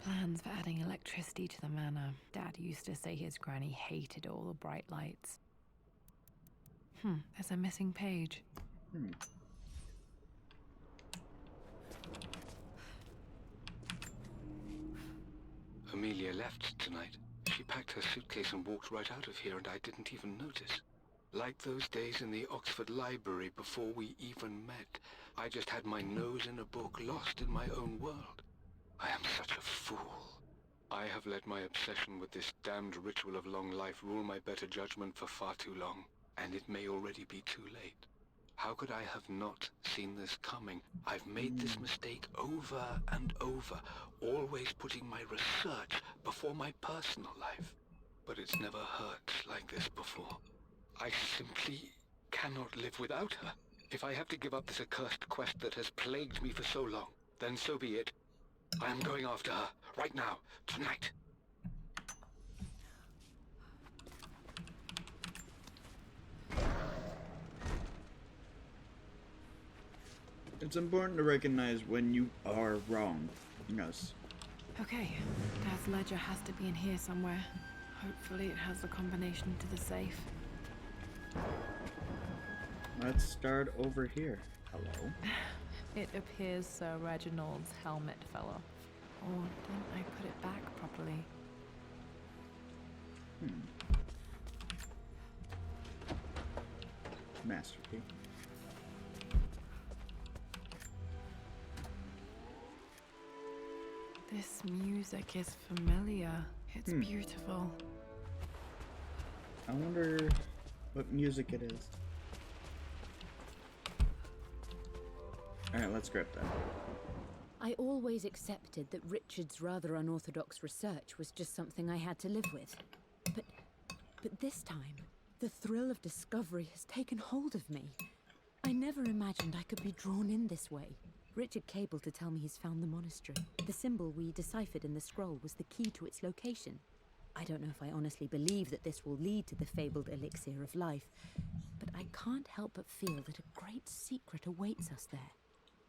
Plans for adding electricity to the manor. Dad used to say his granny hated all the bright lights. There's a missing page. Amelia left tonight. She packed her suitcase and walked right out of here, and I didn't even notice. Like those days in the Oxford Library before we even met. I just had my nose in a book, lost in my own world. I am such a fool. I have let my obsession with this damned ritual of long life rule my better judgment for far too long, and it may already be too late. How could I have not seen this coming? I've made this mistake over and over, always putting my research before my personal life. But it's never hurt like this before. I simply cannot live without her. If I have to give up this accursed quest that has plagued me for so long, then so be it. I am going after her, right now, tonight. It's important to recognize when you are wrong. Yes. Okay, Dad's ledger has to be in here somewhere. Hopefully it has the combination to the safe. Let's start over here. Hello. It appears Sir Reginald's helmet fell off. Or didn't I put it back properly? Master key. This music is familiar. It's beautiful. I wonder what music it is. Alright, let's grab that. I always accepted that Richard's rather unorthodox research was just something I had to live with. But this time, the thrill of discovery has taken hold of me. I never imagined I could be drawn in this way. Richard cabled to tell me he's found the monastery. The symbol we deciphered in the scroll was the key to its location. I don't know if I honestly believe that this will lead to the fabled elixir of life, but I can't help but feel that a great secret awaits us there.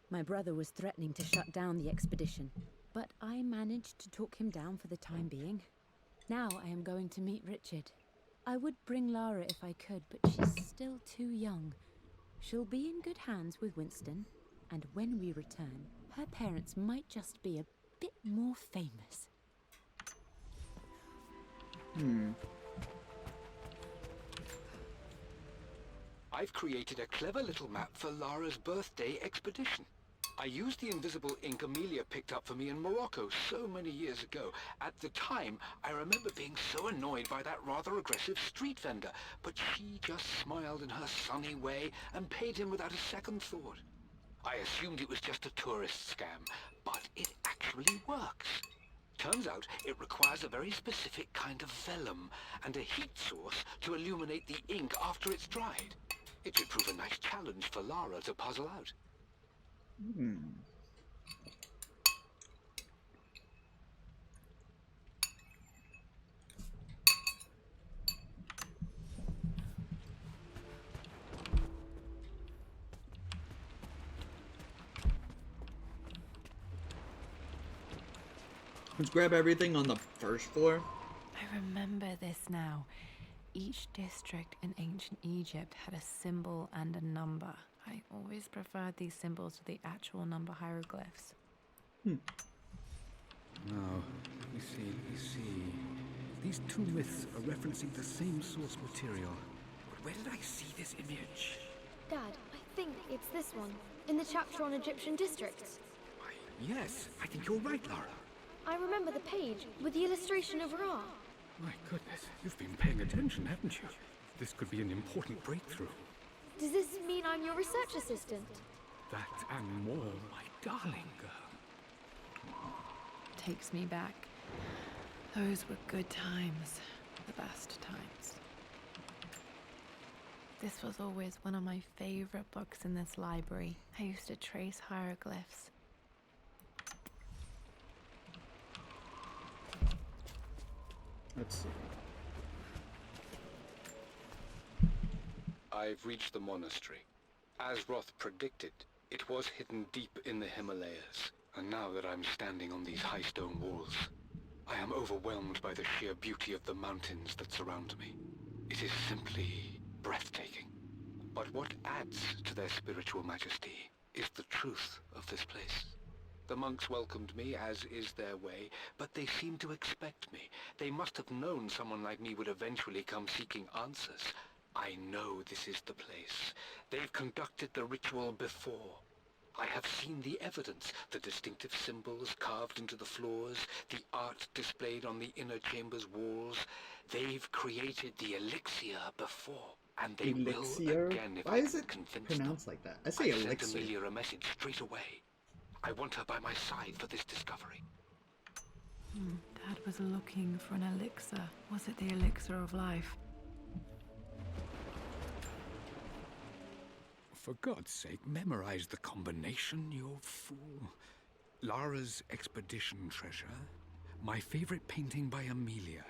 My brother was threatening to shut down the expedition, but I managed to talk him down for the time being. Now I am going to meet Richard. I would bring Lara if I could, but she's still too young. She'll be in good hands with Winston, and when we return, her parents might just be a bit more famous. I've created a clever little map for Lara's birthday expedition. I used the invisible ink Amelia picked up for me in Morocco so many years ago. At the time, I remember being so annoyed by that rather aggressive street vendor, but she just smiled in her sunny way and paid him without a second thought. I assumed it was just a tourist scam, but it actually works. Turns out it requires a very specific kind of vellum and a heat source to illuminate the ink after it's dried. It should prove a nice challenge for Lara to puzzle out. Let's grab everything on the first floor. I remember this now. Each district in ancient Egypt had a symbol and a number. I always preferred these symbols to the actual number hieroglyphs. Now, let me see. These two myths are referencing the same source material. But where did I see this image? Dad, I think it's this one, in the chapter on Egyptian districts. Why, yes, I think you're right, Lara. I remember the page with the illustration of Ra. My goodness, you've been paying attention, haven't you? This could be an important breakthrough. Does this mean I'm your research assistant? That and more, my darling girl. Takes me back. Those were good times. The best times. This was always one of my favorite books in this library. I used to trace hieroglyphs. Let's see. I've reached the monastery. As Roth predicted, it was hidden deep in the Himalayas. And now that I'm standing on these high stone walls, I am overwhelmed by the sheer beauty of the mountains that surround me. It is simply breathtaking. But what adds to their spiritual majesty is the truth of this place. The monks welcomed me, as is their way, but they seemed to expect me. They must have known someone like me would eventually come seeking answers. I know this is the place. They've conducted the ritual before. I have seen the evidence, the distinctive symbols carved into the floors, the art displayed on the inner chamber's walls. They've created the elixir before, and they will again if Why I is can it convince pronounced them. like that? I say sent elixir. Amelia a message straight away. I want her by my side for this discovery. Dad was looking for an elixir. Was it the elixir of life? For God's sake, memorize the combination, you fool. Lara's expedition treasure, my favorite painting by Amelia,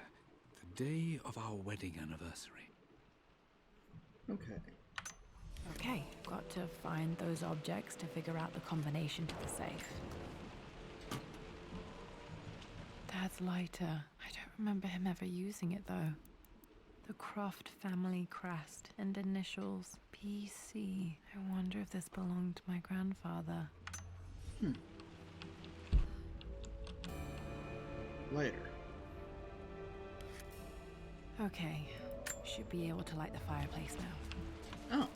the day of our wedding anniversary. Okay, got to find those objects to figure out the combination to the safe. Dad's lighter. I don't remember him ever using it though. The Croft family crest and initials PC. I wonder if this belonged to my grandfather. Lighter. Okay, should be able to light the fireplace now. Oh.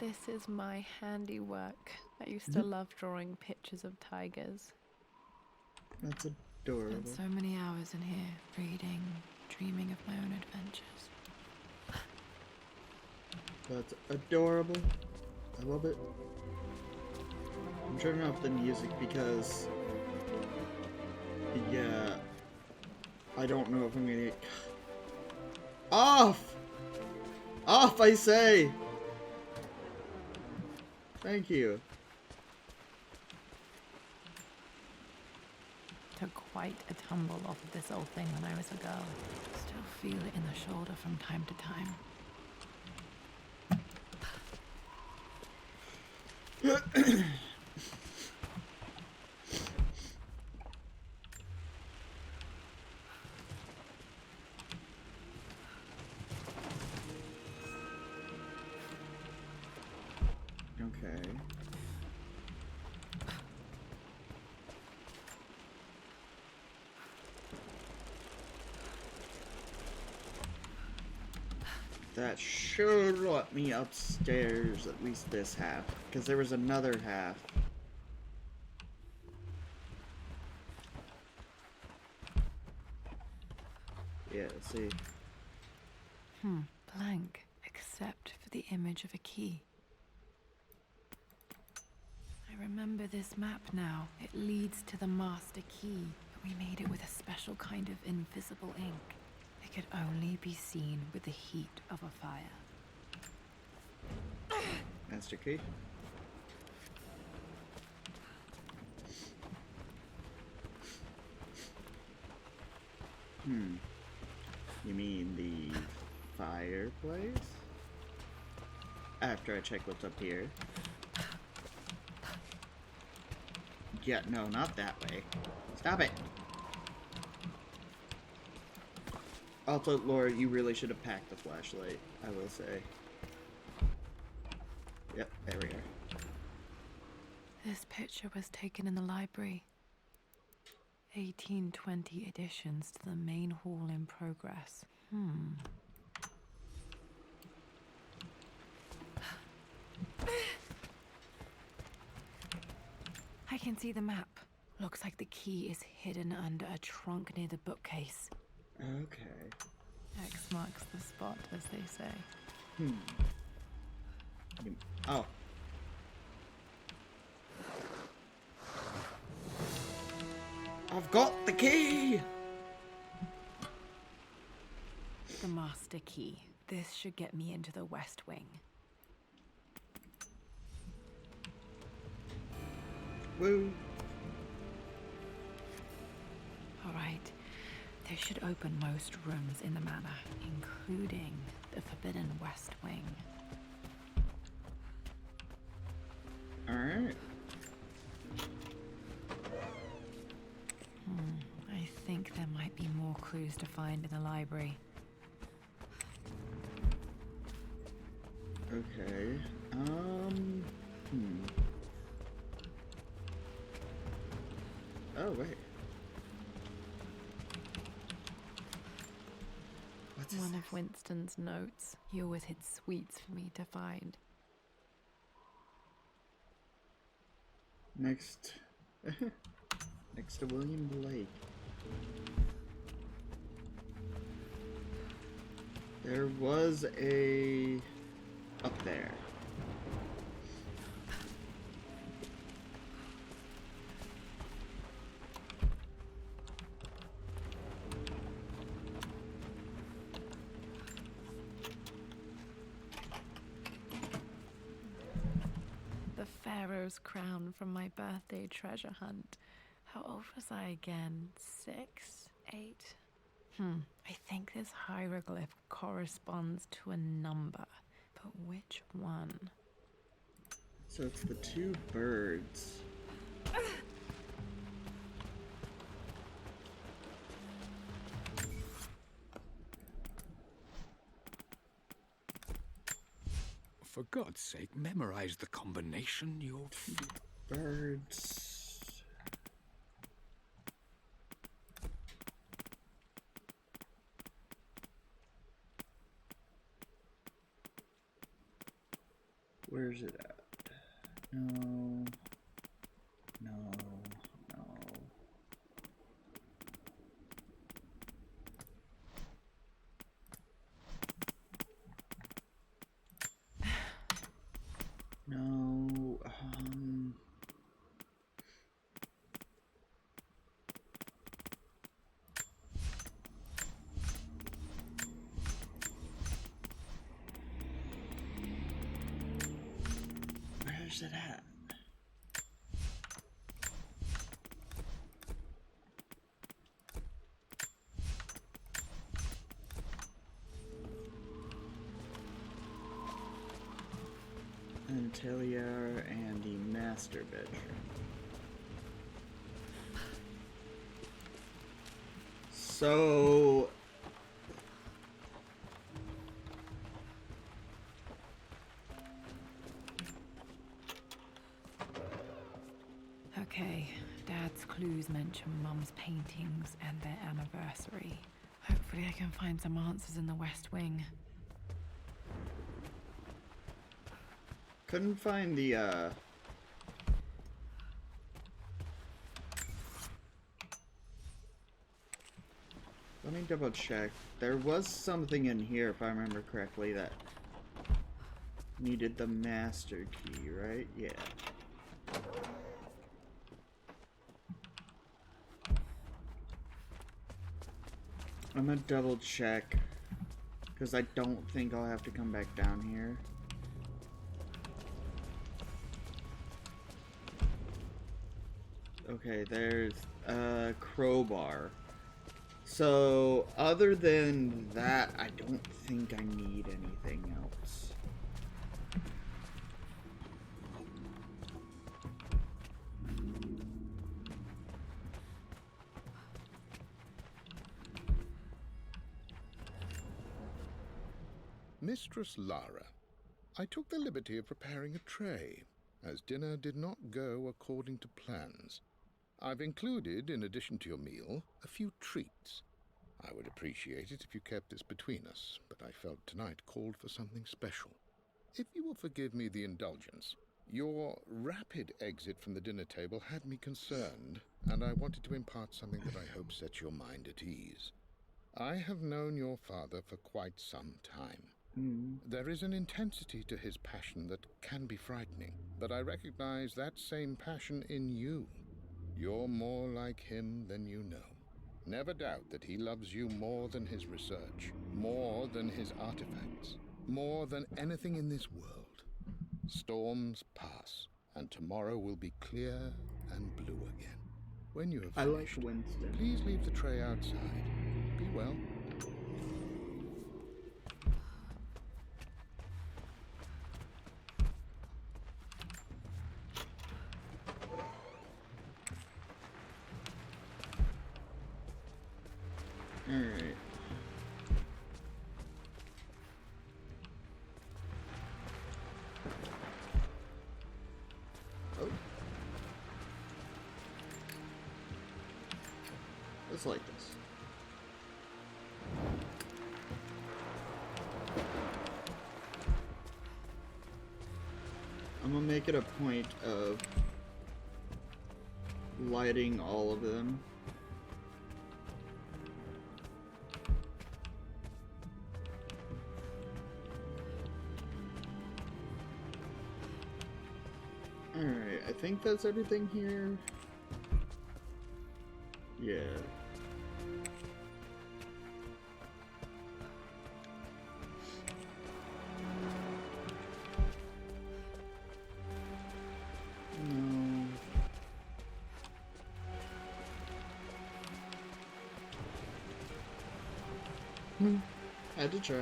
This is my handiwork. I used to love drawing pictures of tigers. That's adorable. Spent so many hours in here, reading, dreaming of my own adventures. That's adorable. I love it. I'm turning off the music because, yeah, I don't know if I'm gonna get... Off! Off, I say! Thank you. Took quite a tumble off of this old thing when I was a girl. Still feel it in the shoulder from time to time. Okay. That should let me upstairs, at least this half, because there was another half. Yeah, let's see. Blank, except for the image of a key. I remember this map now. It leads to the master key, but we made it with a special kind of invisible ink. It could only be seen with the heat of a fire. Master key. You mean the fireplace? After I check what's up here. Yeah, no, not that way. Stop it! Also, Laura, you really should have packed the flashlight, I will say. Yep, there we are. This picture was taken in the library. 1820 additions to the main hall in progress. I can see the map. Looks like the key is hidden under a trunk near the bookcase. Okay. X marks the spot, as they say. Oh. I've got the key! The master key. This should get me into the West Wing. Woo! Alright. This should open most rooms in the manor, including the Forbidden West Wing. Alright. I think there might be more clues to find in the library. Okay. Oh, wait. What's One of Winston's notes. He always hid sweets for me to find. Next. Next to William Blake. There was a... up there. The Pharaoh's crown from my birthday treasure hunt. How old was I again? 6? 8? I think this hieroglyph corresponds to a number, but which one? So it's the two birds. For God's sake, memorize the combination, you birds. Where's it at? No. No. No. No. Where's it at? Atelier and the master bedroom. So clues mention Mum's paintings and their anniversary. Hopefully I can find some answers in the West Wing. Couldn't find the, Let me double check. There was something in here, if I remember correctly, that needed the master key, right? Yeah. I'm gonna double check, because I don't think I'll have to come back down here. Okay, there's a crowbar. So, other than that, I don't think I need anything else. Mistress Lara, I took the liberty of preparing a tray, as dinner did not go according to plans. I've included, in addition to your meal, a few treats. I would appreciate it if you kept this between us, but I felt tonight called for something special. If you will forgive me the indulgence, your rapid exit from the dinner table had me concerned, and I wanted to impart something that I hope sets your mind at ease. I have known your father for quite some time. There is an intensity to his passion that can be frightening, but I recognize that same passion in you. You're more like him than you know. Never doubt that he loves you more than his research, more than his artifacts, more than anything in this world. Storms pass, and tomorrow will be clear and blue again. When you have finished, Winston. Please leave the tray outside. Be well. Alright. Oh. Let's like this. I'm gonna make it a point of lighting all of them. Alright, I think that's everything here. Yeah. No. Had to try.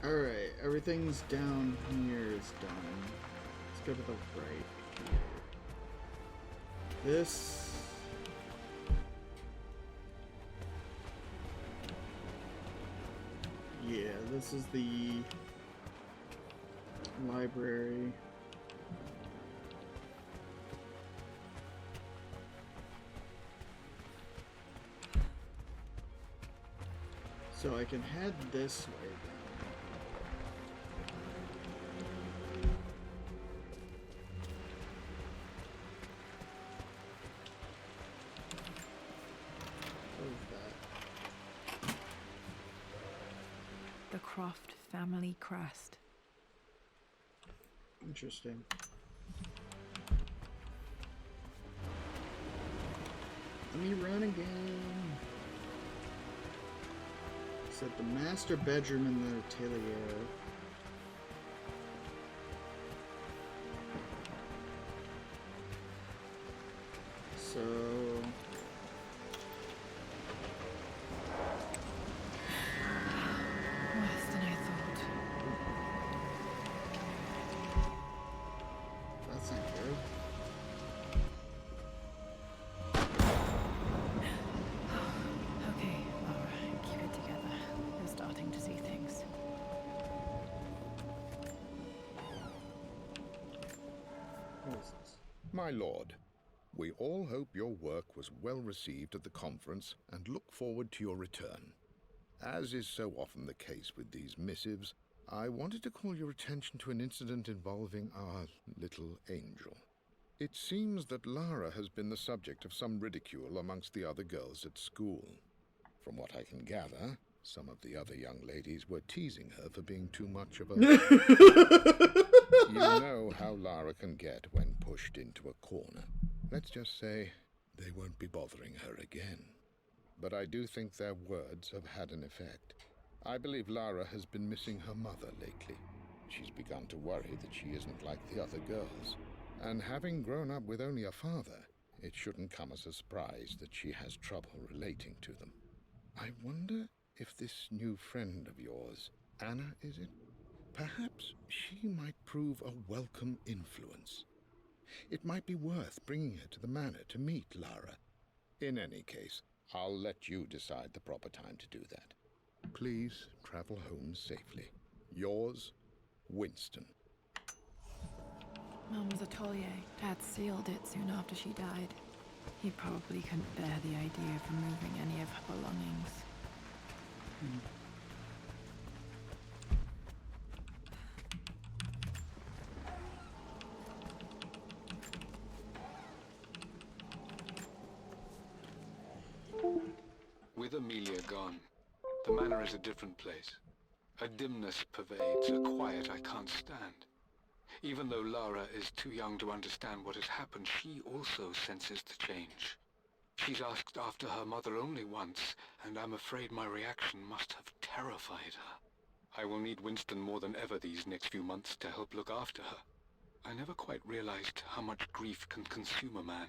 Alright, everything's down here is done. Let's go to the right here. This... Yeah, this is the library. So I can head this way then. The Croft family crest. Interesting. Let me run again. Set the master bedroom in the atelier. So... Worse than I thought. That's not good. Okay, Laura, keep it together. You're starting to see things. My lord, we all hope your work was well received at the conference and look forward to your return. As is so often the case with these missives, I wanted to call your attention to an incident involving our little angel. It seems that Lara has been the subject of some ridicule amongst the other girls at school. From what I can gather, some of the other young ladies were teasing her for being too much of a... You know how Lara can get when pushed into a corner. Let's just say they won't be bothering her again. But I do think their words have had an effect. I believe Lara has been missing her mother lately. She's begun to worry that she isn't like the other girls. And having grown up with only a father, it shouldn't come as a surprise that she has trouble relating to them. I wonder if this new friend of yours, Anna, is it? Perhaps she might prove a welcome influence. It might be worth bringing her to the manor to meet Lara. In any case, I'll let you decide the proper time to do that. Please travel home safely. Yours, Winston. Mum was a taulier. Dad sealed it soon after she died. He probably couldn't bear the idea of removing any of her belongings. With Amelia gone, the manor is a different place. A dimness pervades, a quiet I can't stand. Even though Lara is too young to understand what has happened, she also senses the change. She's asked after her mother only once, and I'm afraid my reaction must have terrified her. I will need Winston more than ever these next few months to help look after her. I never quite realized how much grief can consume a man,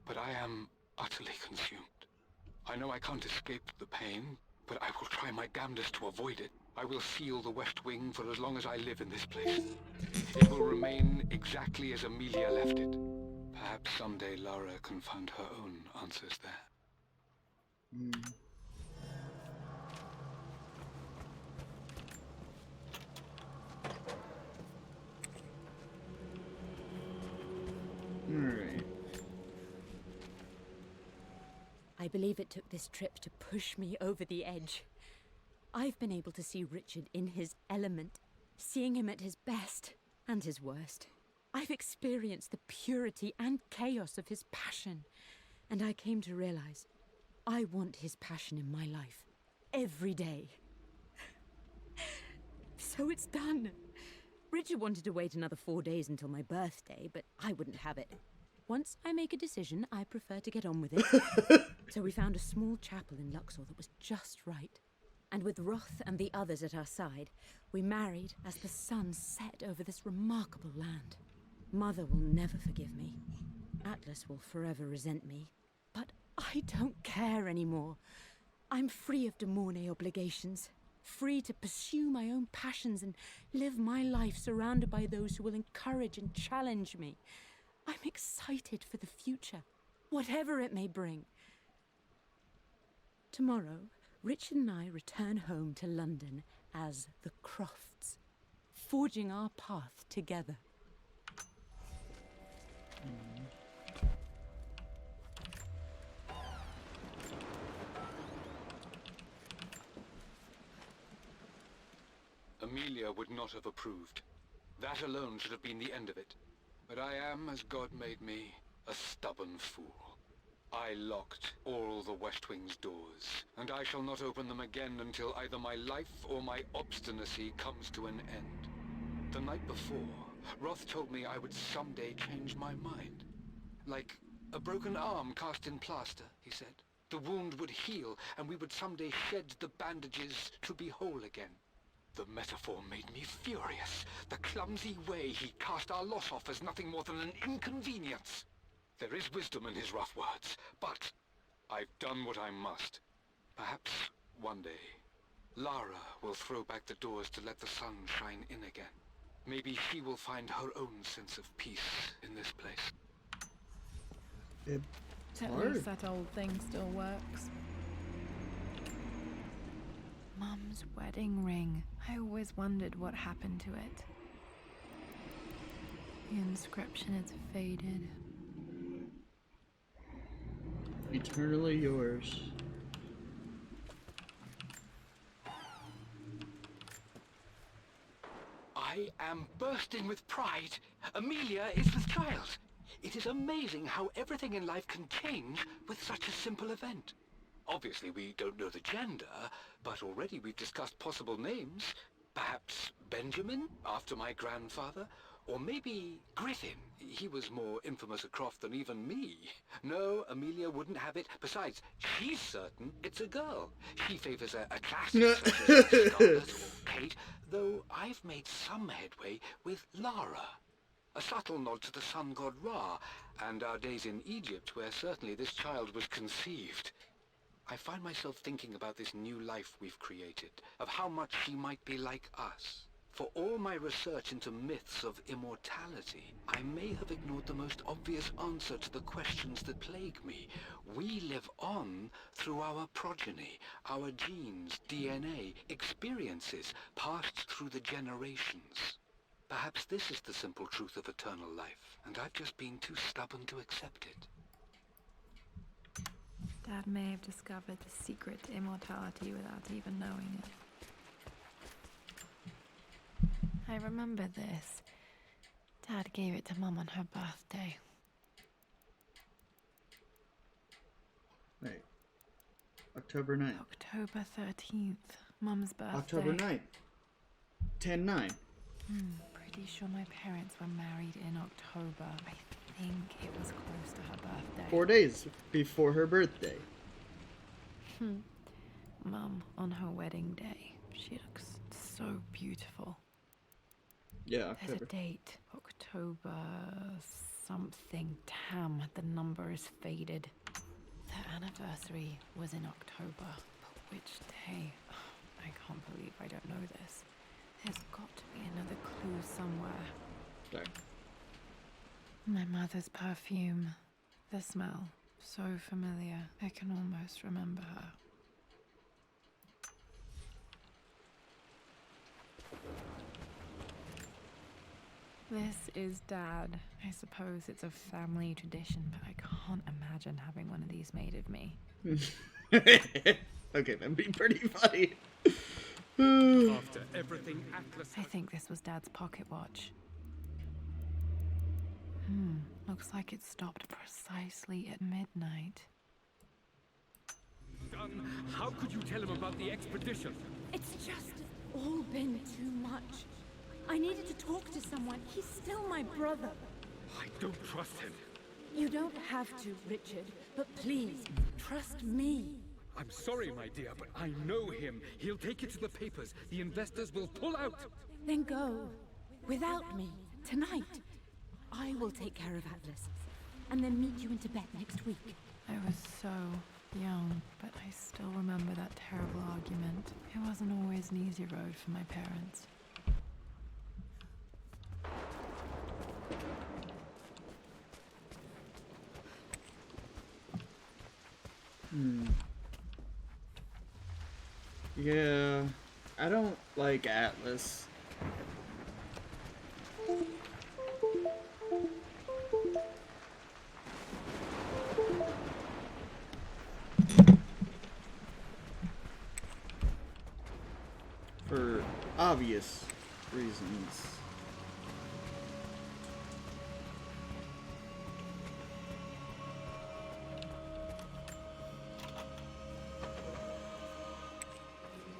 but I am utterly consumed. I know I can't escape the pain, but I will try my damnedest to avoid it. I will seal the West Wing for as long as I live in this place. It will remain exactly as Amelia left it. Perhaps someday Lara can find her own answers there. Alright. I believe it took this trip to push me over the edge. I've been able to see Richard in his element, seeing him at his best and his worst. I've experienced the purity and chaos of his passion, and I came to realize I want his passion in my life every day. So it's done. Richard wanted to wait another 4 days until my birthday, but I wouldn't have it. Once I make a decision, I prefer to get on with it. So we found a small chapel in Luxor that was just right. And with Roth and the others at our side, we married as the sun set over this remarkable land. Mother will never forgive me. Atlas will forever resent me. But I don't care anymore. I'm free of de Mornay obligations. Free to pursue my own passions and live my life surrounded by those who will encourage and challenge me. I'm excited for the future, whatever it may bring. Tomorrow, Richard and I return home to London as the Crofts, forging our path together. Amelia would not have approved. That alone should have been the end of it. But I am, as God made me, a stubborn fool. I locked all the West Wing's doors, and I shall not open them again until either my life or my obstinacy comes to an end. The night before, Roth told me I would someday change my mind. Like a broken arm cast in plaster, he said. The wound would heal, and we would someday shed the bandages to be whole again. The metaphor made me furious. The clumsy way he cast our loss off as nothing more than an inconvenience. There is wisdom in his rough words, but I've done what I must. Perhaps one day, Lara will throw back the doors to let the sun shine in again. Maybe she will find her own sense of peace in this place. At least that old thing still works. Mum's wedding ring. I always wondered what happened to it. The inscription is faded, Eternally yours. I am bursting with pride. Amelia is with child. It is amazing how everything in life can change with such a simple event. Obviously, we don't know the gender, but already we've discussed possible names. Perhaps Benjamin, after my grandfather? Or maybe Griffin. He was more infamous a Croft than even me. No, Amelia wouldn't have it. Besides, she's certain it's a girl. She favors a classic such as Scarlet or Kate, though I've made some headway with Lara. A subtle nod to the sun god Ra, and our days in Egypt, where certainly this child was conceived. I find myself thinking about this new life we've created, of how much she might be like us. For all my research into myths of immortality, I may have ignored the most obvious answer to the questions that plague me. We live on through our progeny, our genes, DNA, experiences passed through the generations. Perhaps this is the simple truth of eternal life, and I've just been too stubborn to accept it. Dad may have discovered the secret to immortality without even knowing it. I remember this. Dad gave it to Mum on her birthday. Wait. October 9th. October 13th. Mum's birthday. October 9th. 10/9. Pretty sure my parents were married in October. I think it was close to her birthday. 4 days before her birthday. Mum, on her wedding day, she looks so beautiful. Yeah, There's October. a date. October something. Damn, the number is faded. The anniversary was in October. But which day? I can't believe I don't know this. There's got to be another clue somewhere. Sorry. My mother's perfume. The smell. So familiar. I can almost remember her. This is Dad. I suppose it's a family tradition, but I can't imagine having one of these made of me. Okay, that'd be pretty funny. After everything Atlas... I think this was Dad's pocket watch. Looks like it stopped precisely at midnight. How could you tell him about the expedition? It's just all been too much. I needed to talk to someone. He's still my brother. I don't trust him. You don't have to, Richard, but please, trust me. I'm sorry, my dear, but I know him. He'll take it to the papers. The investors will pull out. Then go. Without me. Tonight. I will take care of Atlas. And then meet you in Tibet next week. I was so young, but I still remember that terrible argument. It wasn't always an easy road for my parents. Yeah, I don't like Atlas. For obvious reasons.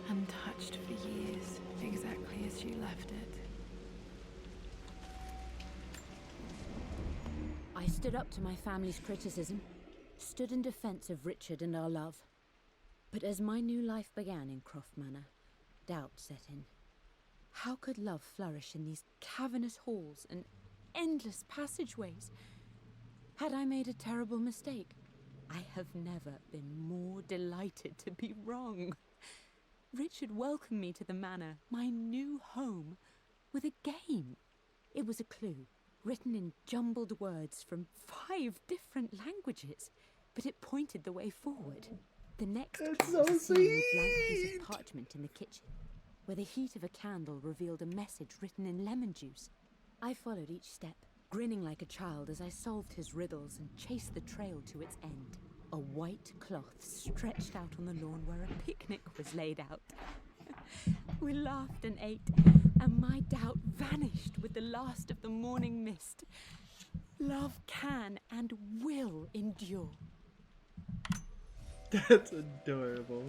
Untouched for years, exactly as you left it. I stood up to my family's criticism, stood in defense of Richard and our love. But as my new life began in Croft Manor, doubt set in. How could love flourish in these cavernous halls and endless passageways? Had I made a terrible mistake? I have never been more delighted to be wrong. Richard welcomed me to the manor, my new home, with a game. It was a clue, written in jumbled words from 5 different languages, but it pointed the way forward. The next clue was a small blank piece of parchment in the kitchen, where the heat of a candle revealed a message written in lemon juice. I followed each step, grinning like a child as I solved his riddles and chased the trail to its end. a white cloth stretched out on the lawn where a picnic was laid out. We laughed and ate, and my doubt vanished with the last of the morning mist. Love can and will endure. That's adorable.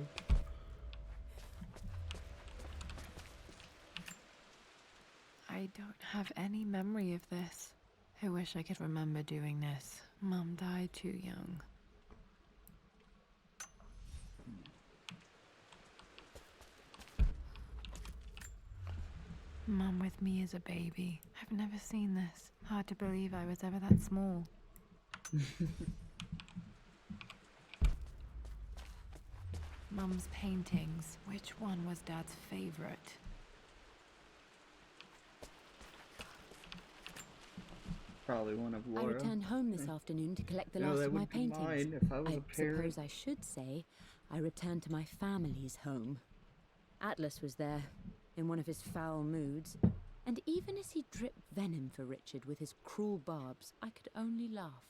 I don't have any memory of this. I wish I could remember doing this. Mum died too young. Mum with me as a baby. I've never seen this. Hard to believe I was ever that small. Mum's paintings. Which one was Dad's favorite? Probably one of I Laura. returned home this afternoon to collect the You know, last that of my would be paintings. mine if I was a parent. suppose I should say I returned to my family's home. Atlas was there, in one of his foul moods, and even as he dripped venom for Richard with his cruel barbs, I could only laugh.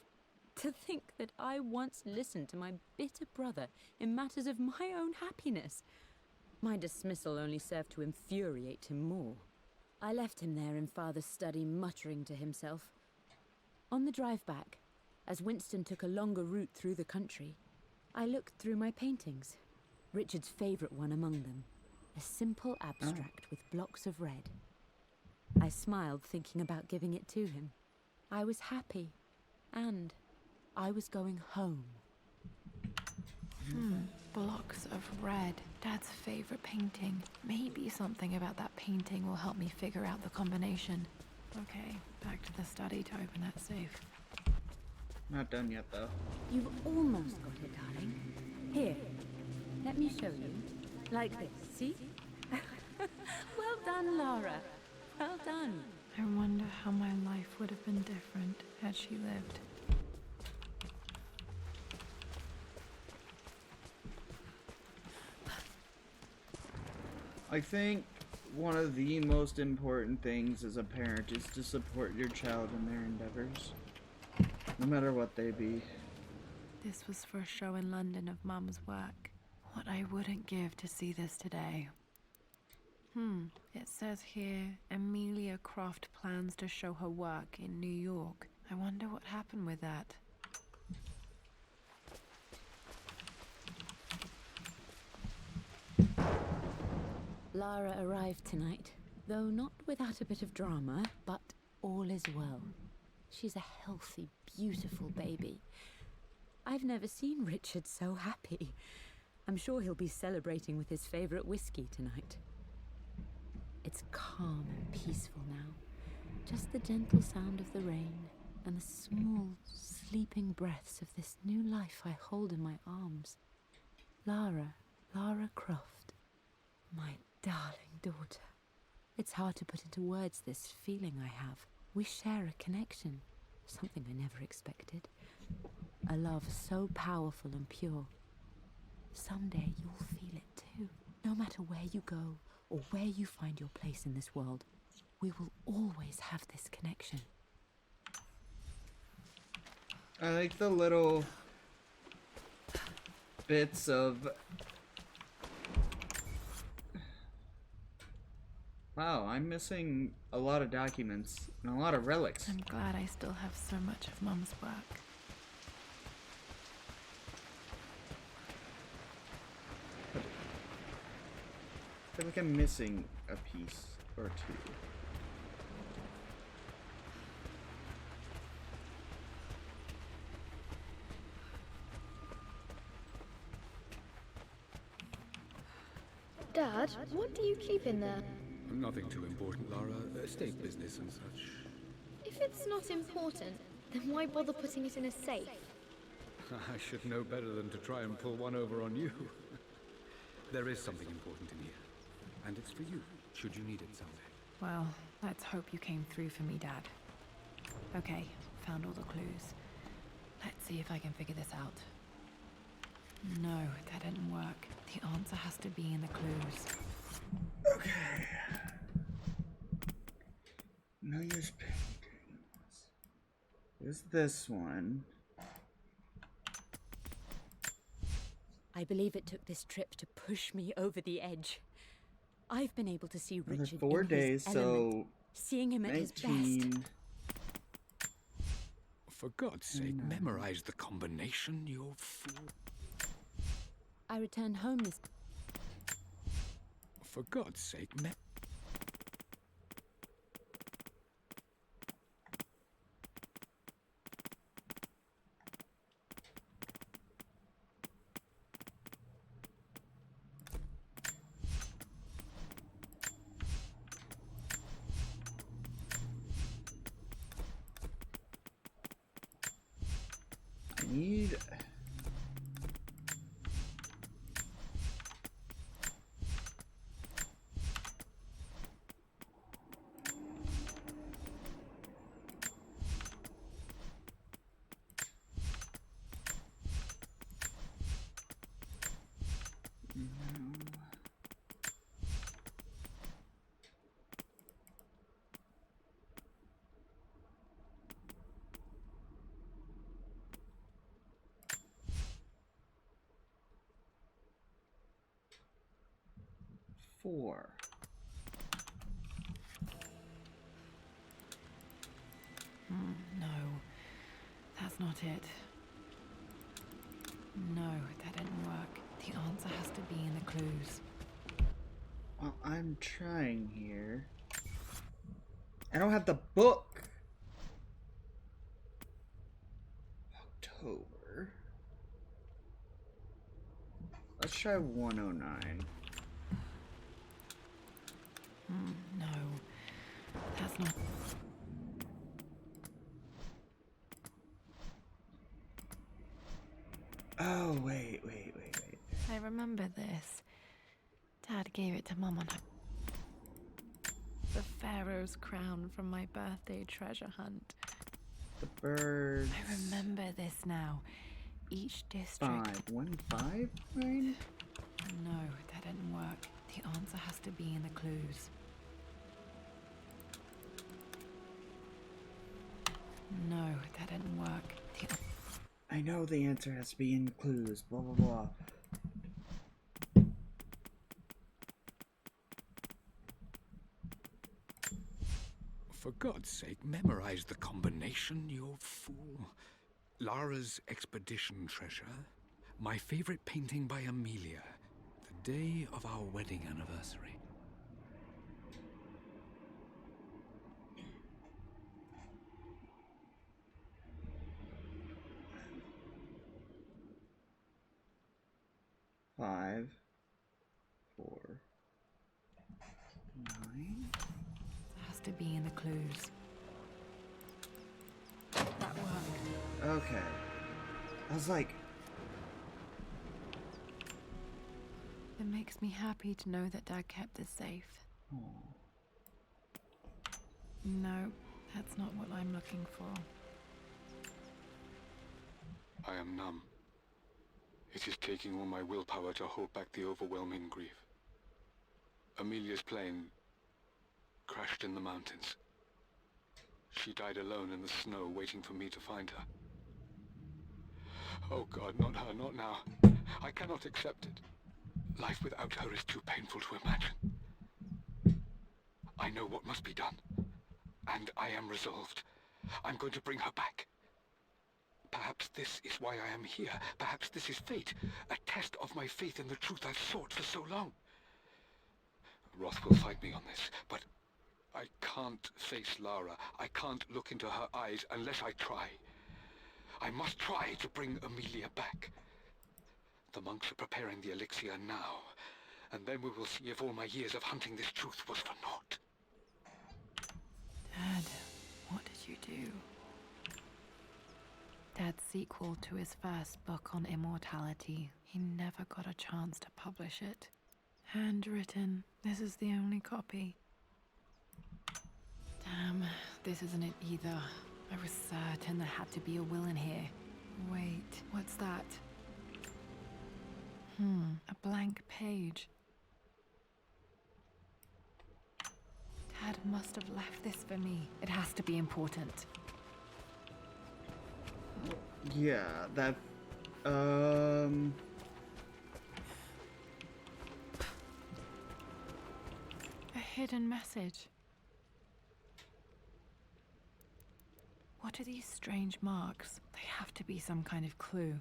To think that I once listened to my bitter brother in matters of my own happiness. My dismissal only served to infuriate him more. I left him there in Father's study, muttering to himself. On the drive back, as Winston took a longer route through the country, I looked through my paintings, Richard's favourite one among them, a simple abstract with blocks of red. I smiled, thinking about giving it to him. I was happy, and I was going home. Blocks of red. Dad's favorite painting. Maybe something about that painting will help me figure out the combination. Okay, back to the study to open that safe. Not done yet, though. You've almost got it, darling. Here, let me show you. Like this, see? Well done, Lara. Well done. I wonder how my life would have been different had she lived. I think one of the most important things as a parent is to support your child in their endeavors, no matter what they be. This was for a show in London of Mum's work. What I wouldn't give to see this today. It says here, Amelia Croft plans to show her work in New York. I wonder what happened with that. Lara arrived tonight, though not without a bit of drama, but all is well. She's a healthy, beautiful baby. I've never seen Richard so happy. I'm sure he'll be celebrating with his favorite whiskey tonight. It's calm and peaceful now. Just the gentle sound of the rain and the small, sleeping breaths of this new life I hold in my arms. Lara Croft, my darling daughter. It's hard to put into words this feeling I have. We share a connection, something I never expected. A love so powerful and pure. Someday you'll feel it too. No matter where you go or where you find your place in this world, we will always have this connection. I like the little bits of... Wow, I'm missing a lot of documents and a lot of relics. I'm glad I still have so much of Mum's work. I feel like I'm missing a piece or two. Dad, what do you keep in there? Nothing too important, Lara. Estate business and such. If it's not important, then why bother putting it in a safe? I should know better than to try and pull one over on you. There is something important in here. And it's for you, should you need it someday. Well, let's hope you came through for me, Dad. Okay, found all the clues. Let's see if I can figure this out. No, that didn't work. The answer has to be in the clues. Okay. Amelia's paintings. There's this one. I believe it took this trip to push me over the edge. I've been able to see Another Richard 4 in days, his element, so seeing him at his best. 19. For God's sake, memorize the combination, you fool. I returned home this... For God's sake, I need... Four. No, that's not it. No, that didn't work. The answer has to be in the clues. Well, I'm trying here. I don't have the book. October. Let's try 109. No, that's not... Oh, wait. I remember this. Dad gave it to Mum on her... The Pharaoh's crown from my birthday treasure hunt. The birds. I remember this now. Each district... 5159? No, that didn't work. The answer has to be in the clues. No, that didn't work. I know the answer has to be in clues. Blah, blah, blah. For God's sake, memorize the combination, you fool. Lara's expedition treasure, my favorite painting by Amelia, the day of our wedding anniversary. Five, 4, 9. It has to be in the clues. That worked. Okay. I was like... It makes me happy to know that Dad kept this safe. Oh. No, that's not what I'm looking for. I am numb. It is taking all my willpower to hold back the overwhelming grief. Amelia's plane crashed in the mountains. She died alone in the snow, waiting for me to find her. Oh God, not her, not now. I cannot accept it. Life without her is too painful to imagine. I know what must be done, and I am resolved. I'm going to bring her back. Perhaps this is why I am here. Perhaps this is fate, a test of my faith in the truth I've sought for so long. Roth will fight me on this, but I can't face Lara. I can't look into her eyes unless I try. I must try to bring Amelia back. The monks are preparing the elixir now, and then we will see if all my years of hunting this truth was for naught. Dad, what did you do? Dad's sequel to his first book on immortality. He never got a chance to publish it. Handwritten. This is the only copy. Damn, this isn't it either. I was certain there had to be a will in here. Wait, what's that? A blank page. Dad must have left this for me. It has to be important. Yeah, that... hidden message. What are these strange marks? They have to be some kind of clue.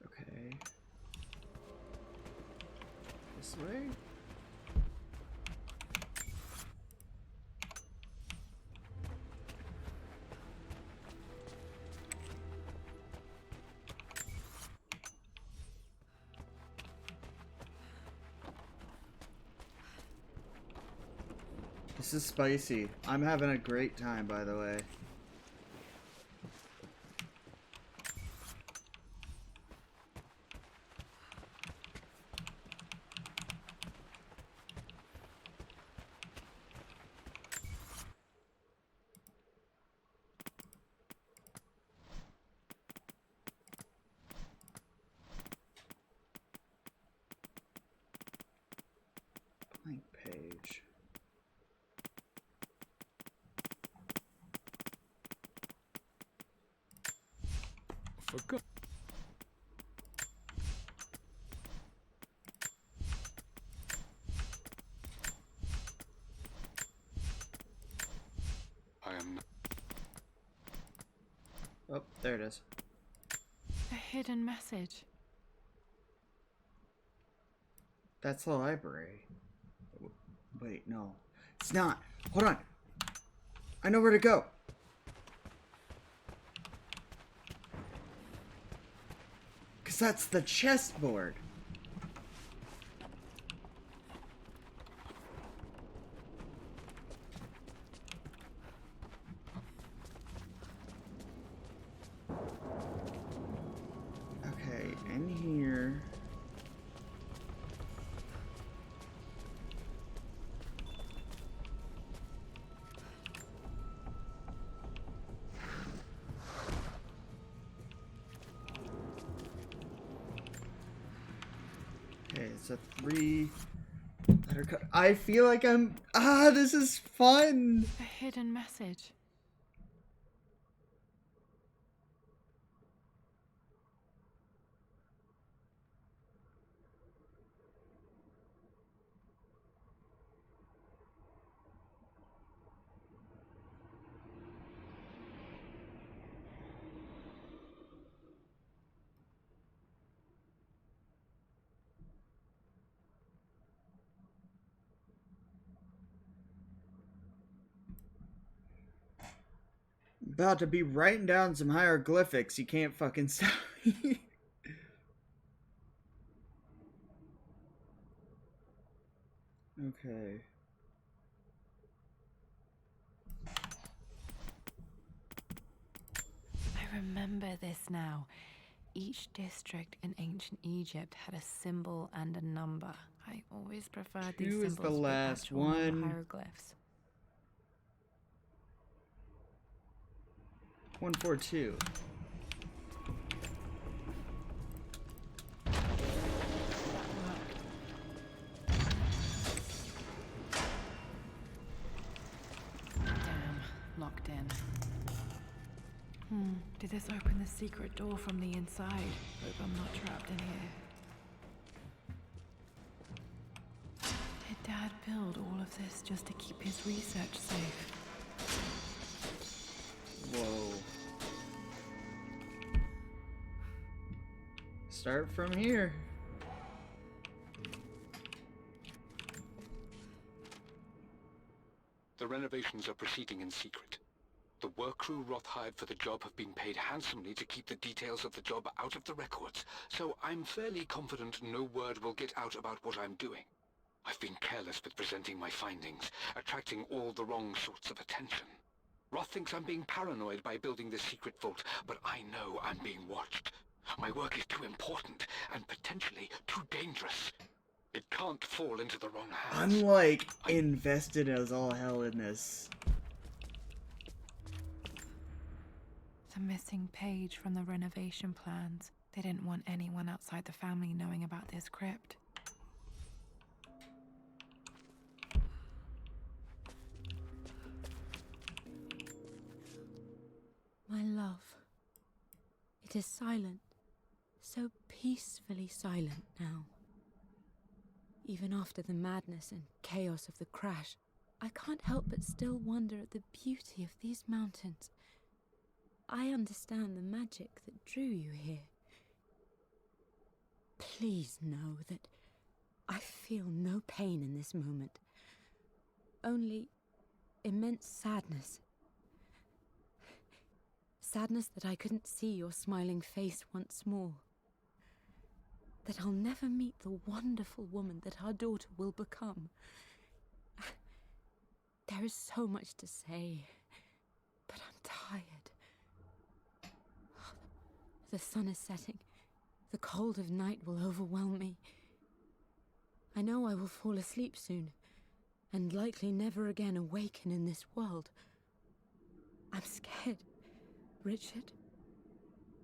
Okay. This way? This is spicy. I'm having a great time, by the way. Blank page. Forgot. I am. Oh, there it is. A hidden message. That's the library. Wait, no. It's not. Hold on. I know where to go. Because that's the chessboard. Okay, in here. Okay, it's a 3-letter code. I feel like I'm... this is fun! A hidden message. About to be writing down some hieroglyphics. You can't fucking stop me. Okay. I remember this now. Each district in ancient Egypt had a symbol and a number. I always preferred these Who is symbols the with last actual number one? hieroglyphs. 142. Damn, locked in. Did this open the secret door from the inside? Hope I'm not trapped in here. Did Dad build all of this just to keep his research safe? Whoa. Start from here. The renovations are proceeding in secret. The work crew Roth hired for the job have been paid handsomely to keep the details of the job out of the records, so I'm fairly confident no word will get out about what I'm doing. I've been careless with presenting my findings, attracting all the wrong sorts of attention. Roth thinks I'm being paranoid by building this secret vault, but I know I'm being watched. My work is too important, and potentially too dangerous. It can't fall into the wrong hands. I'm like invested as all hell in this. The missing page from the renovation plans. They didn't want anyone outside the family knowing about this crypt. My love. It is silent. So peacefully silent now. Even after the madness and chaos of the crash, I can't help but still wonder at the beauty of these mountains. I understand the magic that drew you here. Please know that I feel no pain in this moment. Only immense sadness. Sadness that I couldn't see your smiling face once more. That I'll never meet the wonderful woman that our daughter will become. There is so much to say, but I'm tired. The sun is setting. The cold of night will overwhelm me. I know I will fall asleep soon, and likely never again awaken in this world. I'm scared, Richard.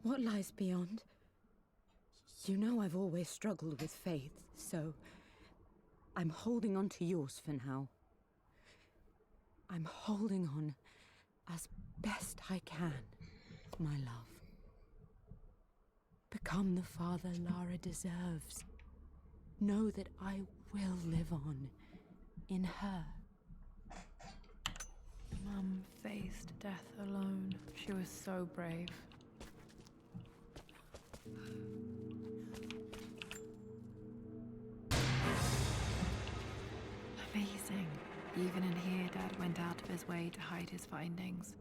What lies beyond? You know I've always struggled with faith, so I'm holding on to yours for now. I'm holding on as best I can, my love. Become the father Lara deserves. Know that I will live on in her. Mum faced death alone. She was so brave. Amazing. Even in here, Dad went out of his way to hide his findings.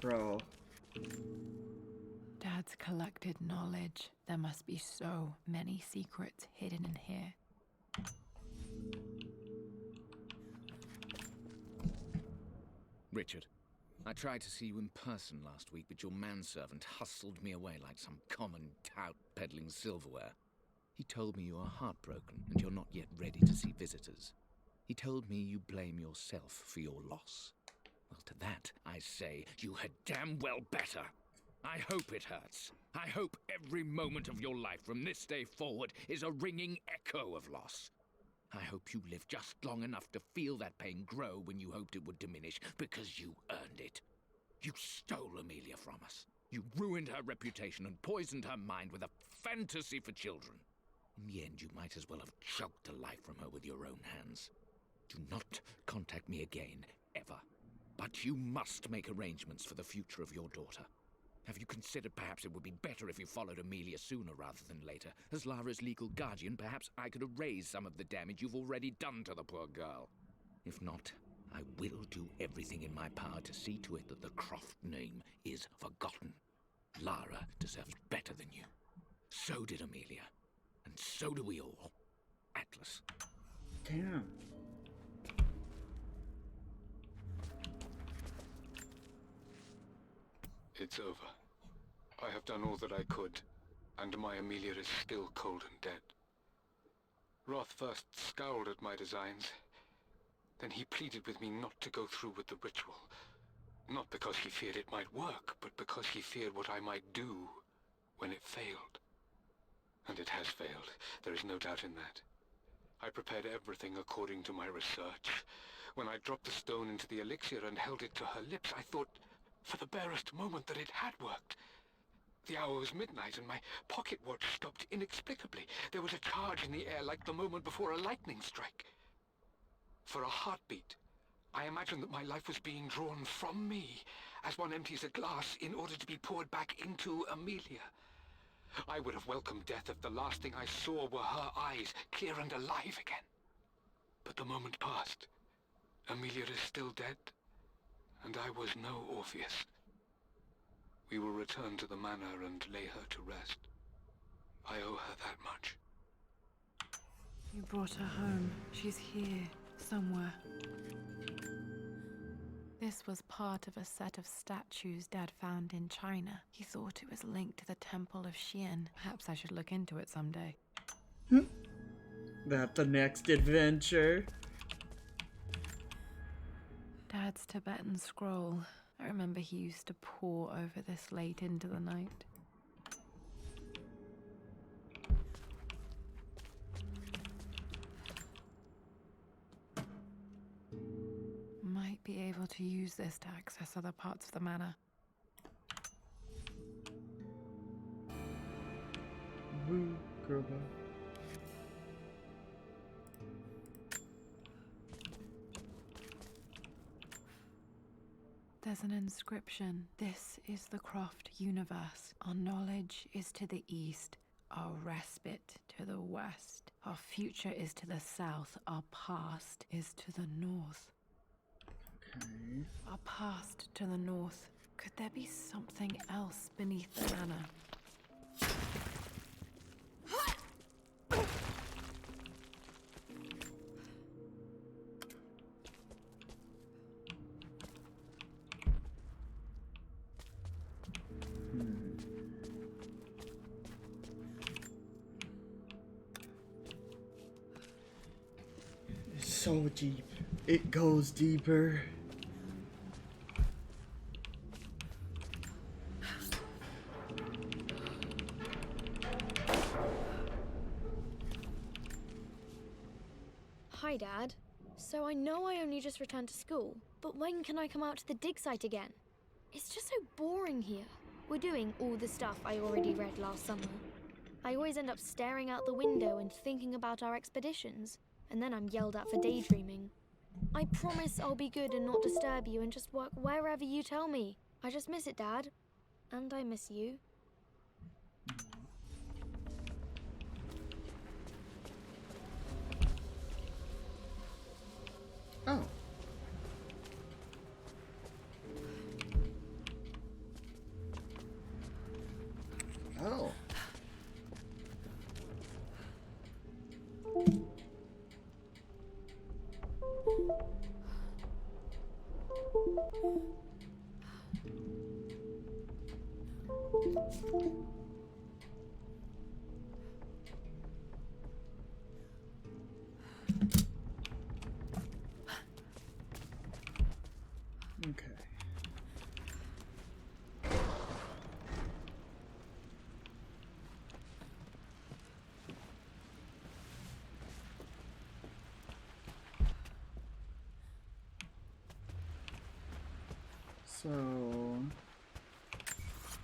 Bro. Dad's collected knowledge. There must be so many secrets hidden in here. Richard, I tried to see you in person last week, but your manservant hustled me away like some common tout peddling silverware. He told me you are heartbroken and you're not yet ready to see visitors. He told me you blame yourself for your loss. Well, to that, I say you had damn well better. I hope it hurts. I hope every moment of your life from this day forward is a ringing echo of loss. I hope you live just long enough to feel that pain grow when you hoped it would diminish, because you earned it. You stole Amelia from us. You ruined her reputation and poisoned her mind with a fantasy for children. In the end, you might as well have choked the life from her with your own hands. Do not contact me again, ever. But you must make arrangements for the future of your daughter. Have you considered perhaps it would be better if you followed Amelia sooner rather than later? As Lara's legal guardian, perhaps I could erase some of the damage you've already done to the poor girl. If not, I will do everything in my power to see to it that the Croft name is forgotten. Lara deserves better than you. So did Amelia. And so do we all. Atlas. Damn. It's over. I have done all that I could, and my Amelia is still cold and dead. Roth first scowled at my designs. Then he pleaded with me not to go through with the ritual. Not because he feared it might work, but because he feared what I might do when it failed. And it has failed. There is no doubt in that. I prepared everything according to my research. When I dropped the stone into the elixir and held it to her lips, I thought for the barest moment that it had worked. The hour was midnight and my pocket watch stopped inexplicably. There was a charge in the air like the moment before a lightning strike. For a heartbeat, I imagined that my life was being drawn from me as one empties a glass in order to be poured back into Amelia. I would have welcomed death if the last thing I saw were her eyes, clear and alive again. But the moment passed. Amelia is still dead, and I was no Orpheus. We will return to the manor and lay her to rest. I owe her that much. You brought her home. She's here, somewhere. This was part of a set of statues Dad found in China. He thought it was linked to the Temple of Xian. Perhaps I should look into it someday. That's the next adventure. Dad's Tibetan scroll. I remember he used to pore over this late into the night. Might be able to use this to access other parts of the manor. Woo, girl. There's an inscription. This is the Croft universe. Our knowledge is to the east, our respite to the west. Our future is to the south, our past is to the north. Okay. Our past to the north. Could there be something else beneath the manor? It's so deep. It goes deeper. Hi, Dad. So I know I only just returned to school, but when can I come out to the dig site again? It's just so boring here. We're doing all the stuff I already read last summer. I always end up staring out the window and thinking about our expeditions, and then I'm yelled at for daydreaming. I promise I'll be good and not disturb you and just work wherever you tell me. I just miss it, Dad. And I miss you. Oh. Oh. Okay. So,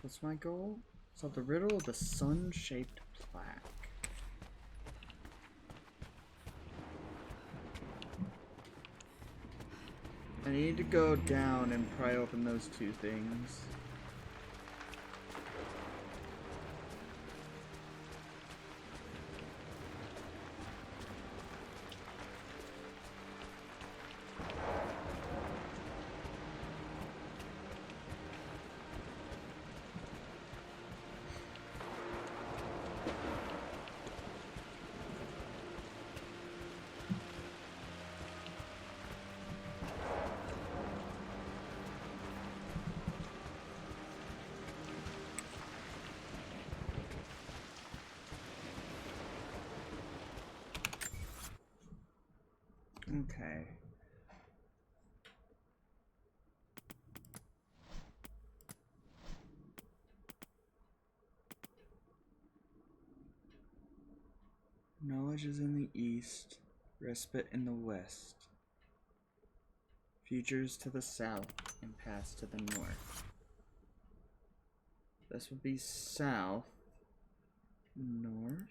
what's my goal? So the riddle of the sun-shaped plaque. I need to go down and pry open those two things. Okay. Knowledge is in the east, respite in the west. Futures to the south, and past to the north. This would be south. North?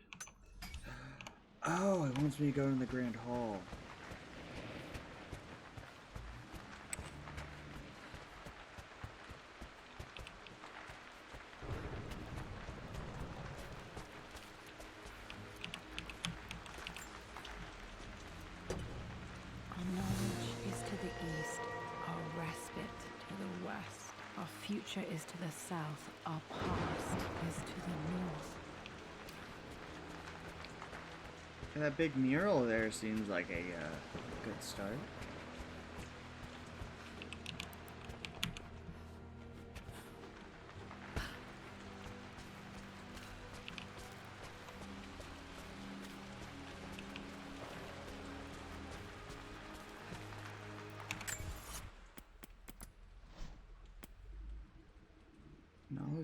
Oh, it wants me to go in the Grand Hall. Future is to the south, our past is to the north. And that big mural there seems like a good start.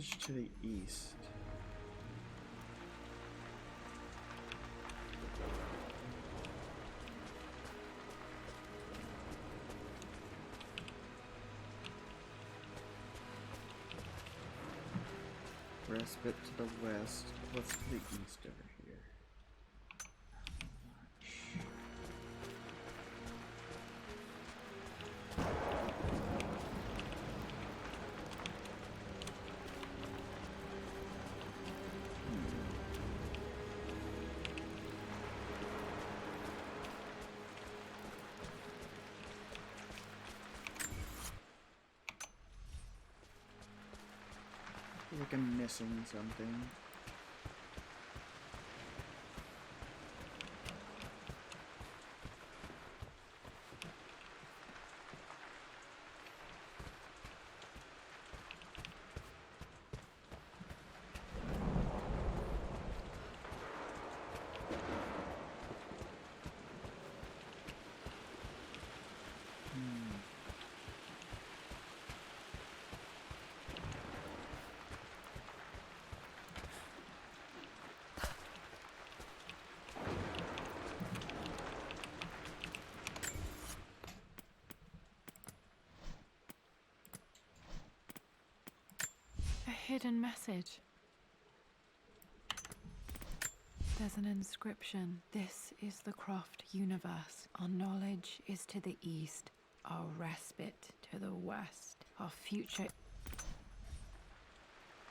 Knowledge to the east. Respite to the west. What's to the east over here? I feel like I'm missing something. A hidden message. There's an inscription. This is the Croft universe. Our knowledge is to the east, our respite to the west, our future.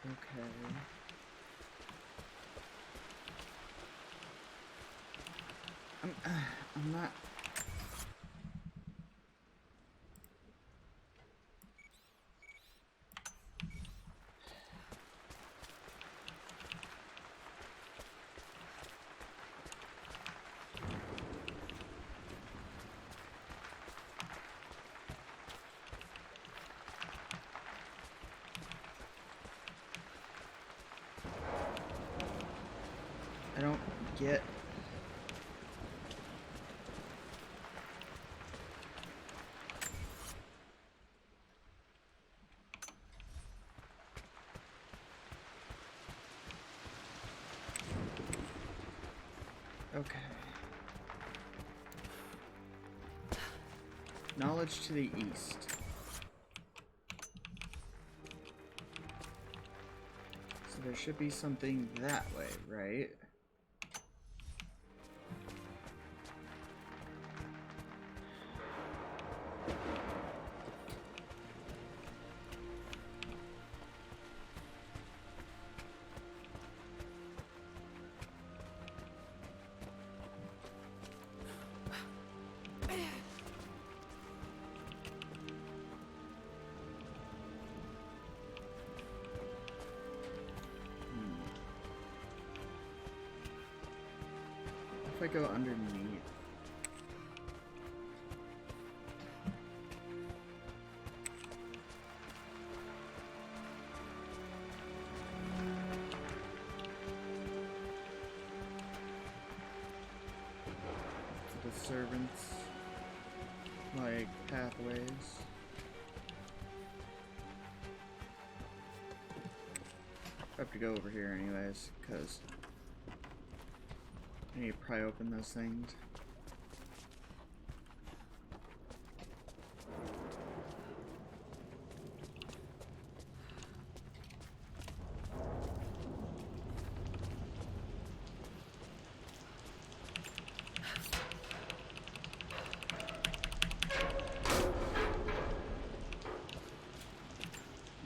Okay. I'm not. I don't get. Okay. Knowledge to the east. So there should be something that way, right? If I go underneath. To the servants, like pathways. I have to go over here anyways, because I need to pry open those things.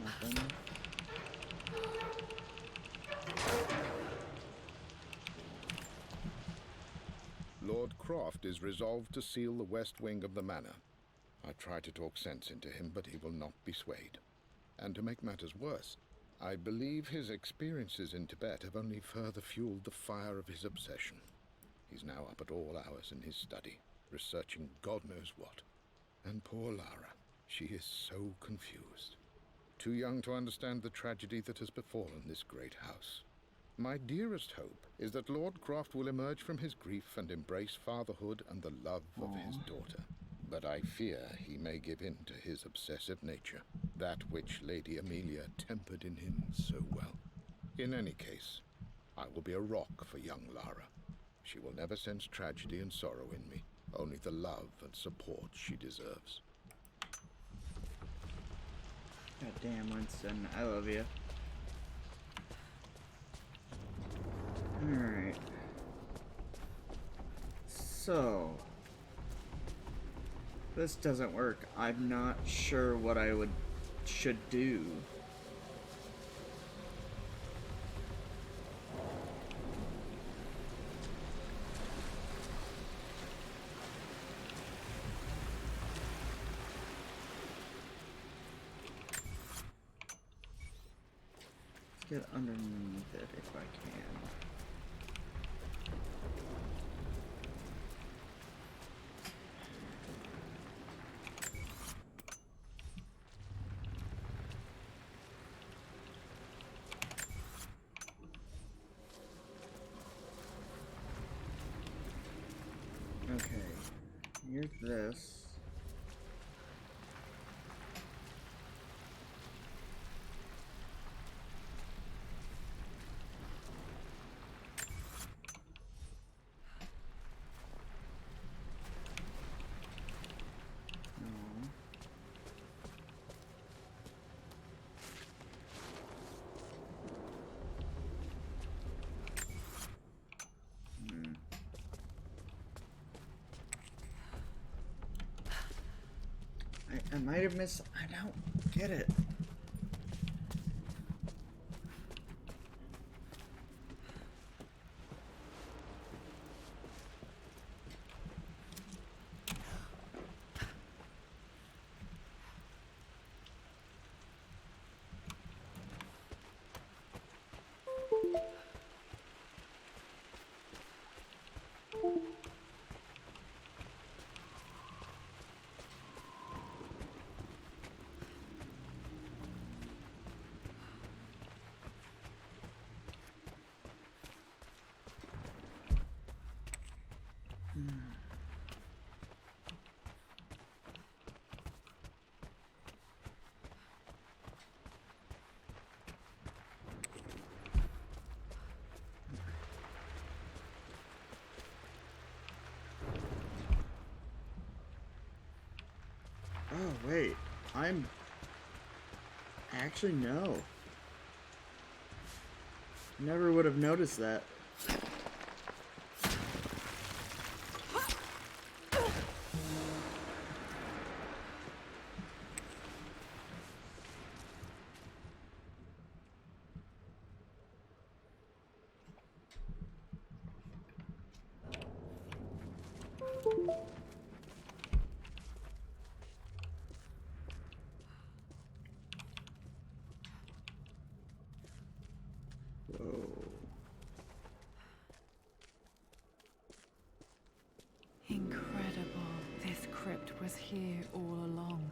Nothing. Lord Croft is resolved to seal the west wing of the manor. I try to talk sense into him, but he will not be swayed. And to make matters worse, I believe his experiences in Tibet have only further fueled the fire of his obsession. He's now up at all hours in his study, researching God knows what. And poor Lara, she is so confused. Too young to understand the tragedy that has befallen this great house. My dearest hope is that Lord Croft will emerge from his grief and embrace fatherhood and the love of his daughter. but I fear he may give in to his obsessive nature, that which Lady Amelia tempered in him so well. In any case, I will be a rock for young Lara. She will never sense tragedy and sorrow in me, only the love and support she deserves. God damn, Winston, I love you. Alright. So, this doesn't work. I'm not sure what I should do. Get underneath it if I can. Okay, here's this. I might have missed. I don't get it. Oh, wait. Actually, no. Never would have noticed that. Incredible. This crypt was here all along.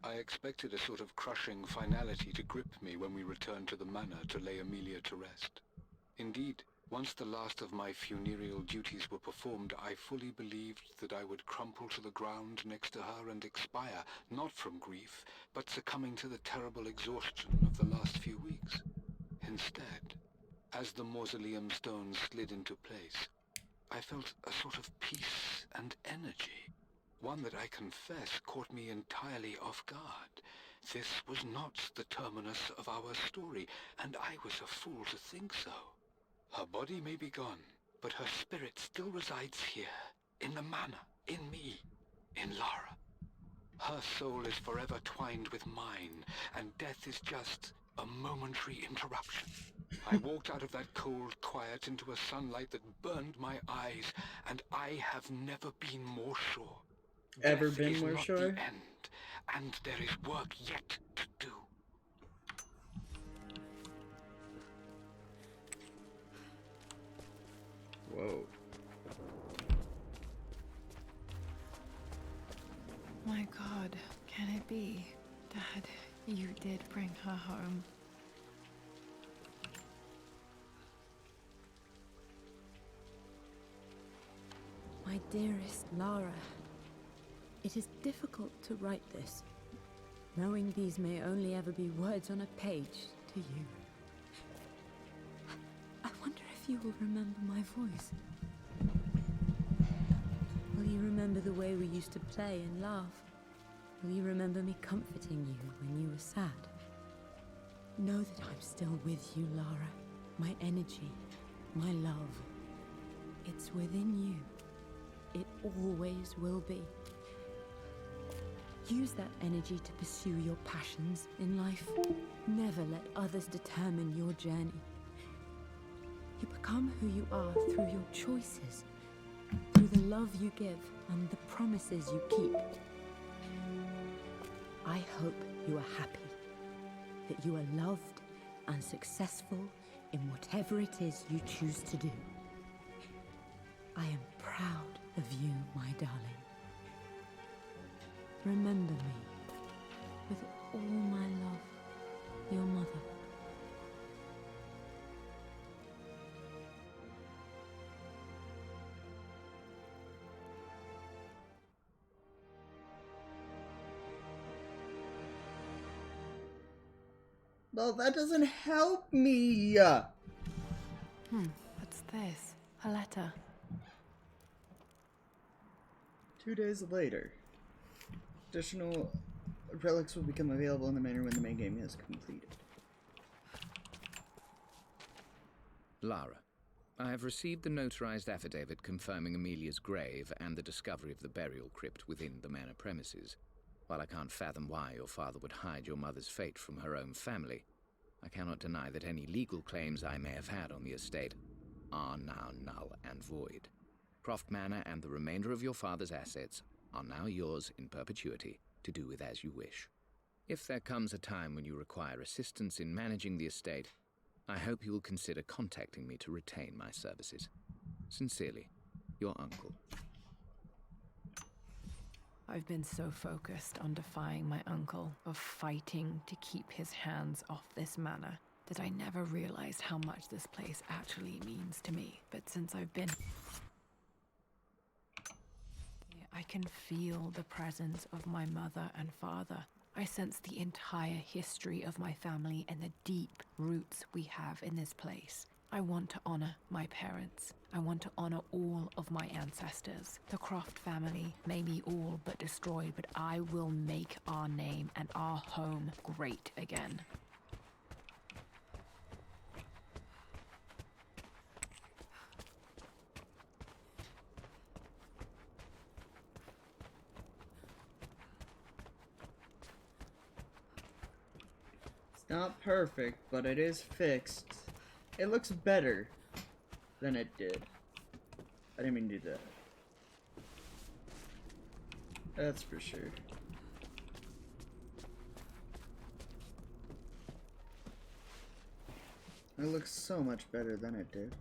I expected a sort of crushing finality to grip me when we returned to the manor to lay Amelia to rest. Indeed, once the last of my funereal duties were performed, I fully believed that I would crumple to the ground next to her and expire, not from grief, but succumbing to the terrible exhaustion of the last few weeks. Instead, as the mausoleum stones slid into place, I felt a sort of peace and energy. One that I confess caught me entirely off guard. This was not the terminus of our story, and I was a fool to think so. Her body may be gone, but her spirit still resides here, in the manor, in me, in Lara. Her soul is forever twined with mine, and death is just a momentary interruption. I walked out of that cold quiet into a sunlight that burned my eyes, and I have never been more sure. Ever Death been is more not sure? the end, and there is work yet to do. Whoa. My God, can it be? Dad, you did bring her home. My dearest Lara, it is difficult to write this, knowing these may only ever be words on a page to you. I wonder if you will remember my voice. Will you remember the way we used to play and laugh? Will you remember me comforting you when you were sad? Know that I'm still with you, Lara. My energy, my love. It's within you. It always will be. Use that energy to pursue your passions in life. Never let others determine your journey. You become who you are through your choices, through the love you give and the promises you keep. I hope you are happy, that you are loved and successful in whatever it is you choose to do. I am proud of you, my darling. Remember me with all my love, your mother. Well, that doesn't help me. What's this? A letter. 2 days later. Additional relics will become available in the manner when the main game is completed. Lara, I have received the notarized affidavit confirming Amelia's grave and the discovery of the burial crypt within the manor premises. While I can't fathom why your father would hide your mother's fate from her own family, I cannot deny that any legal claims I may have had on the estate are now null and void. Croft Manor and the remainder of your father's assets are now yours in perpetuity to do with as you wish. If there comes a time when you require assistance in managing the estate, I hope you will consider contacting me to retain my services. Sincerely, your uncle. I've been so focused on defying my uncle, of fighting to keep his hands off this manor, that I never realized how much this place actually means to me. But since I've been here, I can feel the presence of my mother and father. I sense the entire history of my family and the deep roots we have in this place. I want to honor my parents. I want to honor all of my ancestors. The Croft family may be all but destroyed, but I will make our name and our home great again. It's not perfect, but it is fixed. It looks better than it did. I didn't mean to do that. That's for sure. It looks so much better than it did.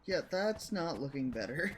Yeah, that's not looking better.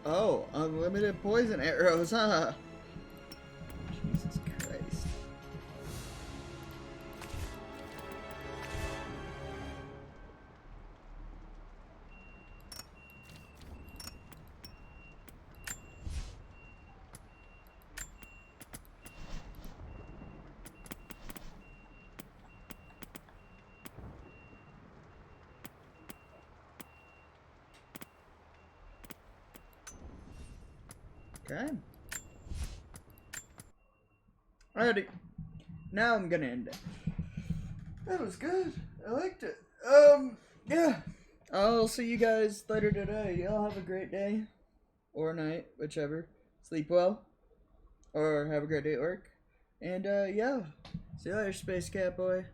Oh, unlimited poison arrows, huh? Jesus Christ. Okay. Alrighty. Now I'm gonna end it. That was good. I liked it. Yeah. I'll see you guys later today. Y'all have a great day. Or night, whichever. Sleep well. Or have a great day at work. And, yeah. See you later, Space Cat Boy.